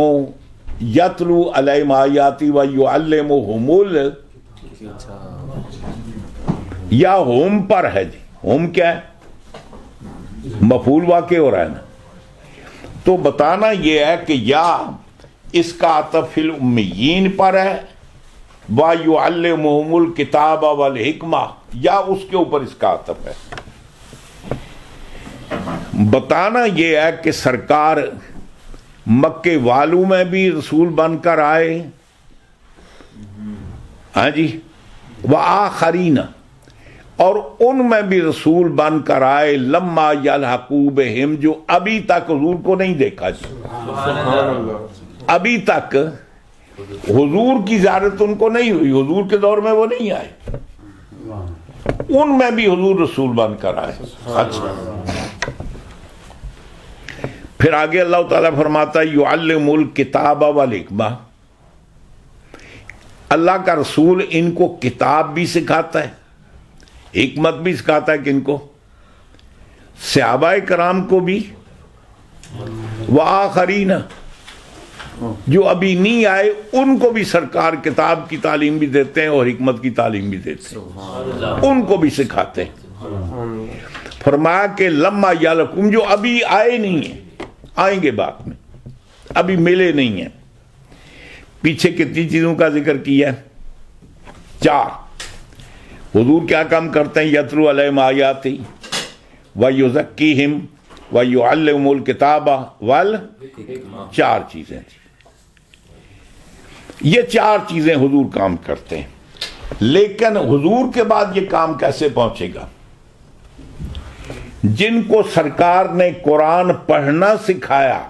یتلو علیہم آیاتی و یعلمہم یا ہم پر ہے جی. ہم کیا ہے؟ مفعول واقع ہو رہا ہے نا. تو بتانا یہ ہے کہ یا اس کا عطف فی الامیین پر ہے وَيُعَلِّمُهُمُ الْكِتَابَ وَالْحِکْمَةَ، یا اس کے اوپر اس کا عطف ہے۔ بتانا یہ ہے کہ سرکار مکے والوں میں بھی رسول بن کر آئے، ہاں جی، وآخرین، اور ان میں بھی رسول بن کر آئے لما یلحقوا بہم، جو ابھی تک حضور کو نہیں دیکھا جی، ابھی تک حضور کی زیارت ان کو نہیں ہوئی، حضور کے دور میں وہ نہیں آئے، ان میں بھی حضور رسول بن کر آئے۔ اچھا، پھر آگے اللہ تعالیٰ فرماتا ہے یعلم الکتاب والحکمہ، اللہ کا رسول ان کو کتاب بھی سکھاتا ہے، حکمت بھی سکھاتا ہے، کن کو؟ صحابہ کرام کو بھی، وآخرین، جو ابھی نہیں آئے ان کو بھی سرکار کتاب کی تعلیم بھی دیتے ہیں اور حکمت کی تعلیم بھی دیتے ہیں، ان کو بھی سکھاتے ہیں۔ فرمایا کہ لما یلحقوا، جو ابھی آئے نہیں ہیں، آئیں گے بعد میں، ابھی ملے نہیں ہیں۔ پیچھے کتنی چیزوں کا ذکر کیا ہے؟ 4۔ حضور کیا کام کرتے ہیں؟ یتلو علیہم آیاتہ ویزکیہم ویعلمہم الکتاب والحکمہ، 4 چیزیں تھیں۔ یہ 4 چیزیں حضور کام کرتے ہیں، لیکن حضور کے بعد یہ کام کیسے پہنچے گا؟ جن کو سرکار نے قرآن پڑھنا سکھایا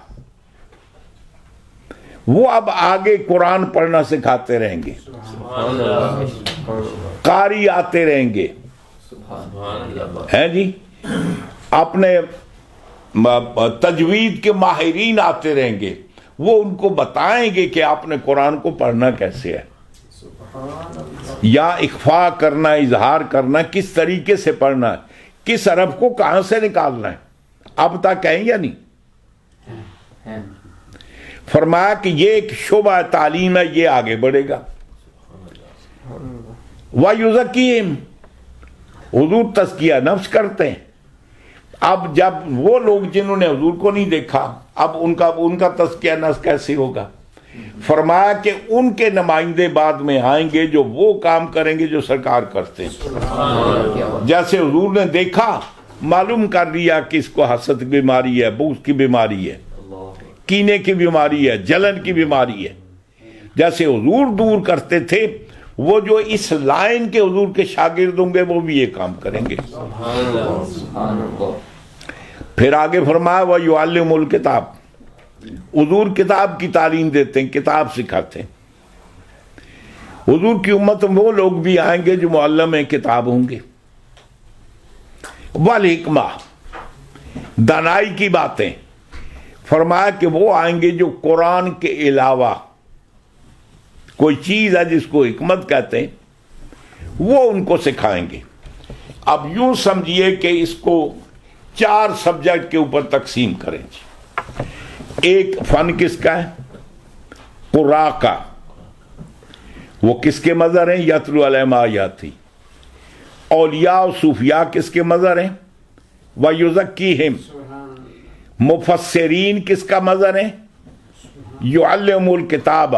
وہ اب آگے قرآن پڑھنا سکھاتے رہیں گے، قاری آتے رہیں گے، ہیں جی، اپنے تجوید کے ماہرین آتے رہیں گے، وہ ان کو بتائیں گے کہ آپ نے قرآن کو پڑھنا کیسے ہے، یا اخفا کرنا، اظہار کرنا، کس طریقے سے پڑھنا ہے، کس حرف کو کہاں سے نکالنا ہے، اب تک کہیں یا نہیں؟ فرمایا کہ یہ ایک شعبہ تعلیم ہے، یہ آگے بڑھے گا۔ وَيُزَكِّيهِمْ، حضور تزکیہ نفس کرتے ہیں۔ اب جب وہ لوگ جنہوں نے حضور کو نہیں دیکھا، اب ان کا تزکیہ نفس کیسے ہوگا؟ فرمایا کہ ان کے نمائندے بعد میں آئیں گے جو وہ کام کریں گے جو سرکار کرتے ہیں۔ جیسے حضور نے دیکھا، معلوم کر لیا کہ اس کو حسد کی بیماری ہے، بغض کی بیماری ہے، کینے کی بیماری ہے، جلن کی بیماری ہے، جیسے حضور دور کرتے تھے، وہ جو اس لائن کے حضور کے شاگرد ہوں گے وہ بھی یہ کام کریں گے۔ پھر آگے فرمایا وَيُعَلِّمُ الْكِتَابَ، حضور کتاب کی تعلیم دیتے ہیں، کتاب سکھاتے ہیں۔ حضور کی امت میں وہ لوگ بھی آئیں گے جو معلم کتاب ہوں گے۔ والحکمہ، دانائی کی باتیں، فرمایا کہ وہ آئیں گے جو قرآن کے علاوہ کوئی چیز ہے جس کو حکمت کہتے ہیں، وہ ان کو سکھائیں گے۔ اب یوں سمجھیے کہ اس کو 4 سبجیکٹ کے اوپر تقسیم کریں گے۔ ایک فن کس کا ہے؟ قراء کا، وہ کس کے مظہر ہیں؟ یتلو علیہم آیاتہ۔ اولیاء و صوفیاء کس کے مظہر ہیں؟ وَيُزَكِّيهِمْ۔ مفسرین کس کا مظہر ہیں؟ یعلم الکتاب۔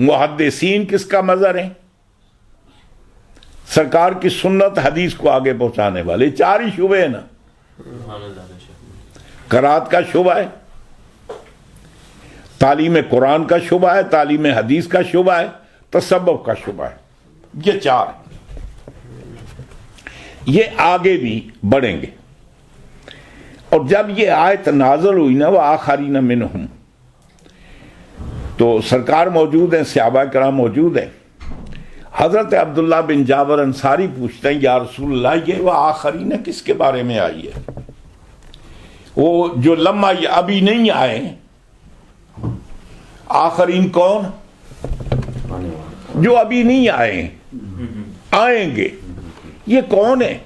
محدثین کس کا مظہر ہیں؟ سرکار کی سنت حدیث کو آگے پہنچانے والے۔ 4 ہی شعبے ہیں نا، قرات کا شعبہ ہے، تعلیم قرآن کا شعبہ ہے، تعلیم حدیث کا شعبہ ہے، تصوف کا شعبہ ہے، یہ 4 ہیں۔ یہ آگے بھی بڑھیں گے۔ اور جب یہ آیت نازل ہوئی نا وآخرین منہم، تو سرکار موجود ہیں، صحابہ کرام موجود ہیں۔ حضرت عبداللہ بن جابر انصاری پوچھتے ہیں یا رسول اللہ یہ وآخرین کس کے بارے میں آئی ہے؟ وہ جو لمحہ ابھی نہیں آئے، آخرین کون؟ جو ابھی نہیں آئے، آئیں گے، یہ کون ہے؟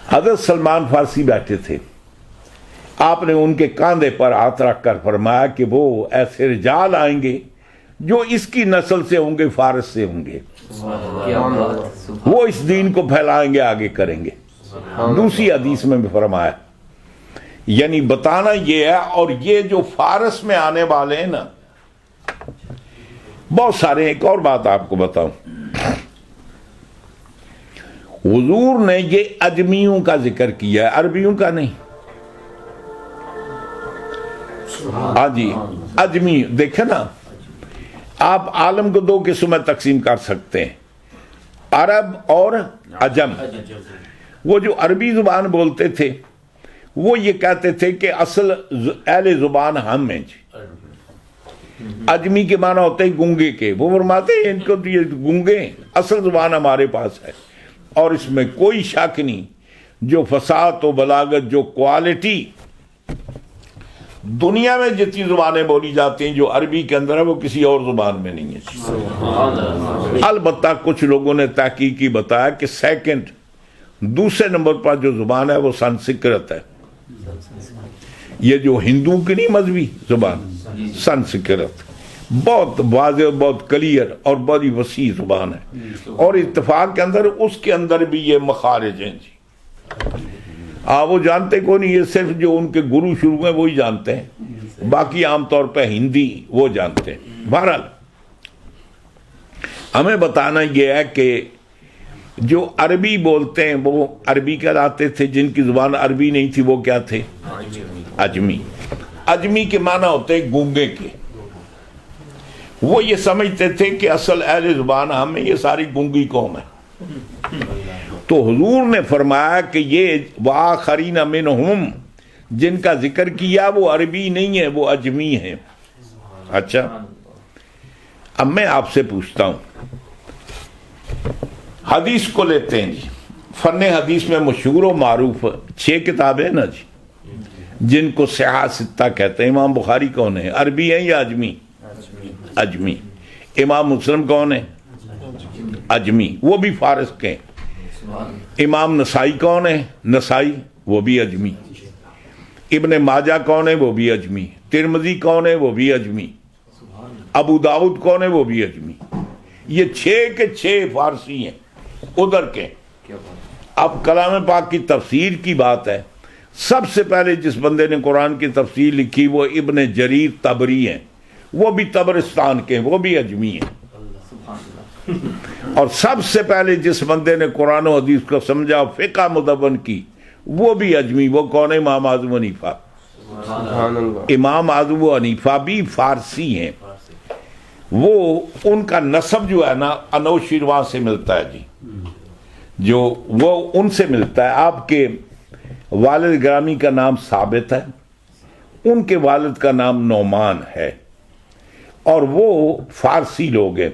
حضرت سلمان فارسی بیٹھے تھے، آپ نے ان کے کاندھے پر ہاتھ رکھ کر فرمایا کہ وہ ایسے رجال آئیں گے جو اس کی نسل سے ہوں گے، فارس سے ہوں گے، وہ اس دین کو پھیلائیں گے، آگے کریں گے۔ دوسری حدیث میں بھی فرمایا یعنی بتانا یہ ہے. اور یہ جو فارس میں آنے والے ہیں نا بہت سارے. ایک اور بات آپ کو بتاؤں, حضور نے یہ اجمیوں کا ذکر کیا ہے, عربیوں کا نہیں. ہاں جی, اجمی. دیکھیں نا, آپ عالم کو دو قسم میں تقسیم کر سکتے ہیں, عرب اور عجم. وہ جو عربی زبان بولتے تھے وہ یہ کہتے تھے کہ اصل اہل زبان ہم ہیں جی. اجمی کے معنی ہوتے ہیں گونگے کے. وہ فرماتے ہیں ان کو یہ گونگے, اصل زبان ہمارے پاس ہے. اور اس میں کوئی شک نہیں, جو فصاحت و بلاغت, جو کوالٹی دنیا میں جتنی زبانیں بولی جاتی ہیں جو عربی کے اندر ہے وہ کسی اور زبان میں نہیں ہے. البتہ کچھ لوگوں نے تحقیقی بتایا کہ سیکنڈ, دوسرے نمبر پر جو زبان ہے وہ سنسکرت ہے. یہ جو ہندو کی نہیں مذہبی زبان, سنسکرت بہت واضح, بہت کلیئر اور بڑی وسیع زبان ہے. اور اتفاق کے اندر اس کے اندر بھی یہ مخارج ہیں جی. وہ جانتے کو نہیں, یہ صرف جو ان کے گرو شروع ہیں وہی جانتے ہیں, باقی عام طور پہ ہندی وہ جانتے ہیں. بہرحال ہمیں بتانا یہ ہے کہ جو عربی بولتے ہیں وہ عربی کہلاتے تھے, جن کی زبان عربی نہیں تھی وہ کیا تھے؟ اجمی. اجمی کے معنی ہوتے ہیں گونگے کے. وہ یہ سمجھتے تھے کہ اصل اہل زبان ہم ہیں, یہ ساری گونگی قوم ہے. تو حضور نے فرمایا کہ یہ وآخرین منہم, جن کا ذکر کیا وہ عربی نہیں ہے, وہ اجمی ہیں. اچھا, اب میں آپ سے پوچھتا ہوں, حدیث کو لیتے ہیں جی. فن حدیث میں مشہور و معروف 6 کتابیں نا جی, جن کو صحاح ستہ کہتے ہیں. امام بخاری کون ہے, عربی ہیں یا اجمی؟ اجمی. امام مسلم کون ہے؟ اجمی, وہ بھی فارس کے. امام نسائی کون ہے؟ نسائی, وہ بھی اجمی. ابن ماجہ کون ہے؟ وہ بھی اجمی. ترمذی کون ہے؟ وہ بھی اجمی. ابو داؤد کون ہے؟ وہ بھی اجمی. یہ 6 کے 6 فارسی ہیں ادھر کے. اب کلام پاک کی تفسیر کی بات ہے, سب سے پہلے جس بندے نے قرآن کی تفسیر لکھی وہ ابن جریر طبری ہیں, وہ بھی تبرستان کے, وہ بھی اجمی ہیں. اور سب سے پہلے جس بندے نے قرآن و حدیث کو سمجھا, فقہ مدون کی, وہ بھی اجمی. وہ کون ہے؟ امام اعظم حنیفہ. امام اعظم حنیفہ بھی فارسی ہیں. وہ ان کا نسب جو ہے نا انوشیروان سے ملتا ہے جی, جو وہ ان سے ملتا ہے. آپ کے والد گرامی کا نام ثابت ہے, ان کے والد کا نام نعمان ہے, اور وہ فارسی لوگ ہیں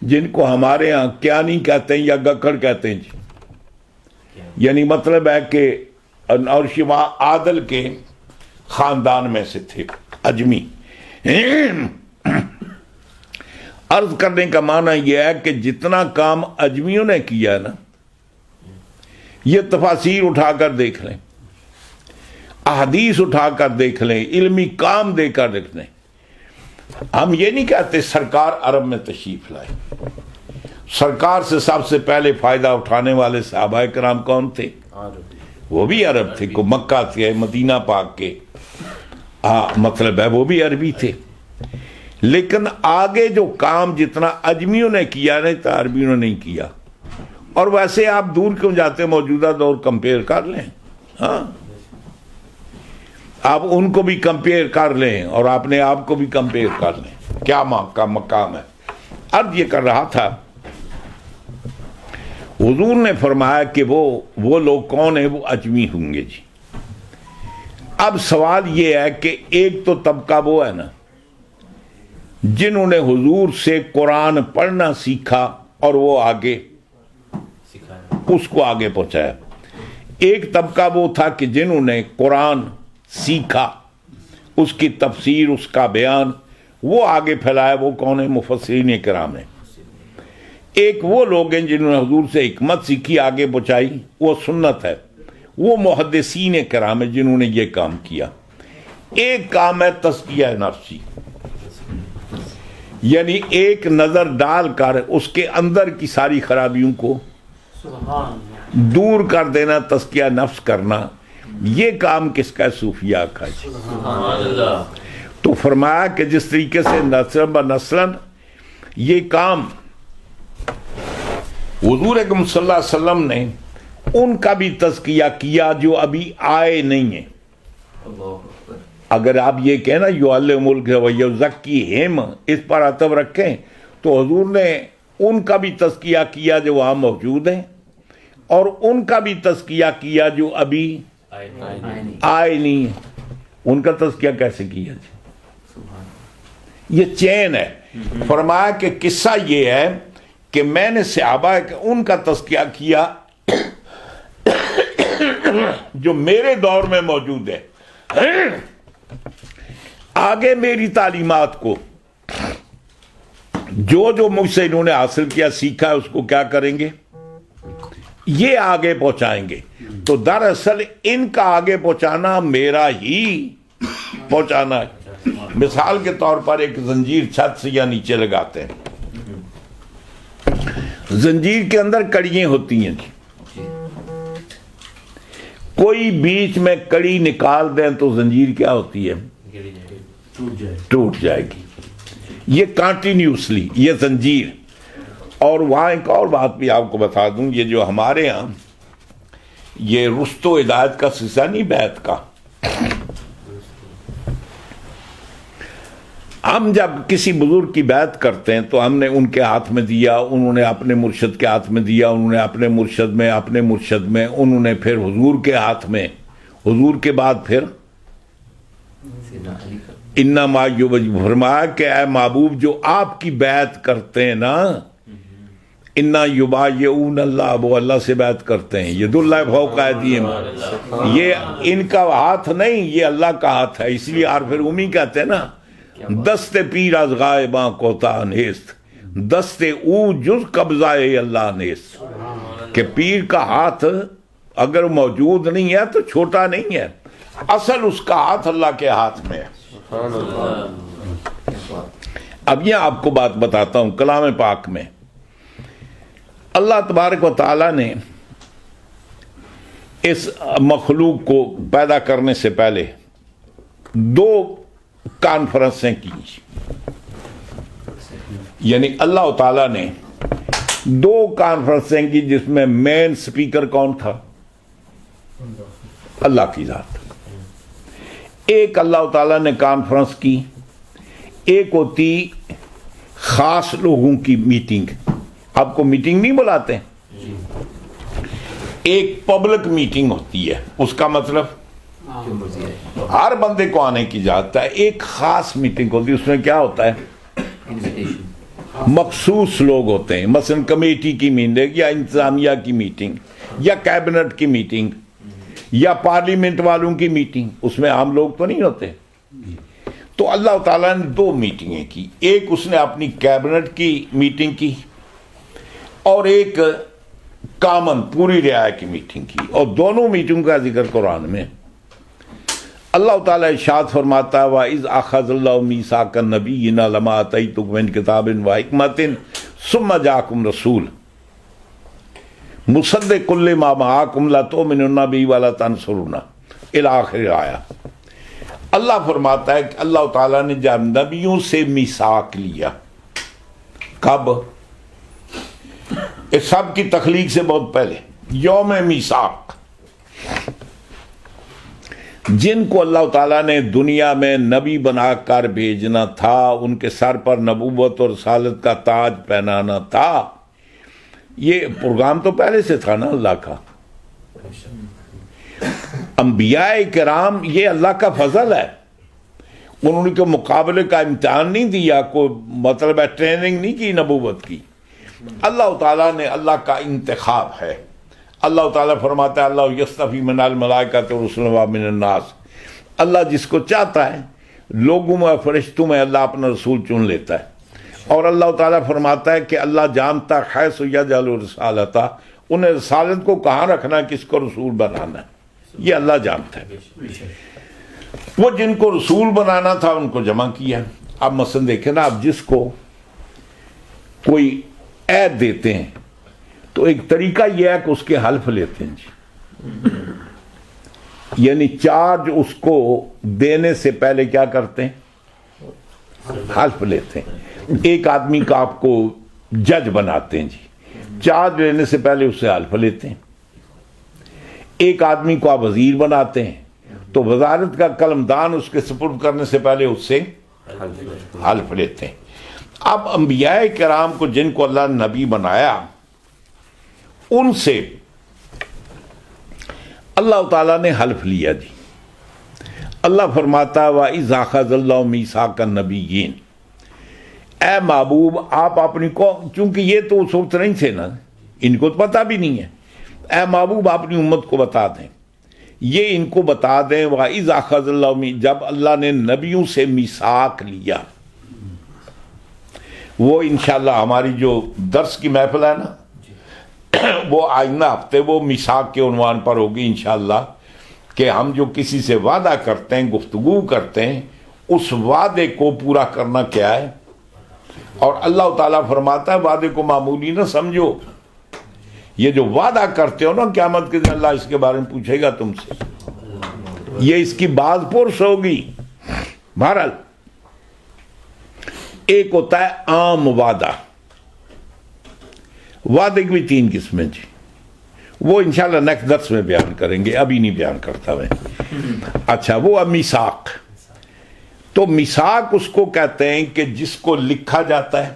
جن کو ہمارے ہاں کیانی کہتے ہیں یا گکڑ کہتے ہیں جی. یعنی مطلب ہے کہ اور شیوا عادل کے خاندان میں سے تھے اجمی. عرض کرنے کا معنی یہ ہے کہ جتنا کام اجمیوں نے کیا نا, یہ تفاسیر اٹھا کر دیکھ لیں, احادیث اٹھا کر دیکھ لیں, علمی کام دے کر دیکھ لیں. ہم یہ نہیں کہتے سرکار عرب میں تشریف لائے. سرکار سے سب سے پہلے فائدہ اٹھانے والے صحابہ کرام کون تھے؟ وہ بھی عرب تھے. کو مکہ تھے, مدینہ پاک کے, مطلب ہے وہ بھی عربی تھے. لیکن آگے جو کام جتنا اجمیوں نے کیا نہیں تو عربیوں نے نہیں کیا. اور ویسے آپ دور کیوں جاتے, موجودہ دور کمپیئر کر لیں. ہاں, آپ ان کو بھی کمپیئر کر لیں اور اپنے آپ کو بھی کمپیئر کر لیں, کیا مقام ہے. عرض یہ کر رہا تھا, حضور نے فرمایا کہ وہ لوگ کون ہیں؟ وہ اجمی ہوں گے جی. اب سوال یہ ہے کہ ایک تو طبقہ وہ ہے نا جنہوں نے حضور سے قرآن پڑھنا سیکھا اور وہ آگے اس کو آگے پہنچایا. ایک طبقہ وہ تھا کہ جنہوں نے قرآن سیکھا, اس کی تفسیر, اس کا بیان وہ آگے پھیلایا. وہ کون ہے؟ مفسرین کرام ہیں. ایک وہ لوگ ہیں جنہوں نے حضور سے حکمت سیکھی, آگے پہنچائی, وہ سنت ہے. وہ محدثین کرام ہیں جنہوں نے یہ کام کیا. ایک کام ہے تزکیہ نفسی, یعنی ایک نظر ڈال کر اس کے اندر کی ساری خرابیوں کو دور کر دینا, تزکیہ نفس کرنا. یہ کام کس کا صوفیہ کا جی؟ تو فرمایا کہ جس طریقے سے نسل بنسلن یہ کام حضور اکرم صلی اللہ علیہ وسلم نے ان کا بھی تزکیہ کیا جو ابھی آئے نہیں ہیں. اگر آپ یہ کہنا یعلم ویزکیہم اس پر عطف رکھیں تو حضور نے ان کا بھی تزکیہ کیا جو وہاں موجود ہیں اور ان کا بھی تزکیہ کیا جو ابھی آئے نہیں ہیں. ان کا تزکیہ کیسے کیا جی؟ یہ چین ہے. فرمایا کہ قصہ یہ ہے کہ میں نے صحابہ ان کا تزکیہ کیا جو میرے دور میں موجود ہے. آگے میری تعلیمات کو جو مجھ سے انہوں نے حاصل کیا سیکھا ہے اس کو کیا کریں گے؟ یہ آگے پہنچائیں گے. تو دراصل ان کا آگے پہنچانا میرا ہی پہنچانا ہے. مثال کے طور پر ایک زنجیر چھت سے یا نیچے لگاتے ہیں, زنجیر کے اندر کڑیاں ہوتی ہیں جی. کوئی بیچ میں کڑی نکال دیں تو زنجیر کیا ہوتی ہے؟ ٹوٹ جائے گی. یہ کنٹینیوسلی یہ زنجیر. اور وہاں ایک اور بات بھی آپ کو بتا دوں, یہ جو ہمارے ہاں یہ رشت و ہدایت کا سلسلہ نہیں بیعت کا, ہم جب کسی بزرگ کی بیعت کرتے ہیں تو ہم نے ان کے ہاتھ میں دیا, انہوں نے اپنے مرشد کے ہاتھ میں دیا, انہوں نے اپنے مرشد میں انہوں نے پھر حضور کے ہاتھ میں, حضور کے بعد پھر انما فرمایا کہ اے محبوب جو آپ کی بیعت کرتے ہیں نا, انا یبایعون اللہ, وہ اللہ سے بیعت کرتے ہیں. ید اللہ فوق ایدیہم, یہ ان کا ہاتھ نہیں, یہ اللہ کا ہاتھ ہے. اس لیے عارف رومی کہتے ہیں نا دست پیر از غائباں کوتا نیست, دست او جز قبضہ اللہ نیست, کہ پیر کا ہاتھ اگر موجود نہیں ہے تو چھوٹا نہیں ہے, اصل اس کا ہاتھ اللہ کے ہاتھ میں ہے. اب یہ آپ کو بات بتاتا ہوں. کلام پاک میں اللہ تبارک و تعالی نے اس مخلوق کو پیدا کرنے سے پہلے 2 کانفرنسیں کی, یعنی اللہ تعالی نے 2 کانفرنسیں کی جس میں مین سپیکر کون تھا؟ اللہ کی ذات. ایک اللہ تعالی نے کانفرنس کی, ایک ہوتی خاص لوگوں کی میٹنگ. آپ کو میٹنگ نہیں بلاتے, ایک پبلک میٹنگ ہوتی ہے, اس کا مطلب ہر بندے کو آنے کی اجازت ہے. ایک خاص میٹنگ ہوتی ہے, اس میں کیا ہوتا ہے؟ مخصوص لوگ ہوتے ہیں, مثلا کمیٹی کی میٹنگ یا انتظامیہ کی میٹنگ یا کیبنٹ کی میٹنگ یا پارلیمنٹ والوں کی میٹنگ, اس میں عام لوگ تو نہیں ہوتے. تو اللہ تعالیٰ نے 2 میٹنگیں کی, ایک اس نے اپنی کیبنٹ کی میٹنگ کی اور ایک کامن پوری رعایا کی میٹنگ کی, اور دونوں میٹنگ کا ذکر قرآن میں. اللہ تعالیٰ ارشاد فرماتا ہے وَإِذْ أَخَذَ اللَّهُ مِيثَاقَ النَّبِيِّينَ لَمَا آتَيْتُكُم مِّن كِتَابٍ وَحِكْمَةٍ ثُمَّ جَاءَكُمْ رَسُولٌ مُصَدِّقٌ لِّمَا مَعَكُمْ لَتُؤْمِنُنَّ بِهِ وَلَتَنصُرُنَّهُ إِلَى آخر آیا. اللہ فرماتا ہے کہ اللہ تعالیٰ نے جب نبیوں سے میثاق لیا, کب؟ اس سب کی تخلیق سے بہت پہلے, یوم میثاق, جن کو اللہ تعالیٰ نے دنیا میں نبی بنا کر بھیجنا تھا, ان کے سر پر نبوت اور رسالت کا تاج پہنانا تھا. یہ پروگرام تو پہلے سے تھا نا اللہ کا. انبیاء کرام یہ اللہ کا فضل ہے, انہوں نے کوئی مقابلے کا امتحان نہیں دیا, کوئی مطلب ہے ٹریننگ نہیں کی نبوت کی. اللہ تعالیٰ نے اللہ کا انتخاب ہے. اللہ تعالیٰ فرماتا ہے اللہ یصطفی من الملائکۃ رسلا ومن الناس, اللہ جس کو چاہتا ہے لوگوں میں فرشتوں میں اللہ اپنا رسول چن لیتا ہے. اور اللہ تعالیٰ فرماتا ہے کہ اللہ جانتا حیث یجعل رسالتہ, انہیں رسالت کو کہاں رکھنا, کس کو رسول بنانا ہے, یہ اللہ جانتا ہے. وہ جن کو رسول بنانا تھا ان کو جمع کیا. اب مثلا دیکھیں نا, اب جس کو کوئی عہد دیتے ہیں تو ایک طریقہ یہ ہے کہ اس کے حلف لیتے ہیں جی, یعنی چارج اس کو دینے سے پہلے کیا کرتے ہیں؟ حلف لیتے ہیں. ایک آدمی کا آپ کو جج بناتے ہیں جی، چارج لینے سے پہلے اس سے حلف لیتے ہیں. ایک آدمی کو آپ وزیر بناتے ہیں تو وزارت کا قلمدان اس کے سپرد کرنے سے پہلے اس سے حلف لیتے ہیں. اب انبیاء کرام کو جن کو اللہ نے نبی بنایا، ان سے اللہ تعالیٰ نے حلف لیا جی. اللہ فرماتا وَإِذْ أَخَذَ اللَّهُ مِيثَاقَ النَّبِيِّينَ، اے محبوب آپ اپنی کو، چونکہ یہ تو اس وقت نہیں تھے نا، ان کو تو پتہ بھی نہیں ہے، اے محبوب اپنی امت کو بتا دیں، یہ ان کو بتا دیں وَإِذْ أَخَذَ اللَّهُ، جب اللہ نے نبیوں سے میثاق لیا. وہ انشاءاللہ ہماری جو درس کی محفل ہے نا، وہ آئندہ ہفتے وہ میثاق کے عنوان پر ہوگی انشاءاللہ، کہ ہم جو کسی سے وعدہ کرتے ہیں، گفتگو کرتے ہیں، اس وعدے کو پورا کرنا کیا ہے. اور اللہ تعالیٰ فرماتا ہے وعدے کو معمولی نہ سمجھو، یہ جو وعدہ کرتے ہو نا، قیامت کے دن اللہ اس کے بارے میں پوچھے گا تم سے، یہ اس کی باز پرس ہوگی. بہرحال ایک ہوتا ہے عام وعدہ، وعدے کی بھی 3 قسمیں جی، وہ انشاءاللہ نیکسٹ درس میں بیان کریں گے، ابھی نہیں بیان کرتا میں. اچھا، وہ ہے میثاق. تو میثاق اس کو کہتے ہیں کہ جس کو لکھا جاتا ہے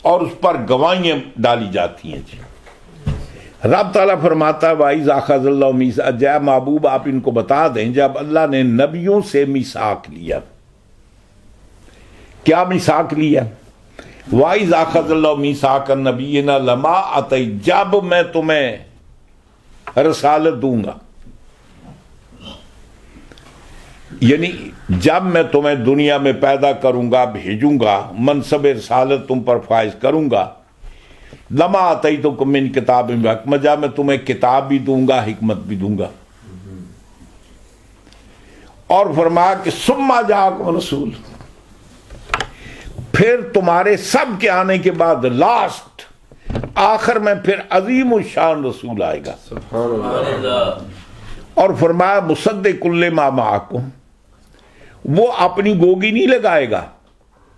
اور اس پر گواہیاں ڈالی جاتی ہیں جی. رب تعالیٰ فرماتا ہے وَإِذْ أَخَذَ اللَّهُ مِيثَاقَ، جے محبوب آپ ان کو بتا دیں جب اللہ نے نبیوں سے میثاق لیا. کیا میثاق لیا؟ وَإِذْ أَخَذَ اللَّهُ مِيثَاقَ النَّبِيِّينَ لَمَا آتَيْتُ، جب میں تمہیں رسالت دوں گا، یعنی جب میں تمہیں دنیا میں پیدا کروں گا، بھیجوں گا، منصب رسالت تم پر فائز کروں گا. لما آتیتکم من کتاب وحکمہ، جب میں تمہیں کتاب بھی دوں گا، حکمت بھی دوں گا. اور فرمایا کہ ثم جاءکم رسول، پھر تمہارے سب کے آنے کے بعد لاسٹ آخر میں پھر عظیم الشان رسول آئے گا. سبحان اللہ. اور فرمایا مصدق لما معکم، وہ اپنی گوگی نہیں لگائے گا،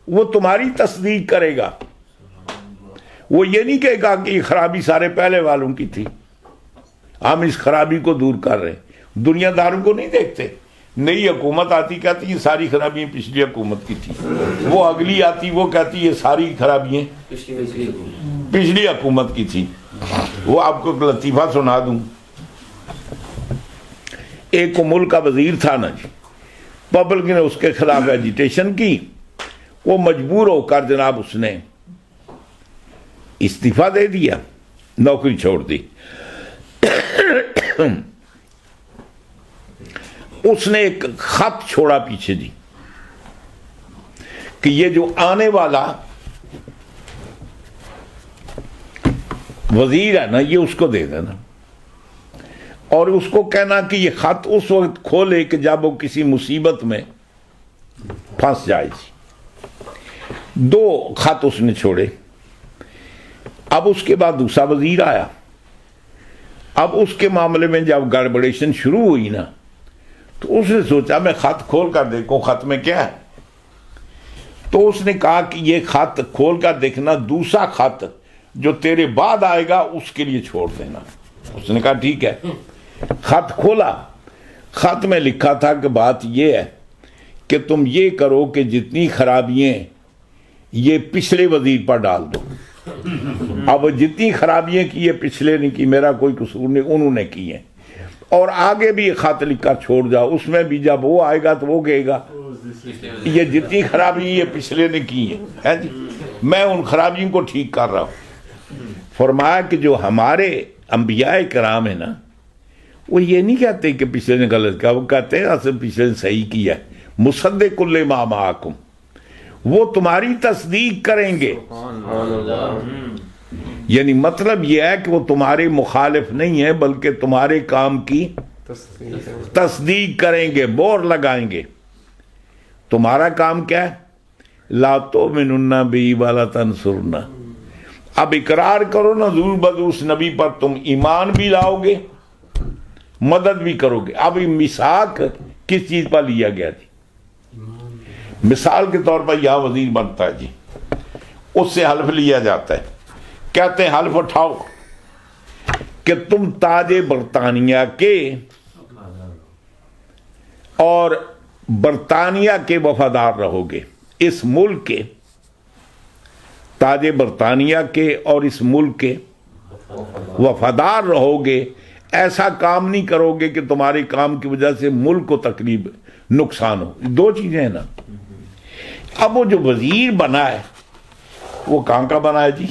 وہ تمہاری تصدیق کرے گا. وہ یہ نہیں کہے گا کہ یہ خرابی سارے پہلے والوں کی تھی، ہم اس خرابی کو دور کر رہے ہیں. دنیا داروں کو نہیں دیکھتے، نئی حکومت آتی کہتی یہ ساری خرابیاں پچھلی حکومت کی تھی، وہ اگلی آتی وہ کہتی یہ ساری خرابیاں پچھلی حکومت کی تھی. وہ آپ کو ایک لطیفہ سنا دوں. ایک ملک کا وزیر تھا نا جی، پبلک نے اس کے خلاف ایجیٹیشن کی، وہ مجبور ہو کر جناب اس نے استعفیٰ دے دیا، نوکری چھوڑ دی. اس نے ایک خط چھوڑا پیچھے جی کہ یہ جو آنے والا وزیر ہے نا، یہ اس کو دے دینا، اور اس کو کہنا کہ یہ خط اس وقت کھولے کہ جب وہ کسی مصیبت میں پھنس جائے جی. 2 خط اس نے چھوڑے. اب اس کے بعد دوسرا وزیر آیا. اب اس کے معاملے میں جب گڑبڑیشن شروع ہوئی نا، تو اس نے سوچا میں خط کھول کر دیکھوں خط میں کیا ہے. تو اس نے کہا کہ یہ خط کھول کر دیکھنا، دوسرا خط جو تیرے بعد آئے گا اس کے لیے چھوڑ دینا. اس نے کہا ٹھیک ہے. خط کھولا، خط میں لکھا تھا کہ بات یہ ہے کہ تم یہ کرو کہ جتنی خرابیاں یہ پچھلے وزیر پر ڈال دو. اب جتنی خرابیاں کی یہ پچھلے نے کی، میرا کوئی قصور نہیں، انہوں نے کی ہیں. اور آگے بھی خط لکھ کر چھوڑ جاؤ، اس میں بھی جب وہ آئے گا تو وہ کہے گا یہ جتنی خرابی یہ پچھلے نے کی ہیں جی، میں ان خرابیوں کو ٹھیک کر رہا ہوں. فرمایا کہ جو ہمارے انبیاء کرام ہیں نا، وہ یہ نہیں کہتے کہ پچھلے نے غلط کیا، وہ کہتے ہیں اصل پچھلے نے صحیح کیا ہے. مصدق لما معکم، وہ تمہاری تصدیق کریں گے. یعنی مطلب یہ ہے کہ وہ تمہارے مخالف نہیں ہیں بلکہ تمہارے کام کی تصدیق کریں گے، بور لگائیں گے. تمہارا کام کیا ہے؟ لا تؤمنن بی ولا تنصرن، اب اقرار کرو نا ضرور بد اس نبی پر تم ایمان بھی لاؤ گے مدد بھی کرو گے. اب میثاق کس چیز پر لیا گیا جی؟ مثال کے طور پر یہاں وزیر بنتا ہے جی, اس سے حلف لیا جاتا ہے, کہتے ہیں حلف اٹھاؤ کہ تم تاج برطانیہ کے اور برطانیہ کے وفادار رہو گے, اس ملک کے تاج برطانیہ کے اور اس ملک کے وفادار رہو گے. ایسا کام نہیں کرو گے کہ تمہارے کام کی وجہ سے ملک کو تکلیف نقصان ہو. دو چیزیں ہیں نا. اب وہ جو وزیر بنا ہے وہ کہاں کا بنا ہے جی؟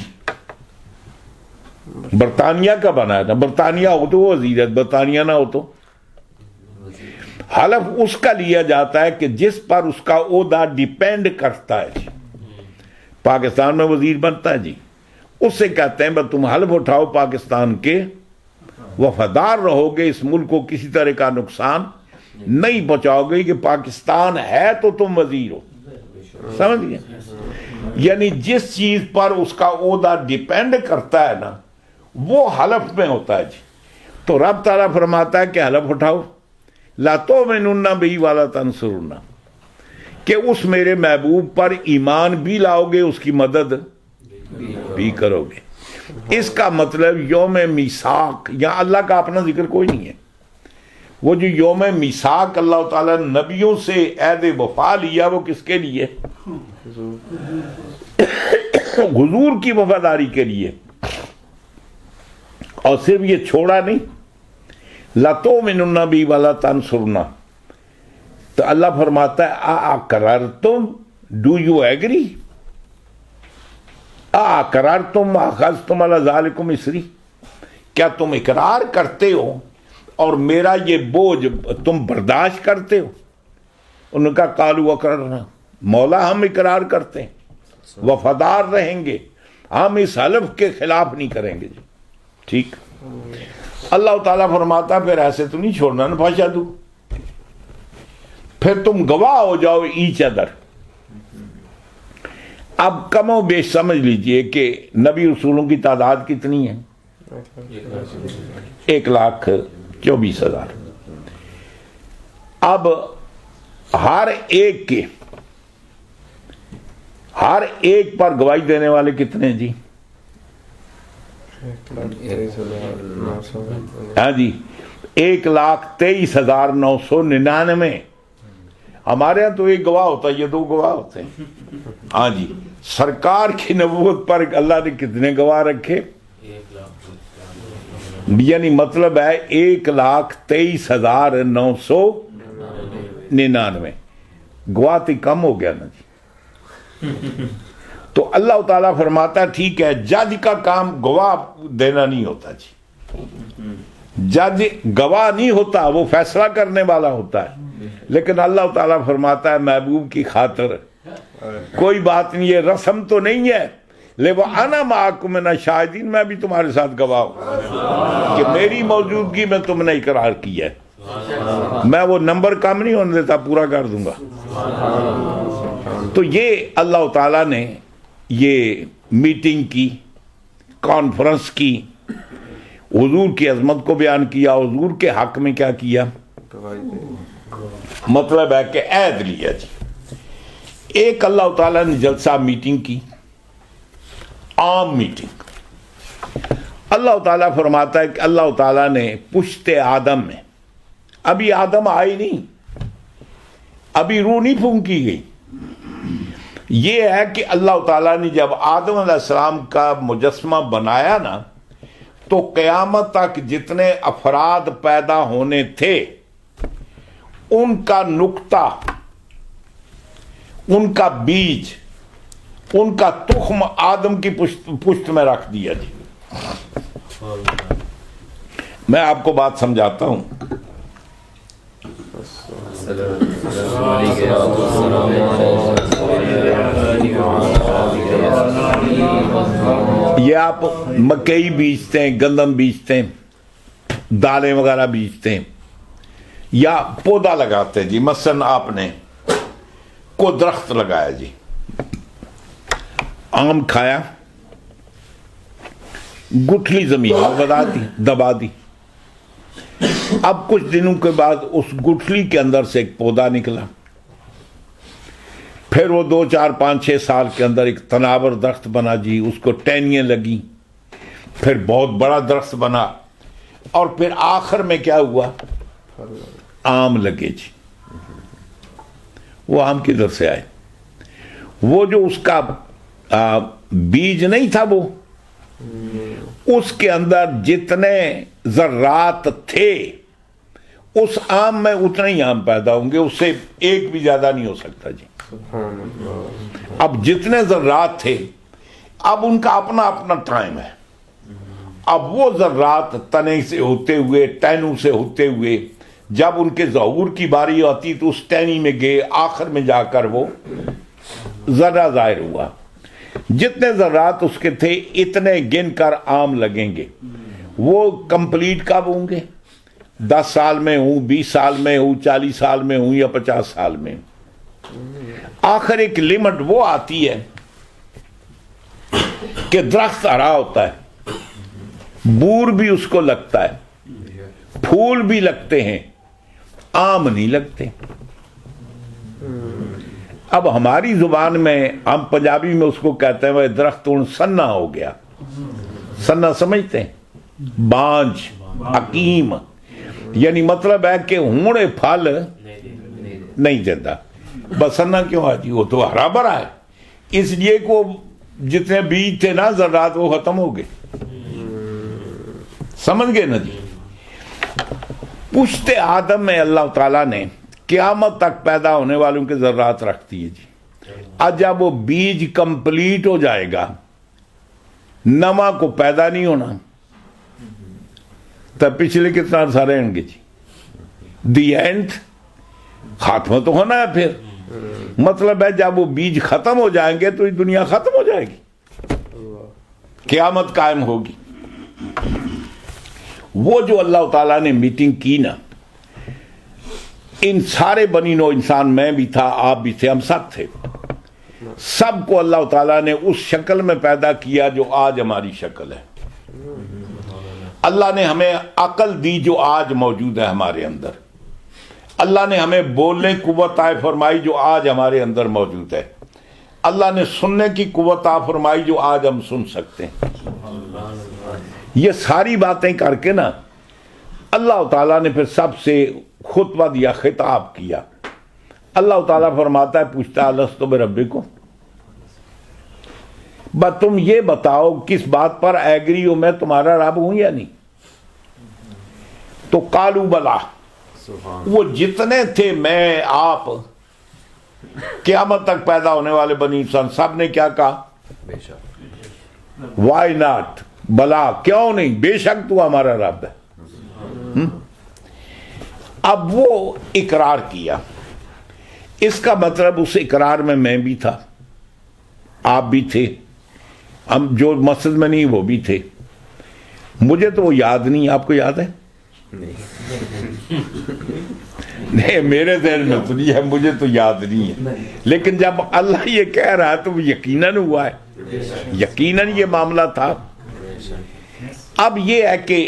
برطانیہ کا بنا ہے نا. برطانیہ ہو تو وہ وزیر ہے, برطانیہ نہ ہو تو. حلف اس کا لیا جاتا ہے کہ جس پر اس کا عہدہ ڈیپینڈ کرتا ہے جی. پاکستان میں وزیر بنتا ہے جی, اس سے کہتے ہیں بس تم حلف اٹھاؤ پاکستان کے وفادار رہو گے, اس ملک کو کسی طرح کا نقصان نہیں پہنچاؤ گے کہ پاکستان ہے تو تم وزیر ہو. سمجھ گئے؟ یعنی جس چیز پر اس کا عہدہ ڈیپینڈ کرتا ہے نا وہ حلف میں ہوتا ہے جی. تو رب تعالیٰ فرماتا ہے کہ حلف اٹھاؤ لا تؤمنن بہ ولا تنصرن, کہ اس میرے محبوب پر ایمان بھی لاؤ گے, اس کی مدد بھی کرو گے. اس کا مطلب یوم میثاق, یہاں اللہ کا اپنا ذکر کوئی نہیں ہے. وہ جو یوم میثاق اللہ تعالیٰ نبیوں سے عہد وفا لیا وہ کس کے لیے؟ حضور کی وفاداری کے لیے. اور صرف یہ چھوڑا نہیں, لَتُؤْمِنُنَّ بِهِ وَلَا تَنْصُرْنَا, تو اللہ فرماتا ہے اَأَقْرَرْتُمْ, ڈو یو ایگری, اَأَقْرَرْتُمْ وَأَخَذْتُمْ عَلَى ذَلِكُمْ إِصْرِي, کیا تم اقرار کرتے ہو اور میرا یہ بوجھ تم برداشت کرتے ہو؟ انہوں نے کہا قالوا اقررنا, مولا ہم اقرار کرتے ہیں, وفادار رہیں گے, ہم اس حلف کے خلاف نہیں کریں گے جی. ٹھیک. اللہ تعالیٰ فرماتا پھر ایسے تو نہیں چھوڑنا نا فاشہدوا, پھر تم گواہ ہو جاؤ ایچ ادر. اب کم و بیش سمجھ لیجئے کہ نبی رسولوں کی تعداد کتنی ہے؟ 1,24,000. اب ہر ایک پر گواہی دینے والے کتنے ہیں جی؟ ہاں جی 1,23,999. ہمارے ہاں تو ایک گواہ ہوتا ہے, یہ 2 گواہ ہوتے ہیں. ہاں جی سرکار کی نبوت پر اللہ نے کتنے گواہ رکھے؟ یعنی مطلب ہے 1,23,999. گواہ تو کم ہو گیا نا جی. تو اللہ تعالیٰ فرماتا ہے ٹھیک ہے, جج کا کام گواہ دینا نہیں ہوتا جی. جج گواہ نہیں ہوتا, وہ فیصلہ کرنے والا ہوتا ہے. لیکن اللہ تعالیٰ فرماتا ہے محبوب کی خاطر کوئی بات نہیں ہے, رسم تو نہیں ہے, وَأَنَا مَعَكُمْ مِنَ الشَّاهِدِينَ, میں بھی تمہارے ساتھ گواہ ہوں کہ میری موجودگی میں تم نے اقرار کیا ہے. میں وہ نمبر کم نہیں ہونے دیتا, پورا کر دوں گا. تو یہ اللہ تعالیٰ نے یہ میٹنگ کی, کانفرنس کی, حضور کی عظمت کو بیان کیا, حضور کے حق میں کیا کیا, مطلب ہے کہ عہد لیا جی. ایک اللہ تعالیٰ نے جلسہ میٹنگ کی, عام میٹنگ. اللہ تعالیٰ فرماتا ہے کہ اللہ تعالیٰ نے پشت آدم میں, ابھی آدم آئی نہیں, ابھی روح نہیں پھونکی گئی. یہ ہے کہ اللہ تعالیٰ نے جب آدم علیہ السلام کا مجسمہ بنایا نا, تو قیامت تک جتنے افراد پیدا ہونے تھے ان کا نقطہ, ان کا بیج, ان کا تخم آدم کی پشت میں رکھ دیا جی. میں آپ کو بات سمجھاتا ہوں. یہ آپ مکئی بیجتے ہیں, گندم بیجتے ہیں, دالیں وغیرہ بیجتے ہیں, یا پودا لگاتے ہیں جی. مثلاً آپ نے کو درخت لگایا جی, آم کھایا, گٹھلی زمین میں دبا دی. اب کچھ دنوں کے بعد اس گٹھلی کے اندر سے ایک پودا نکلا، پھر وہ 2 4 5 6 سال کے اندر ایک تناور درخت بنا جی، اس کو ٹہنیاں لگی، پھر بہت بڑا درخت بنا، اور پھر آخر میں کیا ہوا؟ آم لگے جی۔ وہ آم کدھر سے آئے؟ وہ جو اس کا بیج نہیں تھا، وہ اس کے اندر جتنے ذرات تھے اس آم میں اتنے ہی آم پیدا ہوں گے، اس سے ایک بھی زیادہ نہیں ہو سکتا جی۔ اب جتنے ذرات تھے، اب ان کا اپنا اپنا ٹائم ہے، اب وہ ذرات تنے سے ہوتے ہوئے، ٹہنوں سے ہوتے ہوئے، جب ان کے ظہور کی باری آتی تو اس ٹہنی میں گئے، آخر میں جا کر وہ ذرہ ظاہر ہوا۔ جتنے ذرات اس کے تھے اتنے گن کر آم لگیں گے۔ وہ کمپلیٹ کب ہوں گے؟ 10 سال میں ہوں، 20 سال میں ہوں، 40 سال میں ہوں، یا 50 سال میں۔ آخر ایک لمٹ وہ آتی ہے کہ درخت ہرا ہوتا ہے، بور بھی اس کو لگتا ہے، پھول بھی لگتے ہیں، آم نہیں لگتے۔ اب ہماری زبان میں، ہم پنجابی میں اس کو کہتے ہیں وہ درخت سنا ہو گیا۔ سنا سمجھتے ہیں؟ بانج، حکیم، یعنی مطلب ہے کہ ہونے پھل نہیں دیتا۔ بس سنا کیوں آتی؟ وہ تو ہرا بھرا ہے، اس لیے کہ وہ جتنے بیج تھے نا ذرات وہ ختم ہو گئے۔ سمجھ گئے نا جی؟ پشت آدم میں اللہ تعالیٰ نے قیامت تک پیدا ہونے والوں کے ذرات رکھ دیے جی۔ اب جب وہ بیج کمپلیٹ ہو جائے گا، نما کو پیدا نہیں ہونا، تب پچھلے کتنا عرصہ رہیں گے جی؟ دی اینڈ، خاتمہ تو ہونا ہے۔ پھر مطلب ہے جب وہ بیج ختم ہو جائیں گے تو یہ دنیا ختم ہو جائے گی، قیامت قائم ہوگی۔ وہ جو اللہ تعالیٰ نے میٹنگ کی نا، ان سارے بنی نو انسان، میں بھی تھا، آپ بھی تھے، ہم سب تھے، سب کو اللہ تعالیٰ نے اس شکل میں پیدا کیا جو آج ہماری شکل ہے۔ اللہ نے ہمیں عقل دی جو آج موجود ہے ہمارے اندر، اللہ نے ہمیں بولنے کی قوت عطا فرمائی جو آج ہمارے اندر موجود ہے، اللہ نے سننے کی قوت عطا فرمائی جو آج ہم سن سکتے ہیں۔ یہ ساری باتیں کر کے نا اللہ تعالیٰ نے پھر سب سے خطبہ دیا، خطاب کیا۔ اللہ تعالیٰ فرماتا ہے، پوچھتا الست بربکم، بس تم یہ بتاؤ کس بات پر ایگری ہو، میں تمہارا رب ہوں یا نہیں؟ تو قالوا بلا، وہ جتنے تھے میں آپ قیامت تک پیدا ہونے والے بنی انسان، سب نے کیا کہا؟ بے شک۔ وائی ناٹ، بلا کیوں نہیں، بے شک تو ہمارا رب ہے۔ اب وہ اقرار کیا، اس کا مطلب اس اقرار میں بھی تھا، آپ بھی تھے، ہم جو مسجد میں نہیں وہ بھی تھے۔ مجھے تو وہ یاد نہیں، آپ کو یاد ہے؟ نہیں، میرے ذہن میں تو نہیں ہے، مجھے تو یاد نہیں ہے، لیکن جب اللہ یہ کہہ رہا ہے تو وہ یقیناً ہوا ہے، یقیناً یہ معاملہ تھا۔ اب یہ ہے کہ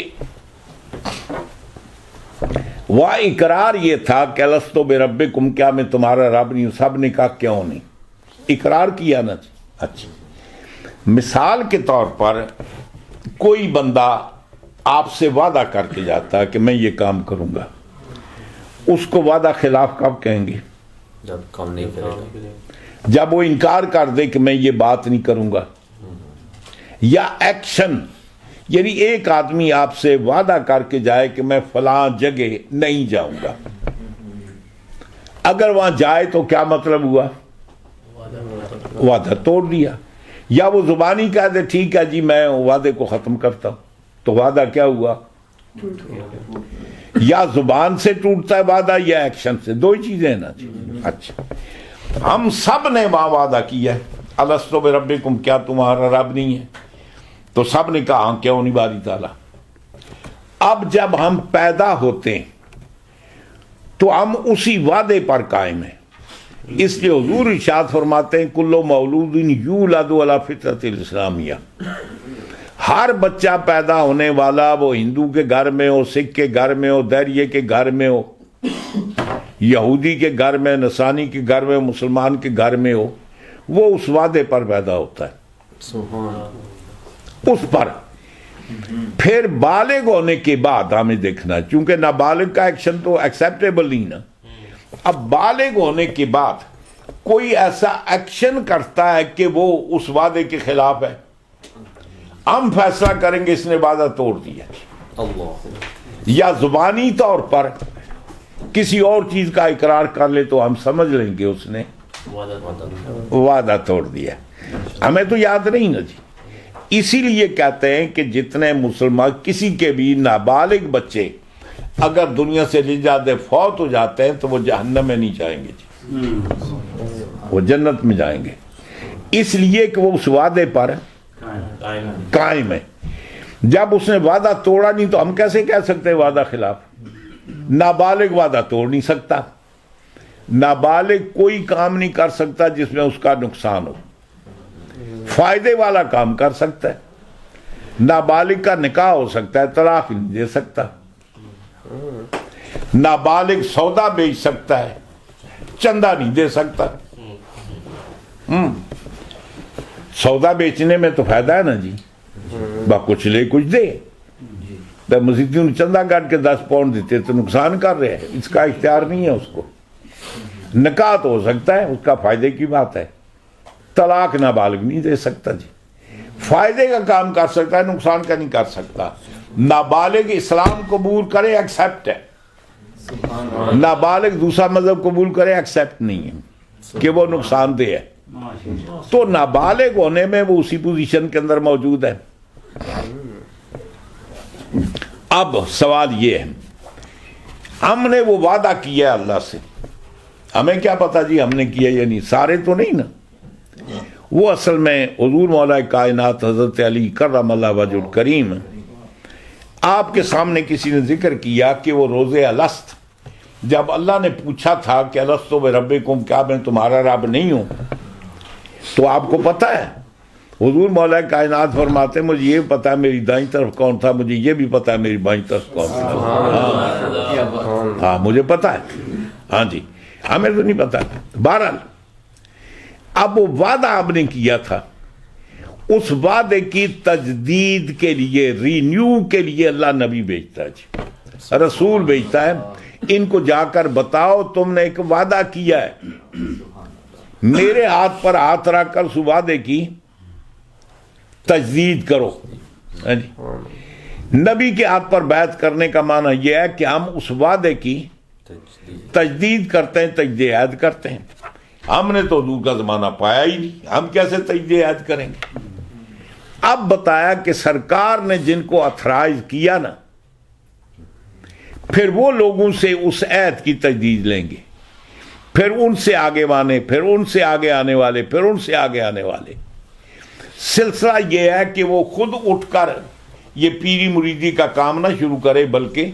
وہ اقرار یہ تھا کہ الست بربکم، کیا میں تمہارا رب نہیں ہوں؟ سب نے کہا کیوں نہیں، اقرار کیا نا۔ اچھا، مثال کے طور پر کوئی بندہ آپ سے وعدہ کر کے جاتا ہے کہ میں یہ کام کروں گا، اس کو وعدہ خلاف کب کہیں گے؟ جب کام نہیں کرے گا، جب وہ انکار کر دے کہ میں یہ بات نہیں کروں گا، یا ایکشن، یعنی ایک آدمی آپ سے وعدہ کر کے جائے کہ میں فلاں جگہ نہیں جاؤں گا، اگر وہاں جائے تو کیا مطلب ہوا؟ وعدہ توڑ دیا۔ یا وہ زبانی کہہ دے ٹھیک ہے جی میں وعدے کو ختم کرتا ہوں، تو وعدہ کیا ہوا؟ یا زبان سے ٹوٹتا ہے وعدہ یا ایکشن سے، دو ہی چیزیں ہیں نا جی۔ اچھا، ہم سب نے وہاں وعدہ کیا ہے، الست بربکم، کیا تمہارا رب نہیں ہے؟ تو سب نے کہا ہاں، کیوں نہیں باری تعالیٰ۔ اب جب ہم پیدا ہوتے ہیں تو ہم اسی وعدے پر قائم ہیں، اس لیے حضور ارشاد فرماتے ہیں کل مولود یولد علی فطرۃ الاسلامیہ، ہر بچہ پیدا ہونے والا وہ ہندو کے گھر میں ہو، سکھ کے گھر میں ہو، دہریے کے گھر میں ہو، یہودی کے گھر میں، نصرانی کے گھر میں، مسلمان کے گھر میں ہو، وہ اس وعدے پر پیدا ہوتا ہے، اس پر۔ پھر بالغ ہونے کے بعد ہمیں دیکھنا، چونکہ نابالغ کا ایکشن تو ایکسیپٹیبل نہیں نا، اب بالغ ہونے کے بعد کوئی ایسا ایکشن کرتا ہے کہ وہ اس وعدے کے خلاف ہے، ہم فیصلہ کریں گے اس نے وعدہ توڑ دیا، یا زبانی طور پر کسی اور چیز کا اقرار کر لے تو ہم سمجھ لیں گے اس نے وعدہ توڑ دیا۔ ہمیں تو یاد نہیں نا جی، اسی لیے کہتے ہیں کہ جتنے مسلمان کسی کے بھی نابالغ بچے اگر دنیا سے لے جاتے فوت ہو جاتے ہیں تو وہ جہنم میں نہیں جائیں گے جی، وہ جنت میں جائیں گے، اس لیے کہ وہ اس وعدے پر قائم ہے۔ جب اس نے وعدہ توڑا نہیں تو ہم کیسے کہہ سکتے وعدہ خلاف؟ نابالغ وعدہ توڑ نہیں سکتا، نابالغ کوئی کام نہیں کر سکتا جس میں اس کا نقصان ہو، فائدے والا کام کر سکتا ہے، نابالغ کا نکاح ہو سکتا ہے، طلاق نہیں دے سکتا، نابالغ سودا بیچ سکتا ہے، چندہ نہیں دے سکتا۔ سودا بیچنے میں تو فائدہ ہے نا جی، با کچھ لے کچھ دے، مسیحیوں نے چندہ کاٹ کے 10 پاؤنڈ دیتے تو نقصان کر رہے ہیں، اس کا اختیار نہیں ہے اس کو۔ نکاح تو ہو سکتا ہے، اس کا فائدے کی بات ہے، طلاق نابالغ نہیں دے سکتا جی، فائدے کا کام کر سکتا ہے، نقصان کا نہیں کر سکتا۔ نابالغ اسلام قبول کرے ایکسیپٹ ہے، نابالغ دوسرا مذہب قبول کرے ایکسیپٹ نہیں ہے کہ وہ نقصان دہ ہے، تو نابالغ ہونے میں وہ اسی پوزیشن کے اندر موجود ہے۔ اب سوال یہ ہے، ہم نے وہ وعدہ کیا اللہ سے، ہمیں کیا پتا جی ہم نے کیا یا نہیں، سارے تو نہیں نا، وہ اصل میں حضور مولا کائنات حضرت علی کرم اللہ وجہ الکریم، آپ کے سامنے کسی نے ذکر کیا کہ وہ روز الست، جب اللہ نے پوچھا تھا کہ الست بربکم، کیا میں تمہارا رب نہیں ہوں، تو آپ کو پتا ہے حضور مولا کائنات فرماتے ہیں مجھے یہ پتا ہے میری دائیں طرف کون تھا، مجھے یہ بھی پتا ہے میری بائیں طرف کون تھا، ہاں مجھے پتا ہے، ہاں جی ہمیں تو نہیں پتا۔ بہرحال اب وہ وعدہ آپ نے کیا تھا، اس وعدے کی تجدید کے لیے، رینیو کے لیے اللہ نبی بھیجتا ہے جی، رسول بھیجتا ہے، ان کو جا کر بتاؤ تم نے ایک وعدہ کیا ہے، میرے ہاتھ پر ہاتھ رکھ کر اس وعدے کی تجدید کرو۔ نبی کے ہاتھ پر بیعت کرنے کا معنی یہ ہے کہ ہم اس وعدے کی تجدید کرتے ہیں، تجدید عہد کرتے ہیں۔ ہم نے تو حضور کا زمانہ پایا ہی نہیں، ہم کیسے تجدید عہد کریں گے؟ اب بتایا کہ سرکار نے جن کو اتھرائز کیا نا، پھر وہ لوگوں سے اس عہد کی تجدید لیں گے، پھر ان سے آگے وانے، پھر ان سے آگے آنے والے، پھر ان سے آگے آنے والے۔ سلسلہ یہ ہے کہ وہ خود اٹھ کر یہ پیری مریدی کا کام نہ شروع کرے، بلکہ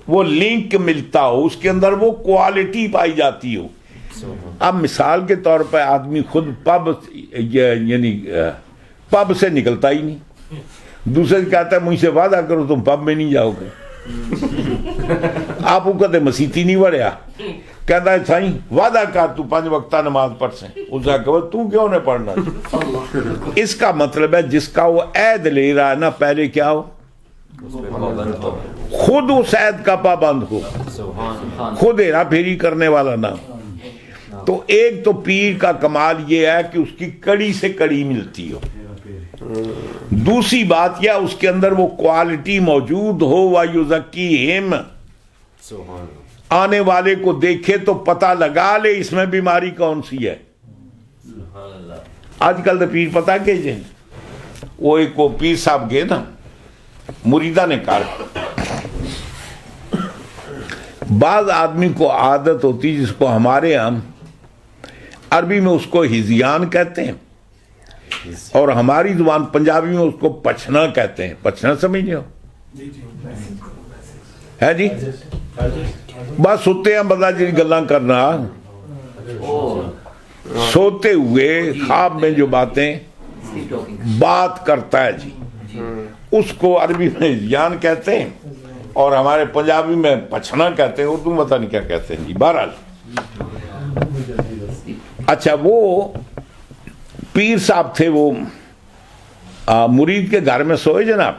وہ لنک ملتا ہو، اس کے اندر وہ کوالٹی پائی جاتی ہو۔ اب مثال کے طور پہ آدمی خود پب سے نکلتا ہی نہیں، دوسرے سے کہتا ہے مجھ سے وعدہ کرو تم پب میں نہیں جاؤ گے، آپ کو کہتے مسیتی نہیں وڑیا، کہتا ہے سائیں وعدہ کر تو 5 وقتہ نماز پڑھ سے، اس کا کہ تو کیوں نہیں پڑھنا؟ اس کا مطلب ہے جس کا وہ عہد لے رہا ہے نا، پہلے کیا ہو، خود اس عہد کا پابند ہو، خود ہیرا پھیری کرنے والا نہ ہو۔ تو ایک تو پیر کا کمال یہ ہے کہ اس کی کڑی سے کڑی ملتی ہو، دوسری بات یہ اس کے اندر وہ کوالٹی موجود ہو، وَيُزَكِّيهِمْ، آنے والے کو دیکھے تو پتہ لگا لے اس میں بیماری کون سی ہے۔ آج کل تو پیر پتہ کہ جائیں، وہ ایک وہ پیر صاحب گئے نا، مریدہ نے کہا بعض آدمی کو عادت ہوتی جس کو ہمارے ہم عربی میں اس کو ہزیان کہتے ہیں اور ہماری زبان پنجابی میں اس کو پچھنا کہتے ہیں، پچھنا سمجھے ہو ہے جی، بس سوتے ہیں بندہ جی گلاں کرنا، سوتے ہوئے خواب میں جو باتیں بات کرتا ہے جی، اس کو عربی میں جان کہتے ہیں اور ہمارے پنجابی میں پچھنا کہتے ہیں، اردو میں پتہ نہیں کیا کہتے ہیں جی، بہرحال اچھا وہ پیر صاحب تھے، وہ مرید کے گھر میں سوئے جناب،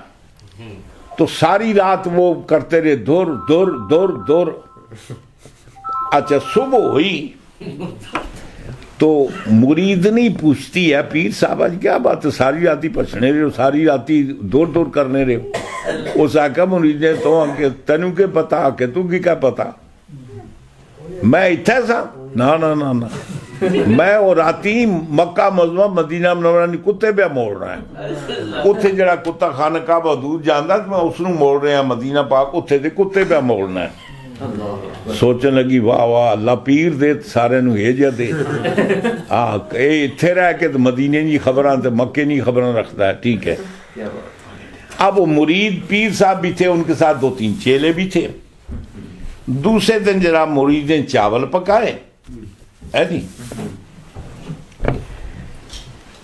تو ساری رات وہ کرتے رہے دور دور دور دور. اچھا صبح ہوئی تو مریدنی پوچھتی ہے پیر صاحب آج کیا بات ہے، ساری راتی پچھنے رہے ہو، ساری راتی دور دور کرنے رہے ہو. اس آقا مرید نے تو تینوں کے پتا کہ تو کی کیا پتا، میں اتھے سا نا نا نا نا میں اور راتی مکہ معظمہ مدینہ منورہ نے کتے پہ موڑ رہا ہے، اتھے جڑا کتا خانہ کعبہ حدود جاندا میں اس نو موڑ رہے ہیں مدینہ پاک، اتھے دے کتے پہ موڑنا ہے. سوچن لگی واہ واہ اللہ پیر دے سارے نو یہ جا دے، اے اتھے رہ کے مدینے نہیں خبراں تے مکے نہیں خبراں رکھتا ہے. ٹھیک ہے، اب وہ مرید پیر صاحب بھی تھے، ان کے ساتھ 2-3 چیلے بھی تھے. دوسرے دن جناب مرید نے چاول پکائے ہے جی،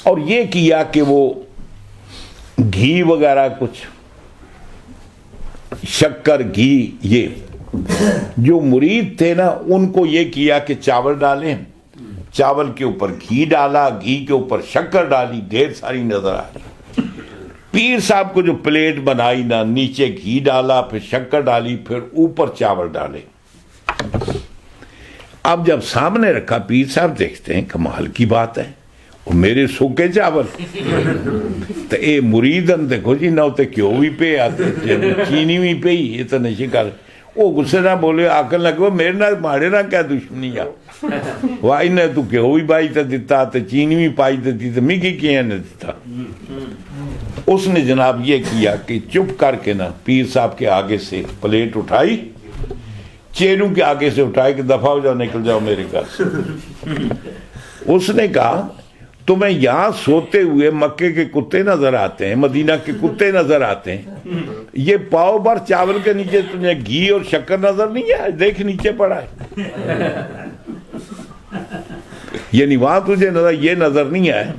اور یہ کیا کہ وہ گھی وغیرہ کچھ شکر گھی، یہ جو مرید تھے نا ان کو یہ کیا کہ چاول ڈالیں، چاول کے اوپر گھی ڈالا، گھی کے اوپر شکر ڈالی، ڈھیر ساری نظر آ رہی. پیر صاحب کو جو پلیٹ بنائی نا، نیچے گھی ڈالا، پھر شکر ڈالی، پھر اوپر چاول ڈالے. اب جب سامنے رکھا پیر صاحب دیکھتے ہیں کمال کی بات ہے، وہ میرے سوکے چاول تو اے مریدن دیکھو جی نہ ہوتے کیوں بھی پہ آتے چینی بھی پہ ہی، یہ تو نشی کر. وہ غصے نہ بولے آکل لگو میرے نہ ماڑے نہ کیا دشمنی آ وائی نے تو کیوں بھی بائی تے دیتا تے چینی بھی پائی دیتی تے میں کی کیا نے دیتا. اس نے جناب یہ کیا کہ چپ کر کے نا پیر صاحب کے آگے سے پلیٹ اٹھائی، چیروں کے آگے سے اٹھائی کہ دفعہ ہو جاؤ، نکل جاؤ میرے گھر سے. اس نے کہا تمہیں یہاں سوتے ہوئے مکے کے کتے نظر آتے ہیں، مدینہ کے کتے نظر آتے ہیں، یہ پاؤ بھر چاول کے نیچے تمہیں گھی اور شکر نظر نہیں ہے، دیکھ نیچے پڑا ہے، یعنی وہاں تجھے یہ نظر نہیں ہے.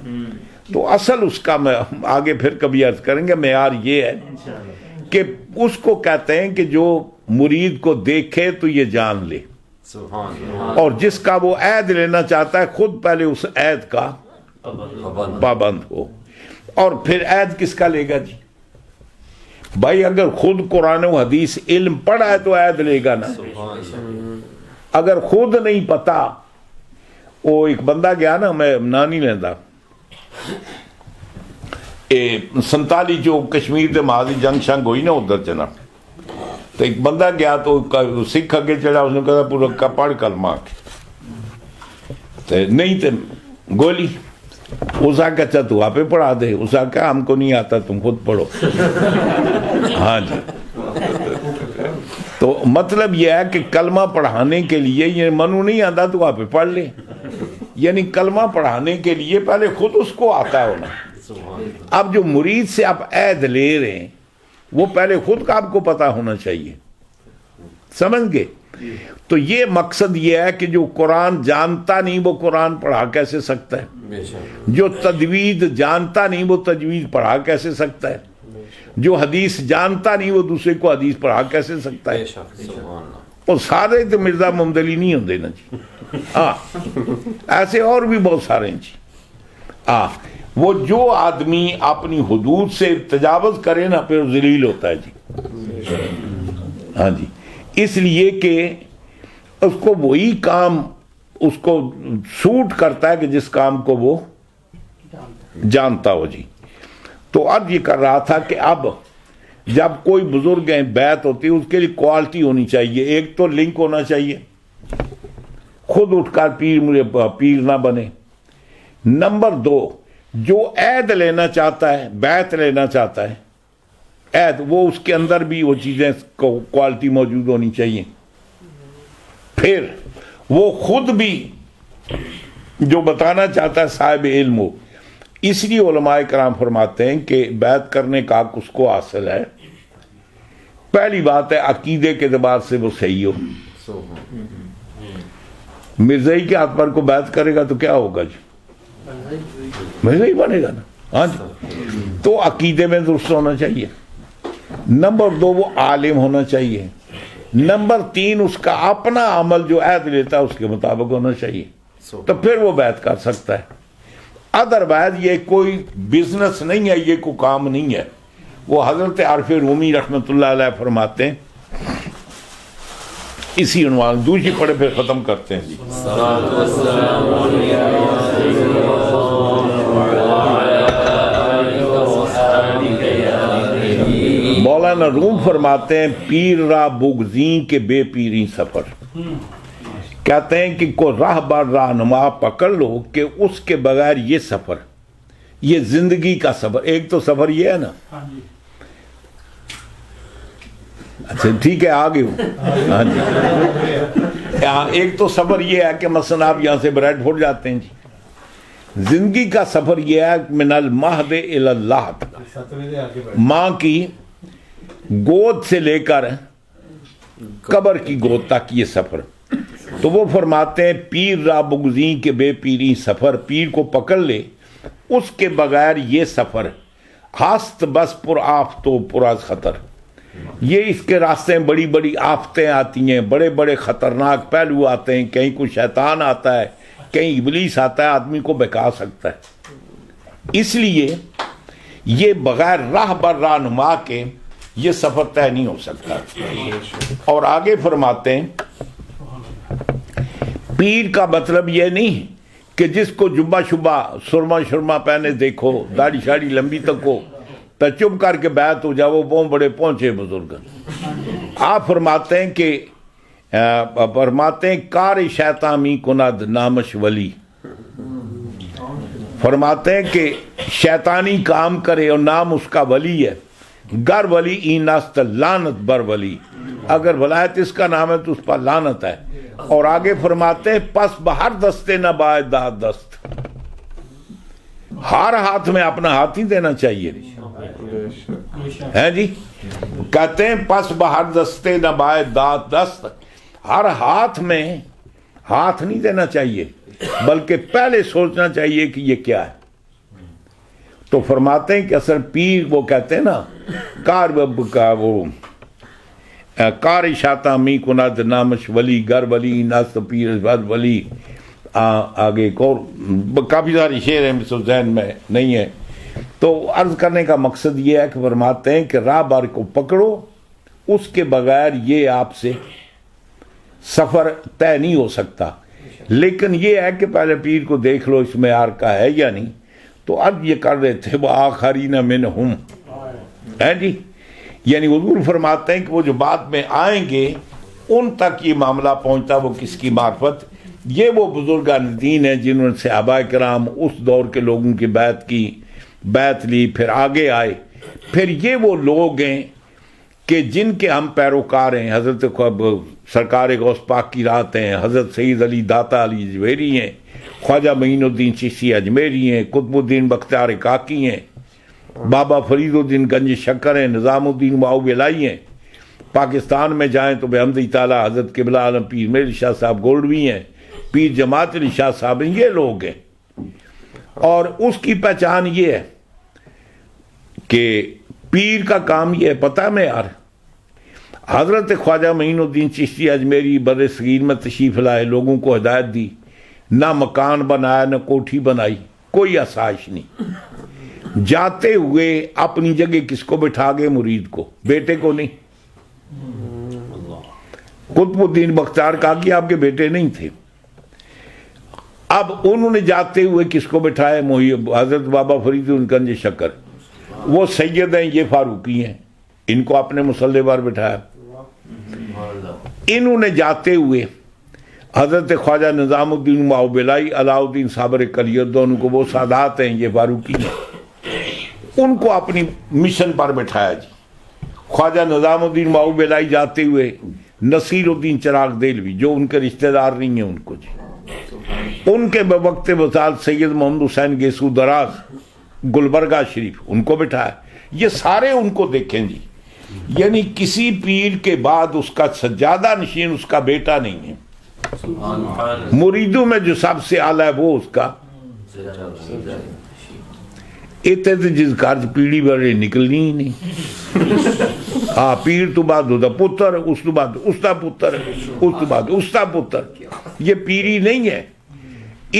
تو اصل اس کا میں آگے پھر کبھی عرض کریں گے، معیار یہ ہے کہ اس کو کہتے ہیں کہ جو مرید کو دیکھے تو یہ جان لے، اور جس کا وہ عہد لینا چاہتا ہے خود پہلے اس عہد کا پابند ہو. اور پھر عہد کس کا لے گا جی؟ بھائی اگر خود قرآن و حدیث علم پڑھا ہے تو عہد لے گا نا. اگر خود نہیں پتا، وہ ایک بندہ گیا نا، میں نا نہیں لیندہ، 47 جو کشمیر دے ماضی جنگ شنگ ہوئی نا ادھر جناب، تو ایک بندہ گیا تو سکھ اگے چڑھا، اس نے کہا پورا پڑھ کلمہ نہیں تے گولی. اس آ کہ تو آپ پڑھا دے، اس آ کہ ہم کو نہیں آتا تم خود پڑھو. ہاں جی، تو مطلب یہ ہے کہ کلمہ پڑھانے کے لیے یہ منو نہیں آتا تو آپ پڑھ لے، یعنی کلمہ پڑھانے کے لیے پہلے خود اس کو آتا ہے ہونا. اب جو مرید سے آپ عہد لے رہے ہیں وہ پہلے خود کا آپ کو پتا ہونا چاہیے، سمجھ گئے؟ تو یہ مقصد یہ ہے کہ جو قرآن جانتا نہیں وہ قرآن پڑھا کیسے سکتا ہے، جو تجوید جانتا نہیں وہ تجوید پڑھا کیسے سکتا ہے، جو حدیث جانتا نہیں وہ دوسرے کو حدیث پڑھا کیسے سکتا ہے. اور سارے تو مرزا محمد علی نہیں ہوندے نا جی، ہاں ایسے اور بھی بہت سارے ہیں جی. ہاں وہ جو آدمی اپنی حدود سے تجاوز کرے نا پھر ذلیل ہوتا ہے جی. ہاں جی، اس لیے کہ اس کو وہی کام اس کو سوٹ کرتا ہے کہ جس کام کو وہ جانتا ہو جی. تو اب یہ کر رہا تھا کہ اب جب کوئی بزرگ بیعت ہوتی ہے اس کے لیے کوالٹی ہونی چاہیے. ایک تو لنک ہونا چاہیے، خود اٹھ کر پیر نہ بنے. نمبر 2، جو عہد لینا چاہتا ہے، بیعت لینا چاہتا ہے، عہد، وہ اس کے اندر بھی وہ چیزیں کوالٹی موجود ہونی چاہیے. پھر وہ خود بھی جو بتانا چاہتا ہے صاحب علم ہو. اس لیے علماء کرام فرماتے ہیں کہ بیعت کرنے کا حق اس کو حاصل ہے. پہلی بات ہے عقیدے کے اعتبار سے وہ صحیح ہو. مرزائی کے ہاتھ پر کو بیعت کرے گا تو کیا ہوگا جی؟ مرزائی بنے گا نا. ہاں جی، تو عقیدے میں درست ہونا چاہیے. نمبر 2 وہ عالم ہونا چاہیے. نمبر 3 اس کا اپنا عمل جو عہد لیتا ہے اس کے مطابق ہونا چاہیے، تو پھر وہ بیعت کر سکتا ہے. ادروائز یہ کوئی بزنس نہیں ہے، یہ کوئی کام نہیں ہے. وہ حضرت عارف رومی رحمۃ اللہ علیہ فرماتے ہیں، اسی عنوان دوسری پڑھے پھر ختم کرتے ہیں جی. مولانا روم فرماتے ہیں پیر را بگزیں کے بے پیری سفر. کہتے ہیں کہ کو راہ بار رہنما پکڑ لو کہ اس کے بغیر یہ سفر، یہ زندگی کا سفر. ایک تو سفر یہ ہے نا، اچھا ٹھیک ہے آگے ہو. ہاں جی، ایک تو سفر یہ ہے کہ مثلا آپ یہاں سے بریڈ فورڈ جاتے ہیں جی. زندگی کا سفر یہ ہے من المہد الی اللہ، ماں کی گود سے لے کر قبر کی گود تک یہ سفر. تو وہ فرماتے ہیں پیر را بگزیں کے بے پیری سفر، پیر کو پکڑ لے اس کے بغیر یہ سفر. ہست بس پر آفتو پر از خطر، یہ اس کے راستے میں بڑی بڑی آفتیں آتی ہیں، بڑے بڑے خطرناک پہلو آتے ہیں. کہیں کوئی شیطان آتا ہے، کہیں ابلیس آتا ہے، آدمی کو بہکا سکتا ہے. اس لیے یہ بغیر راہ بر رہنما کے یہ سفر طے نہیں ہو سکتا. اور آگے فرماتے ہیں پیر کا مطلب یہ نہیں کہ جس کو جبہ شبہ سرما شرما پہنے دیکھو، داڑھی شاڑی لمبی تک ہو تو چپ کر کے بیعت ہو جاؤ، وہ بڑے پہنچے بزرگ. آپ فرماتے ہیں کہ کار شیطان می کند نامش ولی، فرماتے ہیں کہ شیطانی کام کرے اور نام اس کا ولی ہے. گر ولی این است لعنت بر ولی، اگر ولایت اس کا نام ہے تو اس پر لعنت ہے. اور آگے فرماتے ہیں پس بہر دستے نہ باید داد دست، ہر ہاتھ میں اپنا ہاتھ ہی دینا چاہیے ہے جی. کہتے ہیں پس بہر دستے نہ باید داد دست، ہر ہاتھ میں ہاتھ نہیں دینا چاہیے بلکہ پہلے سوچنا چاہیے کہ یہ کیا ہے. تو فرماتے ہیں کہ اصل پیر وہ کہتے ہیں نا کار شاتا می کند نامش ولی گر ولی ناست پیر ولی. آگے ایک اور کافی ساری شعر ہیں مثل ذہن میں نہیں ہے. تو عرض کرنے کا مقصد یہ ہے کہ فرماتے ہیں کہ راہ بار کو پکڑو، اس کے بغیر یہ آپ سے سفر طے نہیں ہو سکتا. لیکن یہ ہے کہ پہلے پیر کو دیکھ لو اس معیار کا ہے یا نہیں. تو اب یہ کر رہے تھے وہ آخرین منہم ہے جی، یعنی حضور فرماتے ہیں کہ وہ جو بعد میں آئیں گے ان تک یہ معاملہ پہنچتا، وہ کس کی معرفت؟ یہ وہ بزرگان دین ہیں جنہوں نے صحابہ کرام اس دور کے لوگوں کی بیعت لی، پھر آگے آئے. پھر یہ وہ لوگ ہیں کہ جن کے ہم پیروکار ہیں. حضرت سرکار غوث پاک کی رات ہیں، حضرت سید علی داتا علی اجمیری ہیں، خواجہ معین الدین چشتی اجمیری ہیں، قطب الدین بختیار کاکی ہیں، بابا فرید الدین گنج شکر ہیں، نظام الدین معاویلائی ہیں. پاکستان میں جائیں تو بحمد تعالیٰ حضرت قبلہ عالم پیر میر شاہ صاحب گولڈوی ہیں، پیر جماعت علی شاہ صاحب ہیں. یہ لوگ ہیں. اور اس کی پہچان یہ ہے کہ پیر کا کام یہ ہے، پتہ میں یار حضرت خواجہ معین الدین چشتی اجمیری بر صغیر میں تشریف لائے، لوگوں کو ہدایت دی، نہ مکان بنایا نہ کوٹھی بنائی، کوئی آسائش نہیں. جاتے ہوئے اپنی جگہ کس کو بٹھا گئے؟ مرید کو، بیٹے کو نہیں. قطب الدین بختیار کاکی آپ کے بیٹے نہیں تھے. اب انہوں نے جاتے ہوئے کس کو بٹھایا؟ حضرت بابا فرید گنج شکر، وہ سید ہیں، یہ فاروقی ہیں، ان کو اپنے مصلی پر بٹھایا. انہوں نے جاتے ہوئے حضرت خواجہ نظام الدین معاویلائی، علاء الدین صابر کلیت، دونوں کو، وہ سادات ہیں، یہ فاروقی ہیں، ان کو اپنی مشن پر بٹھایا جی. خواجہ نظام الدین معاویلائی جاتے ہوئے نصیر الدین چراغ دہلوی، جو ان کے رشتہ دار نہیں ہیں، ان کو جی، ان کے بوقت وصال سید محمد حسین گیسو دراز گلبرگہ شریف، ان کو بٹھایا. یہ سارے ان کو دیکھیں جی. یعنی کسی پیر کے بعد اس کا سجادہ نشین اس کا بیٹا نہیں ہے. مریدوں میں جو سب سے اعلیٰ ہے وہ اس کا. اتنے تو جس گھر چ پیڑی بڑے نکلنی ہی نہیں. ہاں پیر تو بعد ہوتا پتر, اس تو بعد اس کا پتر, اس تو بعد اس کا پتر. یہ پیری نہیں ہے.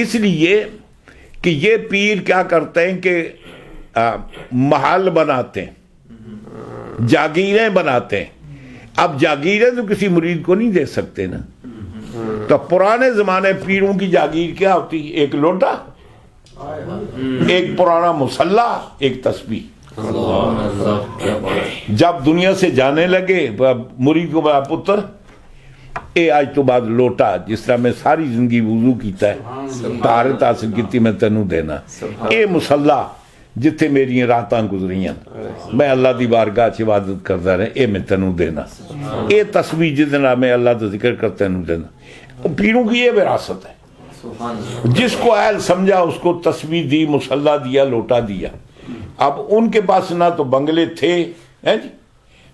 اس لیے کہ یہ پیر کیا کرتے ہیں کہ محل بناتے ہیں, جاگیریں بناتے ہیں. اب جاگیریں تو کسی مرید کو نہیں دے سکتے نا. تو پرانے زمانے پیروں کی جاگیر کیا ہوتی؟ ایک لوٹا, ایک پرانا مسلح, ایک تسبیح. جب دنیا سے جانے لگے مرید کو بڑا پتر اے آج تو بعد لوٹا, جس طرح میں ساری زندگی وضو کیتا ہے, طہارت حاصل کیتی, میں تینوں دینا. اے مسلح جتھے میری راتاں گزریاں, میں اللہ دی بارگاہ چ عبادت کرتا رہے, اے میں تینوں دینا. اے تسبیح جتنا میں اللہ دا ذکر کر تینوں دینا. پیروں کی یہ وراثت ہے. جس کو اہل سمجھا اس کو تسبیح دی, مسلح دیا, لوٹا دیا. اب ان کے پاس نہ تو بنگلے تھے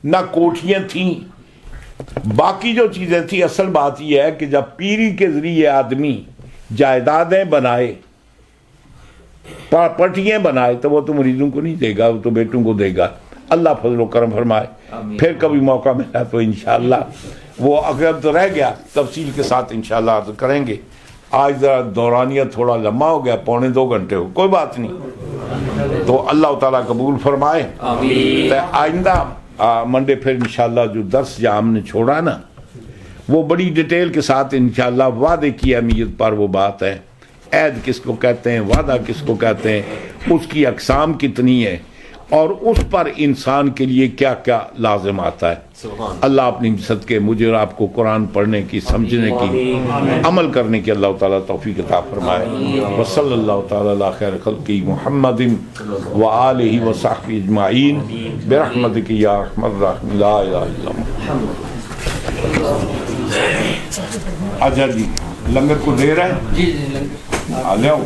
نہ کوٹھیاں تھیں, باقی جو چیزیں تھیں. اصل بات یہ ہے کہ جب پیری کے ذریعے آدمی جائیدادیں بنائے, پراپرٹیاں بنائے, تو وہ تو مریدوں کو نہیں دے گا, وہ تو بیٹوں کو دے گا. اللہ فضل و کرم فرمائے. پھر کبھی موقع ملا تو انشاءاللہ وہ اگر تو رہ گیا تفصیل کے ساتھ انشاءاللہ عرض کریں گے. آج ذرا دورانیہ تھوڑا لمبا ہو گیا, 2.25 گھنٹے ہو, کوئی بات نہیں. تو اللہ تعالیٰ قبول فرمائے. آئندہ منڈے پھر انشاءاللہ جو درس جہاں ہم نے چھوڑا نا, وہ بڑی ڈیٹیل کے ساتھ انشاءاللہ وعدے کی اہمیت پر وہ بات ہے. عہد کس کو کہتے ہیں, وعدہ کس کو کہتے ہیں, اس کی اقسام کتنی ہے, اور اس پر انسان کے لیے کیا کیا لازم آتا ہے. اللہ اپنی صدقے مجھے اور آپ کو قرآن پڑھنے کی, سمجھنے کی, عمل کرنے کی اللہ تعالیٰ توفیق عطا فرمائے. وصلی اللہ تعالیٰ علی خیر خلقہ محمد وآلہ وصحبہ اجمعین برحمتک یا ارحم الراحمین لا الہ الا انت. اچھا جی, لنگر کو دے رہے ہیں, جی آ جاؤ.